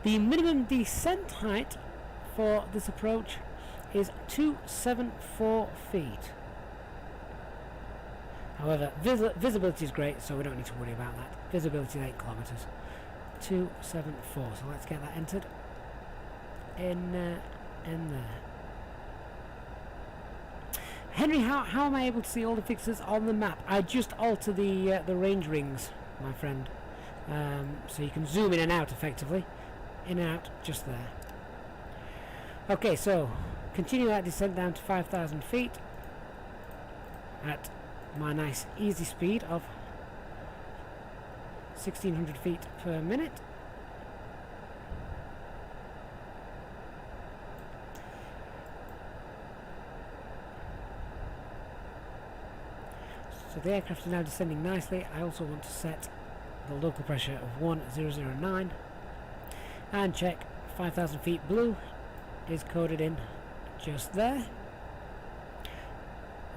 The minimum descent height for this approach is 274 feet. However, visibility is great, so we don't need to worry about that. Visibility is 8 kilometers. 274. So let's get that entered in there. Henry, how am I able to see all the fixtures on the map? I just alter the range rings, my friend, so you can zoom in and out effectively, in and out just there. Okay, so continue that descent down to 5,000 feet at my nice easy speed of 1,600 feet per minute. So the aircraft is now descending nicely. I also want to set the local pressure of 1009 and check 5,000 feet blue is coded in just there.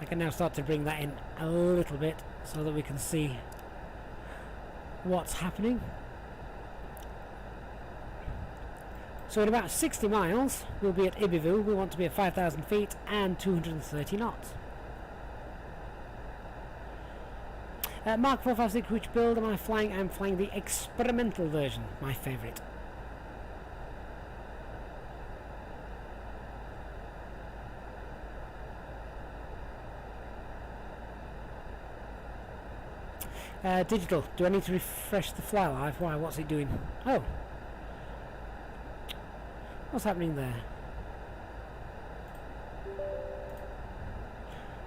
I can now start to bring that in a little bit so that we can see what's happening. So in about 60 miles we'll be at Ibivu. We want to be at 5,000 feet and 230 knots. Mark 456, which build am I flying? I'm flying the experimental version, my favourite. Digital, do I need to refresh the fly live? Why, what's it doing? Oh, what's happening there?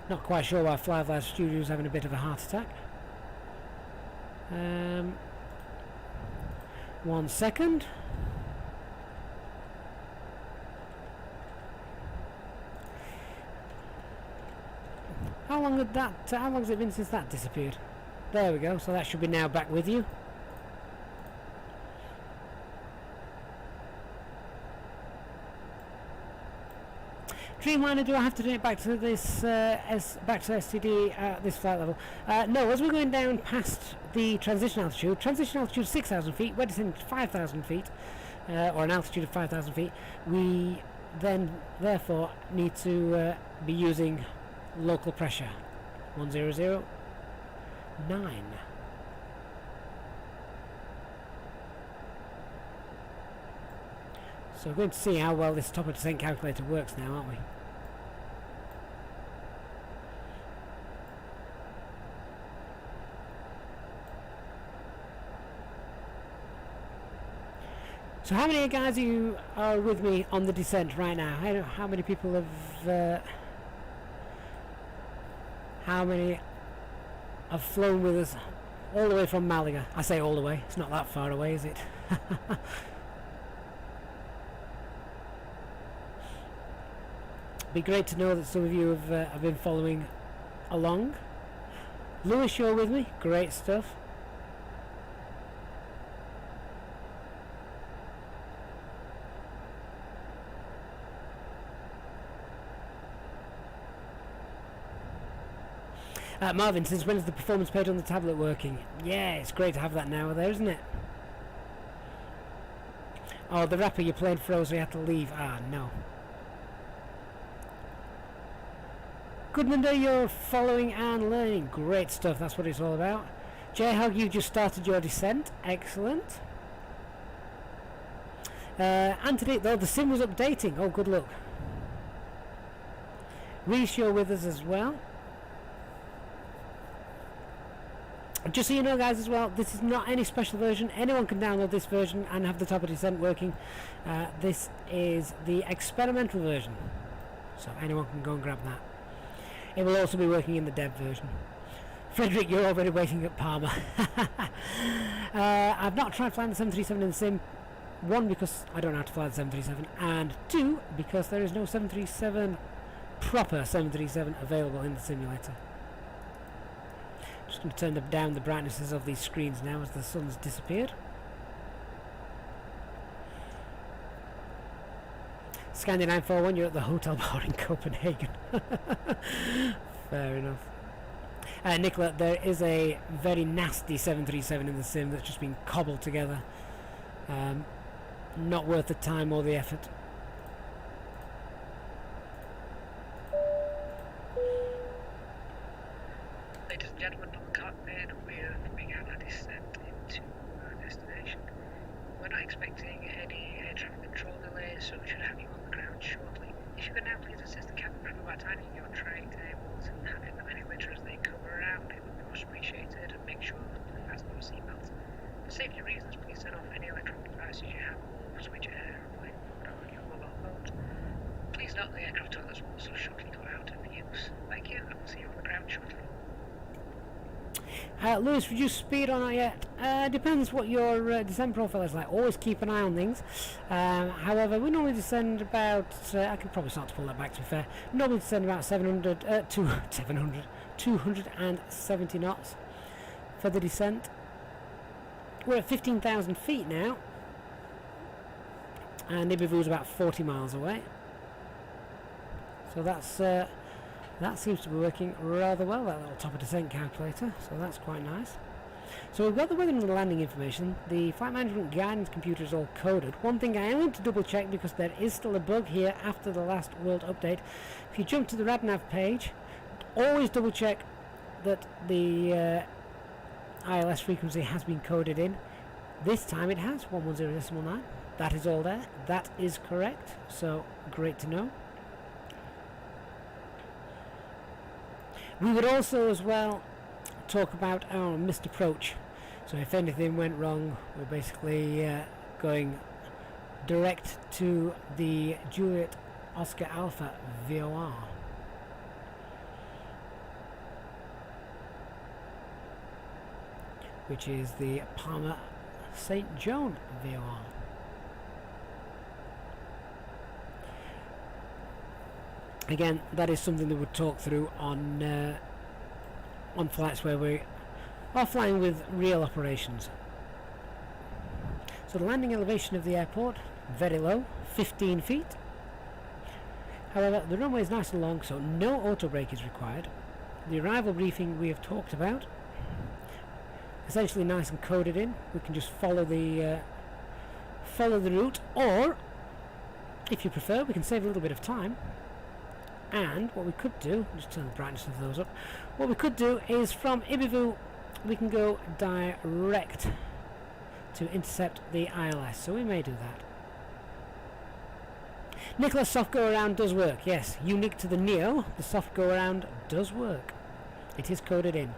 Not quite sure why FlyByWire Studio's having a bit of a heart attack. 1 second. How long had that? How long has it been since that disappeared? There we go. So that should be now back with you. Dreamliner, do I have to do it back to this back to STD at this flight level? No, as we're going down past the transition altitude 6,000 feet, we're descending to 5,000 feet, or an altitude of 5,000 feet, we then therefore need to be using local pressure. 100.9. So we're going to see how well this top of descent calculator works now, aren't we? So how many guys you are with me on the descent right now? How many people have how many have flown with us all the way from Malaga? I say all the way, it's not that far away, is it? Be great to know that some of you have been following along. Lewis, you're with me, great stuff. Marvin, since when is the performance page on the tablet working? Yeah, it's great to have that now there, isn't it? Oh, the rapper you played froze, so you had to leave. Ah, no. Goodmander, you're following and learning. Great stuff, that's what it's all about. J-Hog, you just started your descent. Excellent. Anthony, though, the sim was updating. Oh, good luck. Reese, you're with us as well. Just so you know, guys, as well, this is not any special version. Anyone can download this version and have the top of descent working. This is the experimental version, so anyone can go and grab that. It will also be working in the dev version. Frederick, you're already waiting at Palma. I've not tried flying the 737 in the sim. 1, because I don't know how to fly the 737, and 2, because there is no 737 proper 737 available in the simulator. Just going to turn down the brightnesses of these screens now as the sun's disappeared. Scandi 941, you're at the hotel bar in Copenhagen. Fair enough. Nicola, there is a very nasty 737 in the sim that's just been cobbled together. Not worth the time or the effort. Ladies and gentlemen, from the cockpit, we're moving out our descent into our destination. We're not expecting any air traffic control delays, so we should have you on the ground shortly. If you could now please assist the cabin crew by tightening your tray tables and having them any winter as they come around, it would be much appreciated, and make sure to fasten your seatbelts. For safety reasons, please turn off any electronic devices you have or switch airplane mode on your mobile phones. Please note the aircraft toilets will also shortly go out of use. Thank you, and we'll see you on the ground shortly. Lewis, reduce speed or not yet? Depends what your descent profile is like. Always keep an eye on things. However, we normally descend about, I can probably start to pull that back to be fair, normally descend about 270 knots for the descent. We're at 15,000 feet now, and Ibivu's about 40 miles away. So that's That seems to be working rather well, that little top of descent calculator, so that's quite nice. So we've got the weather and the landing information. The flight management guidance computer is all coded. One thing I want to double check, because there is still a bug here after the last world update. If you jump to the RadNav page, always double check that the ILS frequency has been coded in. This time it has, 110.9. That is all there. That is correct, so great to know. We would also as well talk about our missed approach. So if anything went wrong, we're basically going direct to the Juliet Oscar Alpha VOR. Which is the Palmer St. John VOR. Again, that is something that we'll talk through on flights where we are flying with real operations. So the landing elevation of the airport, very low, 15 feet. However, the runway is nice and long, so no auto brake is required. The arrival briefing we have talked about, essentially nice and coded in. We can just follow the route, or if you prefer, we can save a little bit of time. And what we could do, just turn the brightness of those up, what we could do is from Ibivu we can go direct to intercept the ILS, so we may do that. Nicholas, soft go around does work, yes, unique to the Neo, the soft go around does work. It is coded in.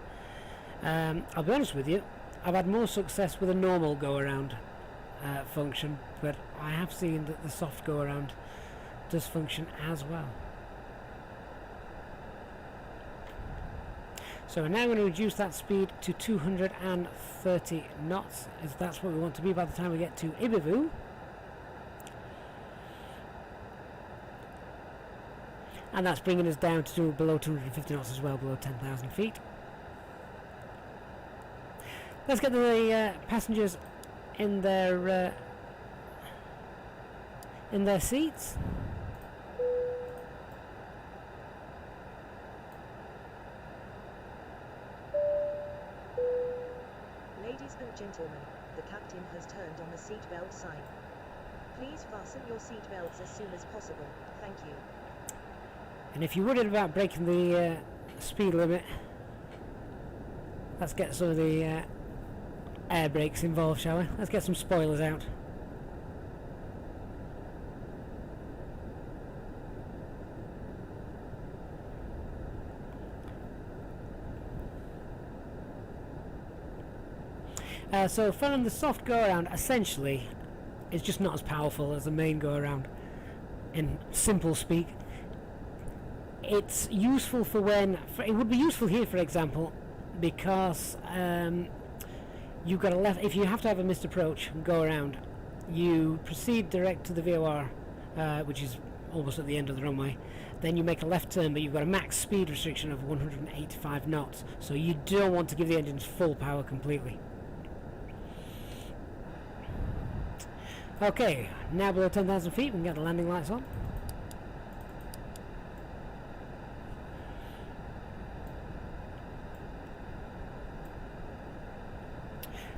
I'll be honest with you, I've had more success with a normal go around function, but I have seen that the soft go around does function as well. So we're now going to reduce that speed to 230 knots, as that's what we want to be by the time we get to Ibivu. And that's bringing us down to below 250 knots as well, below 10,000 feet. Let's get the passengers in their seats. Ladies and gentlemen, the captain has turned on the seatbelt sign. Please fasten your seatbelts as soon as possible. Thank you. And if you're worried about breaking the speed limit, let's get some of the air brakes involved, shall we? Let's get some spoilers out. So following the soft go around essentially is just not as powerful as the main go around in simple speak. It's useful for when it would be useful here, for example, because you've got a left. If you have to have a missed approach and go around, you proceed direct to the VOR, which is almost at the end of the runway. Then you make a left turn, but you've got a max speed restriction of 185 knots, so you don't want to give the engines full power completely. Okay, now below 10,000 feet, we can get the landing lights on.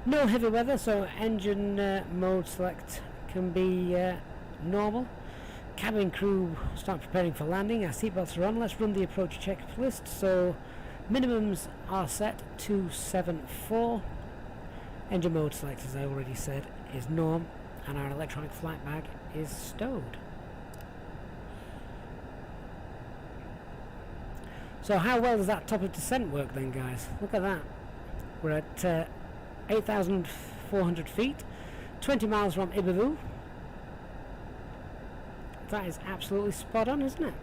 No heavy weather, so engine mode select can be normal. Cabin crew start preparing for landing. Our seatbelts are on. Let's run the approach checklist. So minimums are set to 7.4. Engine mode select, as I already said, is norm, and our electronic flight bag is stowed. So how well does that top of descent work then, guys? Look at that. We're at 8,400 feet, 20 miles from Ibivu. That is absolutely spot on, isn't it?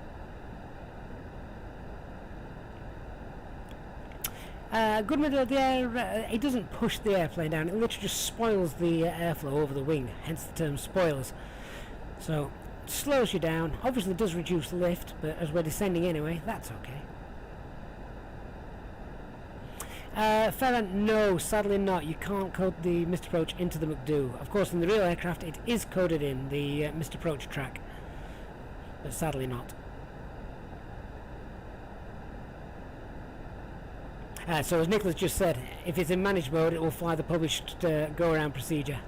Good with the air, it doesn't push the airplane down, it literally just spoils the airflow over the wing, hence the term spoilers. So, it slows you down, obviously it does reduce lift, but as we're descending anyway, that's okay. Ferrand, no, sadly not. You can't code the missed approach into the McDo. Of course, in the real aircraft, it is coded in the missed approach track, but sadly not. So as Nicholas just said, if it's in managed mode, it will fly the published go-around procedure.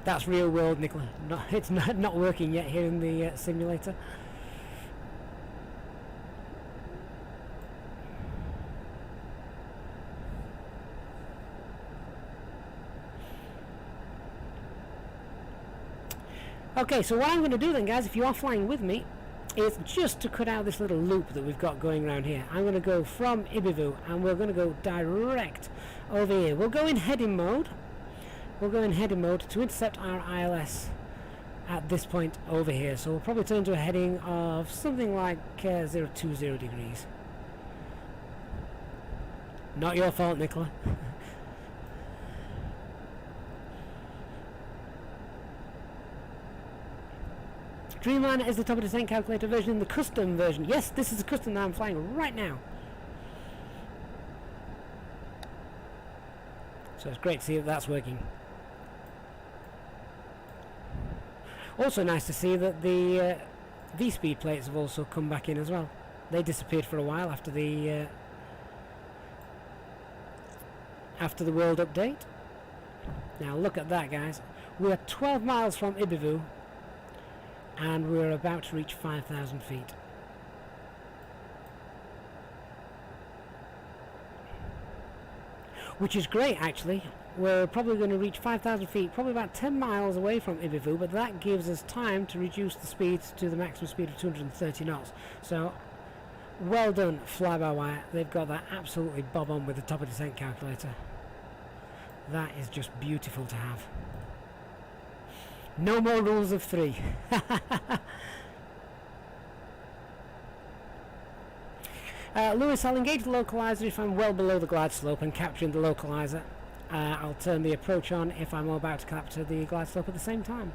That's real world, Nicholas. It's not working yet here in the simulator. Okay, so what I'm going to do then, guys, if you are flying with me, is just to cut out this little loop that we've got going around here. I'm going to go from Ibivu, and we're going to go direct over here. We'll go in heading mode. We'll go in heading mode to intercept our ILS at this point over here. So we'll probably turn to a heading of something like 020 degrees. Not your fault, Nicola. Dreamliner is the top of descent calculator version, the custom version. Yes, this is the custom that I'm flying right now. So it's great to see that that's working. Also nice to see that the V-speed plates have also come back in as well. They disappeared for a while after the world update. Now look at that, guys. We're 12 miles from Ibivu, and we're about to reach 5,000 feet. Which is great, actually. We're probably going to reach 5,000 feet, probably about 10 miles away from Ibivu, but that gives us time to reduce the speeds to the maximum speed of 230 knots. So, well done, Fly-by-Wire. They've got that absolutely bob on with the top of descent calculator. That is just beautiful to have. No more rules of three. Lewis, I'll engage the localizer if I'm well below the glide slope and capturing the localizer. I'll turn the approach on if I'm about to capture the glide slope at the same time.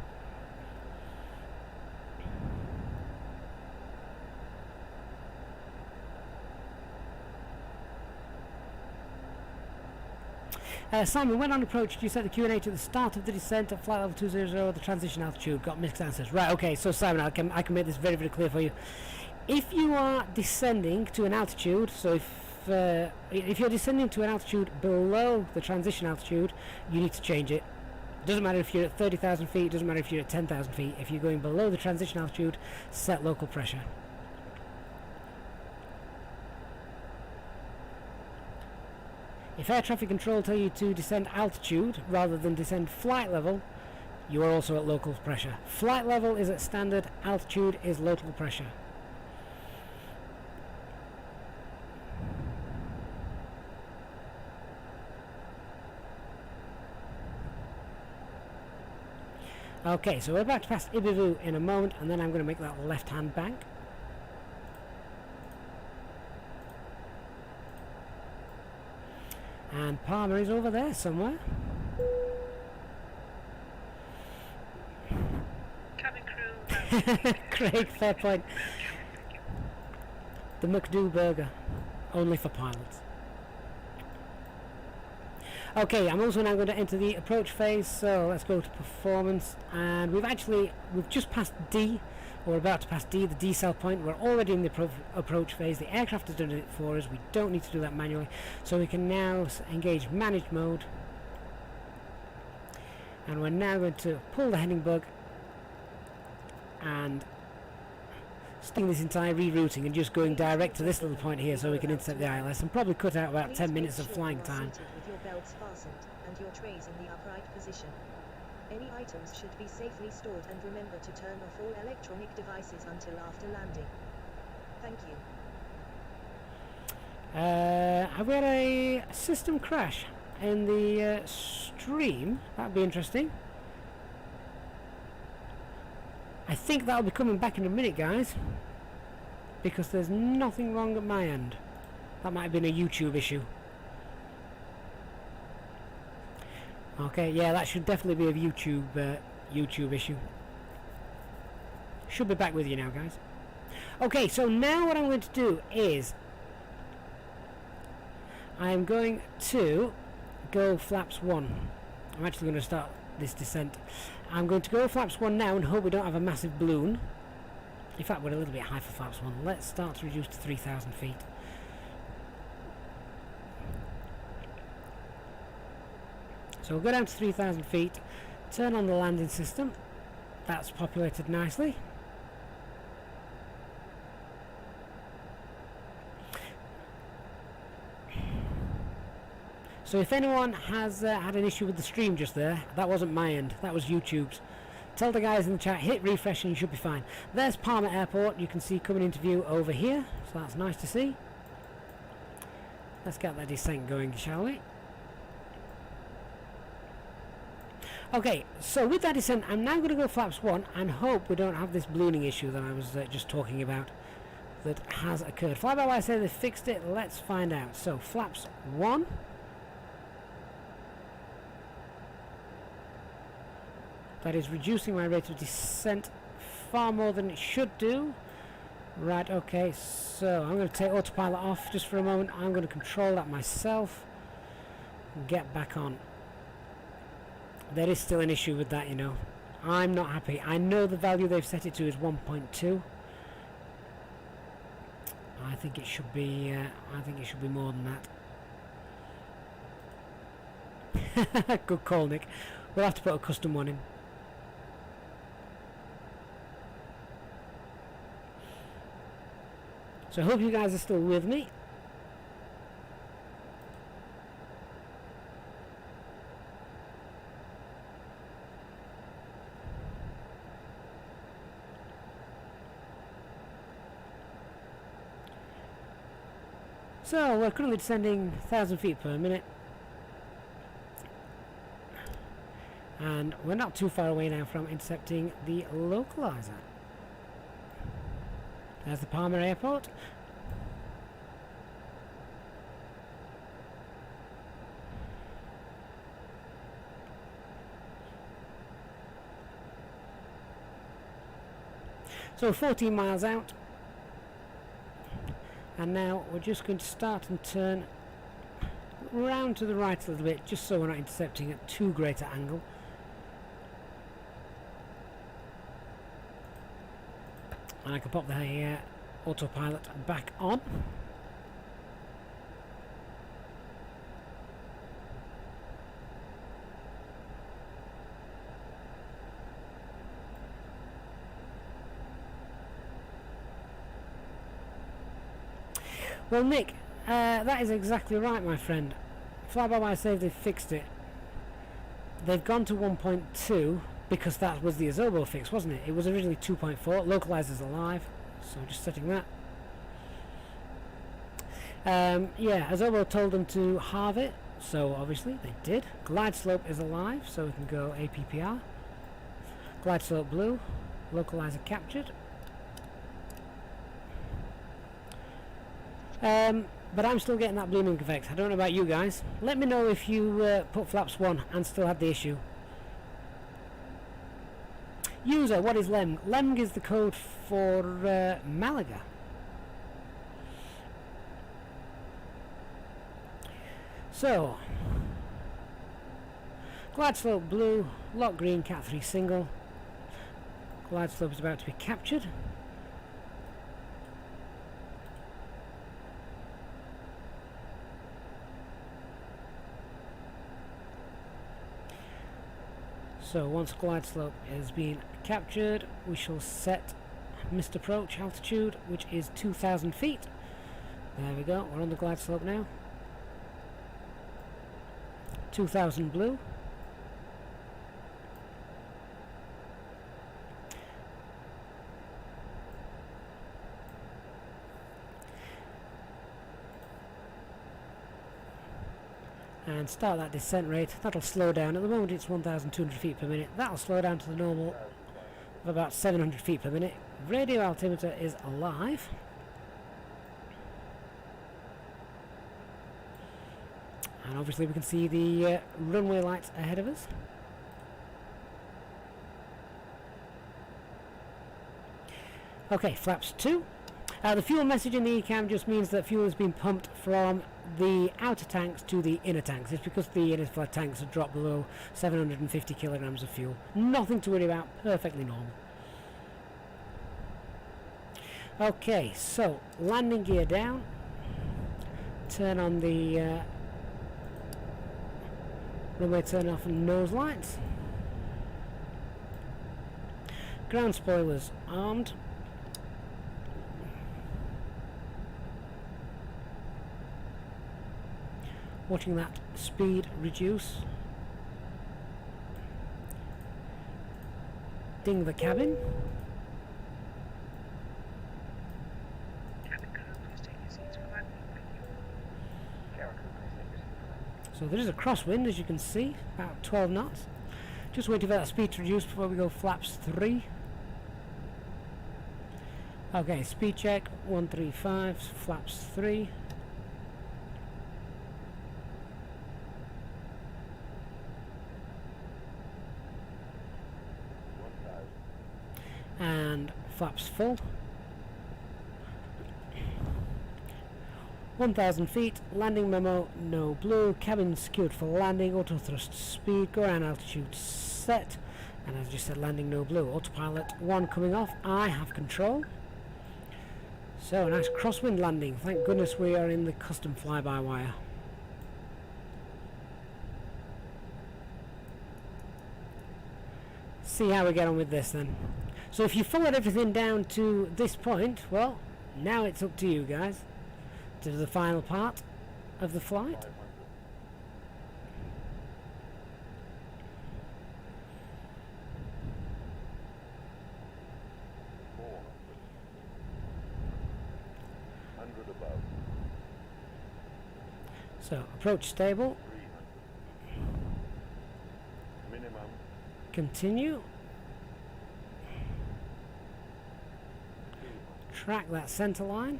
Simon, when on approach, do you set the Q&A to the start of the descent at flight level 200 or the transition altitude? Got mixed answers. Right, okay, so Simon, I can make this very, very clear for you. If you are descending to an altitude, so if you're descending to an altitude below the transition altitude, you need to change it. Doesn't matter if you're at 30,000 feet, doesn't matter if you're at 10,000 feet. If you're going below the transition altitude, set local pressure. If air traffic control tell you to descend altitude rather than descend flight level, you are also at local pressure. Flight level is at standard, altitude is local pressure. Okay, so we're about to pass Ibivu in a moment, and then I'm going to make that left-hand bank. And Palmer is over there somewhere. Cabin crew. Craig, fair point. The McDo burger, only for pilots. Okay, I'm also now going to enter the approach phase, so let's go to performance, and we've just passed D, or about to pass D, the decel point. We're already in the approach phase. The aircraft has done it for us. We don't need to do that manually, so we can now engage managed mode, and we're now going to pull the heading bug and sting this entire rerouting and just going direct to this little point here so we can intercept the ILS and probably cut out about 10 minutes of flying time. With your belts fastened and your trays in the upright position. Any items should be safely stored, and remember to turn off all electronic devices until after landing. Thank you. I've got a system crash in the stream. That'd be interesting. I think that'll be coming back in a minute, guys, because there's nothing wrong at my end. That might have been a YouTube issue. Okay, yeah, that should definitely be a YouTube issue. Should be back with you now, guys. Okay, so now what I'm going to do is I'm going to go flaps 1. I'm actually going to start this descent. I'm going to go flaps 1 now and hope we don't have a massive balloon. In fact, we're a little bit high for flaps 1. Let's start to reduce to 3,000 feet. So we'll go down to 3,000 feet, turn on the landing system. That's populated nicely. So if anyone has had an issue with the stream just there, that wasn't my end, that was YouTube's. Tell the guys in the chat, hit refresh and you should be fine. There's Palma Airport, you can see coming into view over here, so that's nice to see. Let's get that descent going, shall we? Okay, so with that descent, I'm now going to go flaps 1 and hope we don't have this ballooning issue that I was just talking about that has occurred. FlyByWire say they fixed it, let's find out. So flaps 1. That is reducing my rate of descent far more than it should do. Right, okay, so I'm going to take autopilot off just for a moment. I'm going to control that myself and get back on. There is still an issue with that, you know. I'm not happy. I know the value they've set it to is 1.2. I think it should be more than that. Good call, Nick. We'll have to put a custom one in. So I hope you guys are still with me. So we're currently descending 1,000 feet per minute. And we're not too far away now from intercepting the localizer. There's the Palma Airport. So 14 miles out. And now we're just going to start and turn round to the right a little bit, just so we're not intercepting at too great an angle. And I can pop the autopilot back on. Well, Nick, that is exactly right, my friend. FlyByWire say they've fixed it. They've gone to 1.2 because that was the Azobo fix, wasn't it? It was originally 2.4. Localizer's alive, so just setting that. Yeah, Azobo told them to halve it, so obviously they did. Glide slope is alive, so we can go APPR. Glide slope blue. Localizer captured. But I'm still getting that blooming effect. I don't know about you guys. Let me know if you put flaps 1 and still had the issue. User, what is LEMG? LEMG is the code for Malaga. So, glide slope blue, lock green, cat 3 single. Glide slope is about to be captured. So once glide slope has been captured, we shall set missed approach altitude, which is 2,000 feet. There we go, we're on the glide slope now. 2,000 blue. And start that descent rate. That'll slow down. At the moment it's 1,200 feet per minute. That'll slow down to the normal of about 700 feet per minute. Radio altimeter is alive. And obviously we can see the runway lights ahead of us. Okay, flaps 2. The fuel message in the ECAM just means that fuel has been pumped from the outer tanks to the inner tanks. It's because the inner tanks have dropped below 750 kilograms of fuel. Nothing to worry about, perfectly normal. Okay, so landing gear down. Turn on the Runway turn off and nose lights. Ground spoilers armed. Watching that speed reduce. Ding the cabin. Cabin crew, please take your seats for landing. Thank you. Cabin crew, please take your seats. So there is a crosswind, as you can see, about 12 knots. Just waiting for that speed to reduce before we go flaps 3. Okay, speed check 135, flaps 3. And flaps full. 1,000 feet, landing memo, no blue, cabin secured for landing, auto thrust speed, go around altitude set, and as I just said, landing no blue. Autopilot 1 coming off, I have control. So a nice crosswind landing, thank goodness we are in the custom fly-by-wire. See how we get on with this then. So if you followed everything down to this point, well, now it's up to you guys to do the final part of the flight. 100 above. So approach stable, 300. Minimum. continue, track that center line.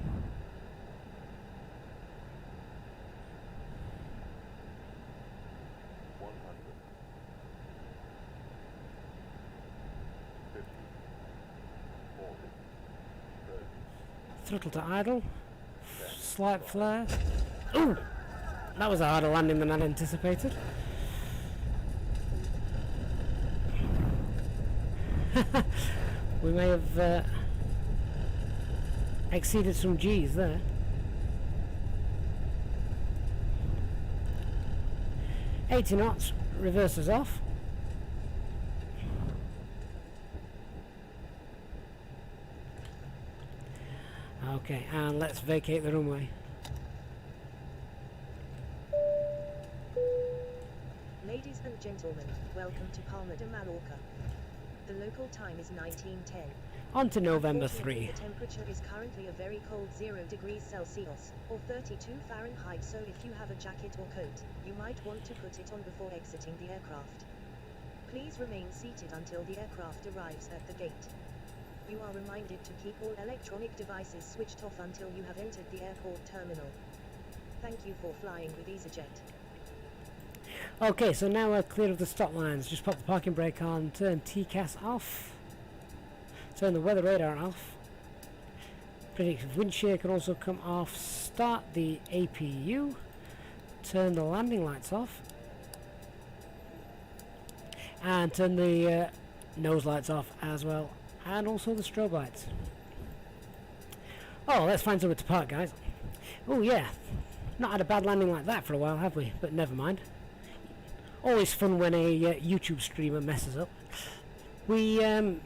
Throttle to idle, slight flare. Ooh! That was a harder landing than I'd anticipated. We may have exceeded some G's there. $80 knots, reverses off. Okay, and let's vacate the runway. Ladies and gentlemen, welcome to Palma de Mallorca. The local time is 1910. On to November Unfortunately, 3. The temperature is currently a very cold 0 degrees Celsius, or 32 Fahrenheit, so if you have a jacket or coat, you might want to put it on before exiting the aircraft. Please remain seated until the aircraft arrives at the gate. You are reminded to keep all electronic devices switched off until you have entered the airport terminal. Thank you for flying with EasyJet. Okay, so now we're clear of the stop lines. Just pop the parking brake on, turn TCAS off, turn the weather radar off. Predictive wind shear can also come off. Start the APU, turn the landing lights off, and turn the nose lights off as well, and also the strobe lights. Oh, let's find somewhere to park, guys. Oh yeah, not had a bad landing like that for a while, have we? But never mind. Always fun when a YouTube streamer messes up. We'll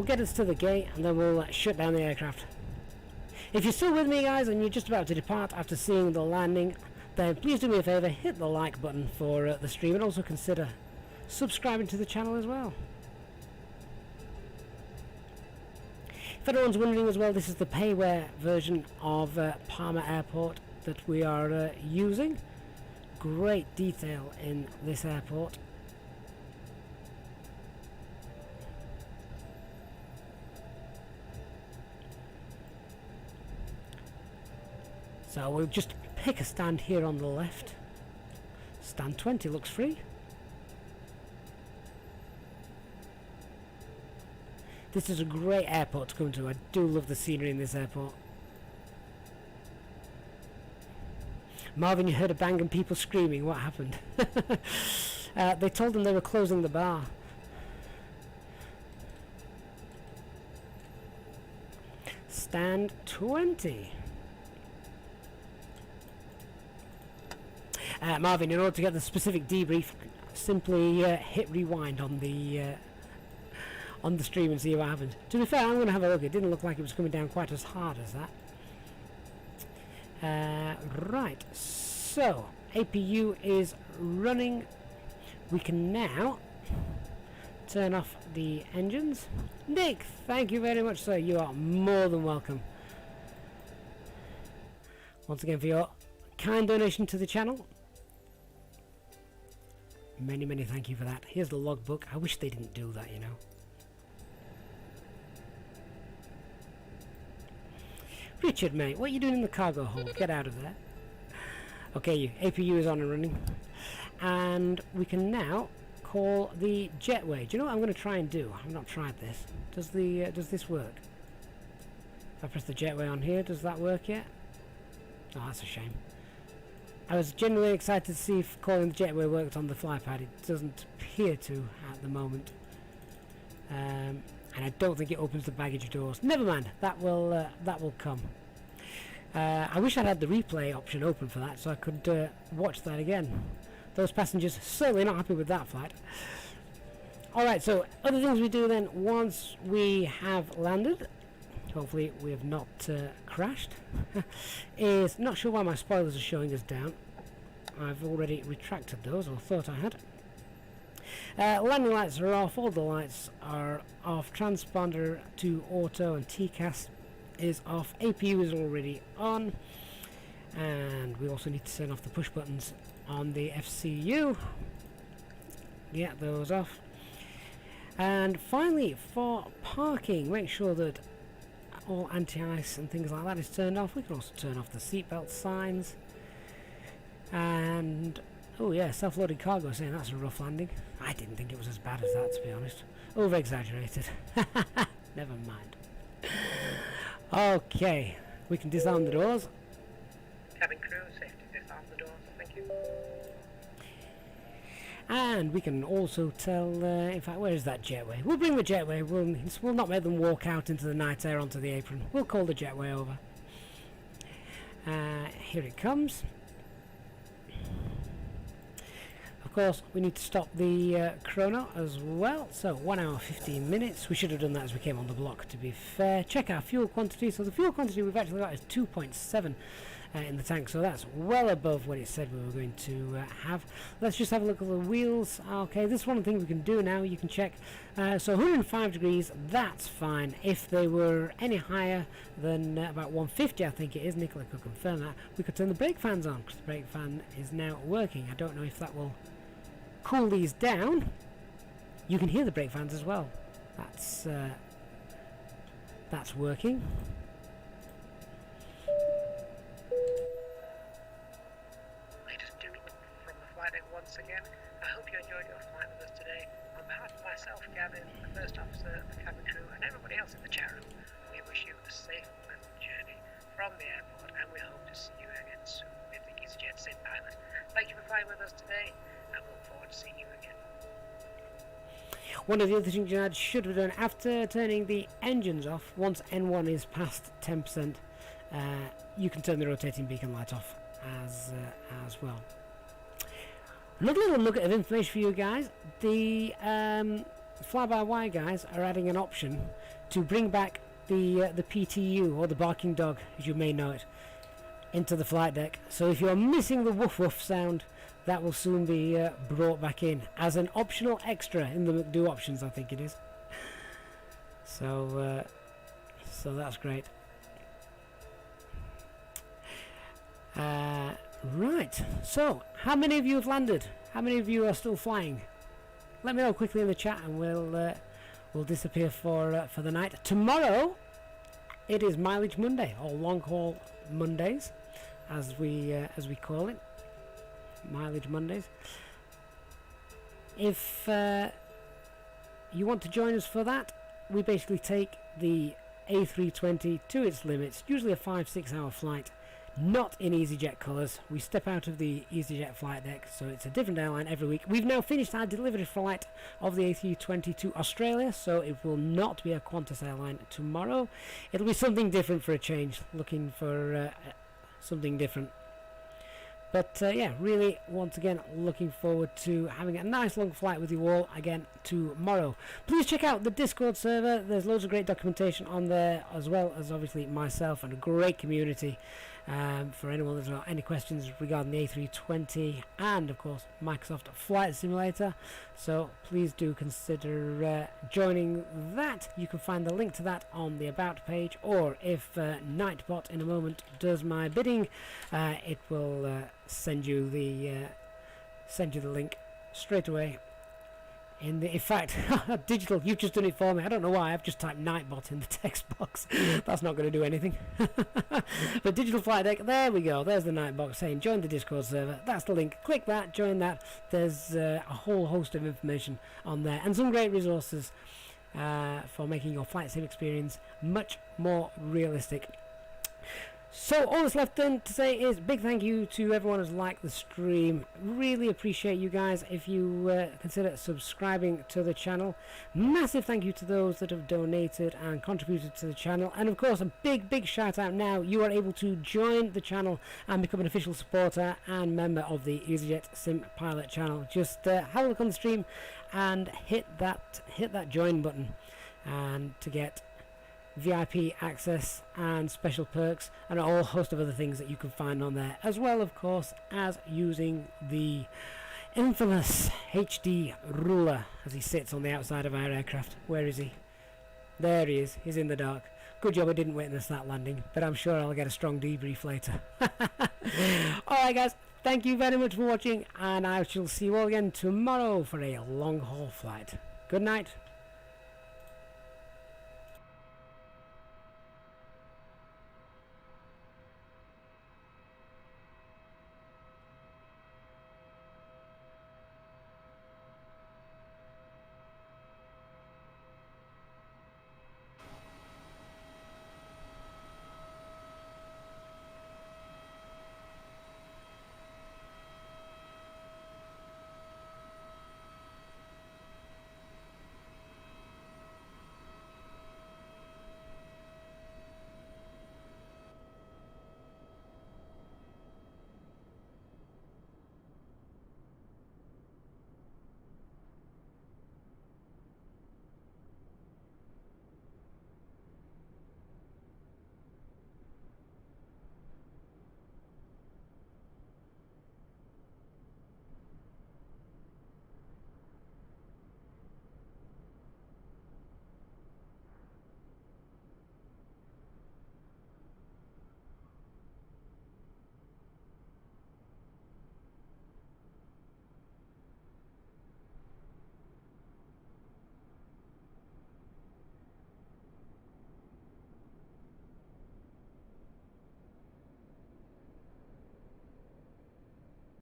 get us to the gate and then we'll shut down the aircraft. If you're still with me, guys, and you're just about to depart after seeing the landing, then please do me a favour, hit the like button for the stream, and also consider subscribing to the channel as well. If anyone's wondering as well, this is the payware version of Palma Airport that we are using. Great detail in this airport. So we'll just pick a stand here on the left. Stand 20 looks free. This is a great airport to come to. I do love the scenery in this airport. Marvin, you heard a bang and people screaming. What happened? They told them they were closing the bar. Stand 20. Marvin, in order to get the specific debrief, simply hit rewind on the stream and see what happens. To be fair, I'm going to have a look. It didn't look like it was coming down quite as hard as that. Right, so APU is running. We can now turn off the engines. Nick, thank you very much, sir. You are more than welcome. Once again, for your kind donation to the channel. Many, many thank you for that. Here's the logbook. I wish they didn't do that, you know. Richard, mate, what are you doing in the cargo hold? Get out of there. Okay, APU is on and running. And we can now call the jetway. Do you know what I'm going to try and do? I've not tried this. Does this work? If I press the jetway on here, does that work yet? Oh, that's a shame. I was genuinely excited to see if calling the jetway worked on the flypad. It doesn't appear to at the moment. And I don't think it opens the baggage doors. Never mind, that will come. I wish I had the replay option open for that, so I could watch that again. Those passengers certainly not happy with that flight. Alright, so other things we do then, once we have landed, hopefully we have not crashed, is, not sure why my spoilers are showing us down. I've already retracted those, or thought I had. Landing lights are off, all the lights are off, transponder to auto and TCAS is off, APU is already on, and we also need to turn off the push buttons on the FCU. Yeah, those off. And finally, for parking, make sure that all anti-ice and things like that is turned off. We can also turn off the seatbelt signs. And oh yeah, self-loaded cargo saying that's a rough landing. I didn't think it was as bad as that, to be honest. Over-exaggerated. Never mind. Okay, we can disarm the doors. Cabin crew, safety disarm the doors, thank you. And we can also tell, in fact, where is that jetway? We'll bring the jetway, we'll not make them walk out into the night air onto the apron. We'll call the jetway over. Here it comes. Of course, we need to stop the chrono as well. So 1 hour 15 minutes. We should have done that as we came on the block, to be fair. Check our fuel quantity. So the fuel quantity we've actually got is 2.7 in the tank. So that's well above what it said we were going to have. Let's just have a look at the wheels. Okay, this is one thing we can do now. You can check. So 105 degrees, that's fine. If they were any higher than about 150, I think it is, Nicola could confirm that, we could turn the brake fans on, because the brake fan is now working. I don't know if that will cool these down. You can hear the brake fans as well. That's working. Ladies and gentlemen, from the flight deck once again, I hope you enjoyed your flight with us today. On behalf of myself, Gavin, the first officer, the cabin crew, and everybody else in the chat room, we wish you a safe and pleasant journey from the airport, and we hope to see you again soon with the EasyJet St. Pilot. Thank you for flying with us today, and we look forward to seeing you again. One of the other things you should have done after turning the engines off, once N1 is past 10%, you can turn the rotating beacon light off as well. Another little nugget of information for you guys: the fly-by-wire guys are adding an option to bring back the PTU, or the barking dog as you may know it, into the flight deck. So if you're missing the woof woof sound, that will soon be brought back in as an optional extra in the McDo options, I think it is. So that's great. Right, so how many of you have landed? How many of you are still flying? Let me know quickly in the chat, and we'll disappear for the night. Tomorrow it is Mileage Monday, or Long Haul Mondays, as we call it. Mileage Mondays. If you want to join us for that, we basically take the A320 to its limits, usually a 5-6 hour flight, not in EasyJet colours. We step out of the EasyJet flight deck, so it's a different airline every week. We've now finished our delivery flight of the A320 to Australia, so it will not be a Qantas airline tomorrow. It'll be something different for a change, looking for something different. But yeah, really, once again, looking forward to having a nice long flight with you all again tomorrow. Please check out the Discord server. There's loads of great documentation on there, as well as obviously myself and a great community. For anyone that's got any questions regarding the A320 and of course Microsoft Flight Simulator, so please do consider joining that. You can find the link to that on the About page, or if Nightbot in a moment does my bidding, it will send you the link straight away. In fact, Digital, you've just done it for me. I don't know why. I've just typed Nightbot in the text box. That's not going to do anything. But Digital Flight Deck, there we go. There's the Nightbox saying join the Discord server. That's the link. Click that, join that. There's a whole host of information on there and some great resources for making your flight sim experience much more realistic. So all that's left then to say is big thank you to everyone who's liked the stream. Really appreciate you guys if you consider subscribing to the channel. Massive thank you to those that have donated and contributed to the channel, and of course a big shout out now. You are able to join the channel and become an official supporter and member of the EasyJet Sim Pilot channel. Just have a look on the stream and hit that join button, and to get VIP access and special perks and a whole host of other things that you can find on there, as well of course as using the infamous HD ruler as he sits on the outside of our aircraft. Where is he? There he is. He's in the dark. Good job I didn't witness that landing, but I'm sure I'll get a strong debrief later. Alright guys, thank you very much for watching, and I shall see you all again tomorrow for a long haul flight. Good night.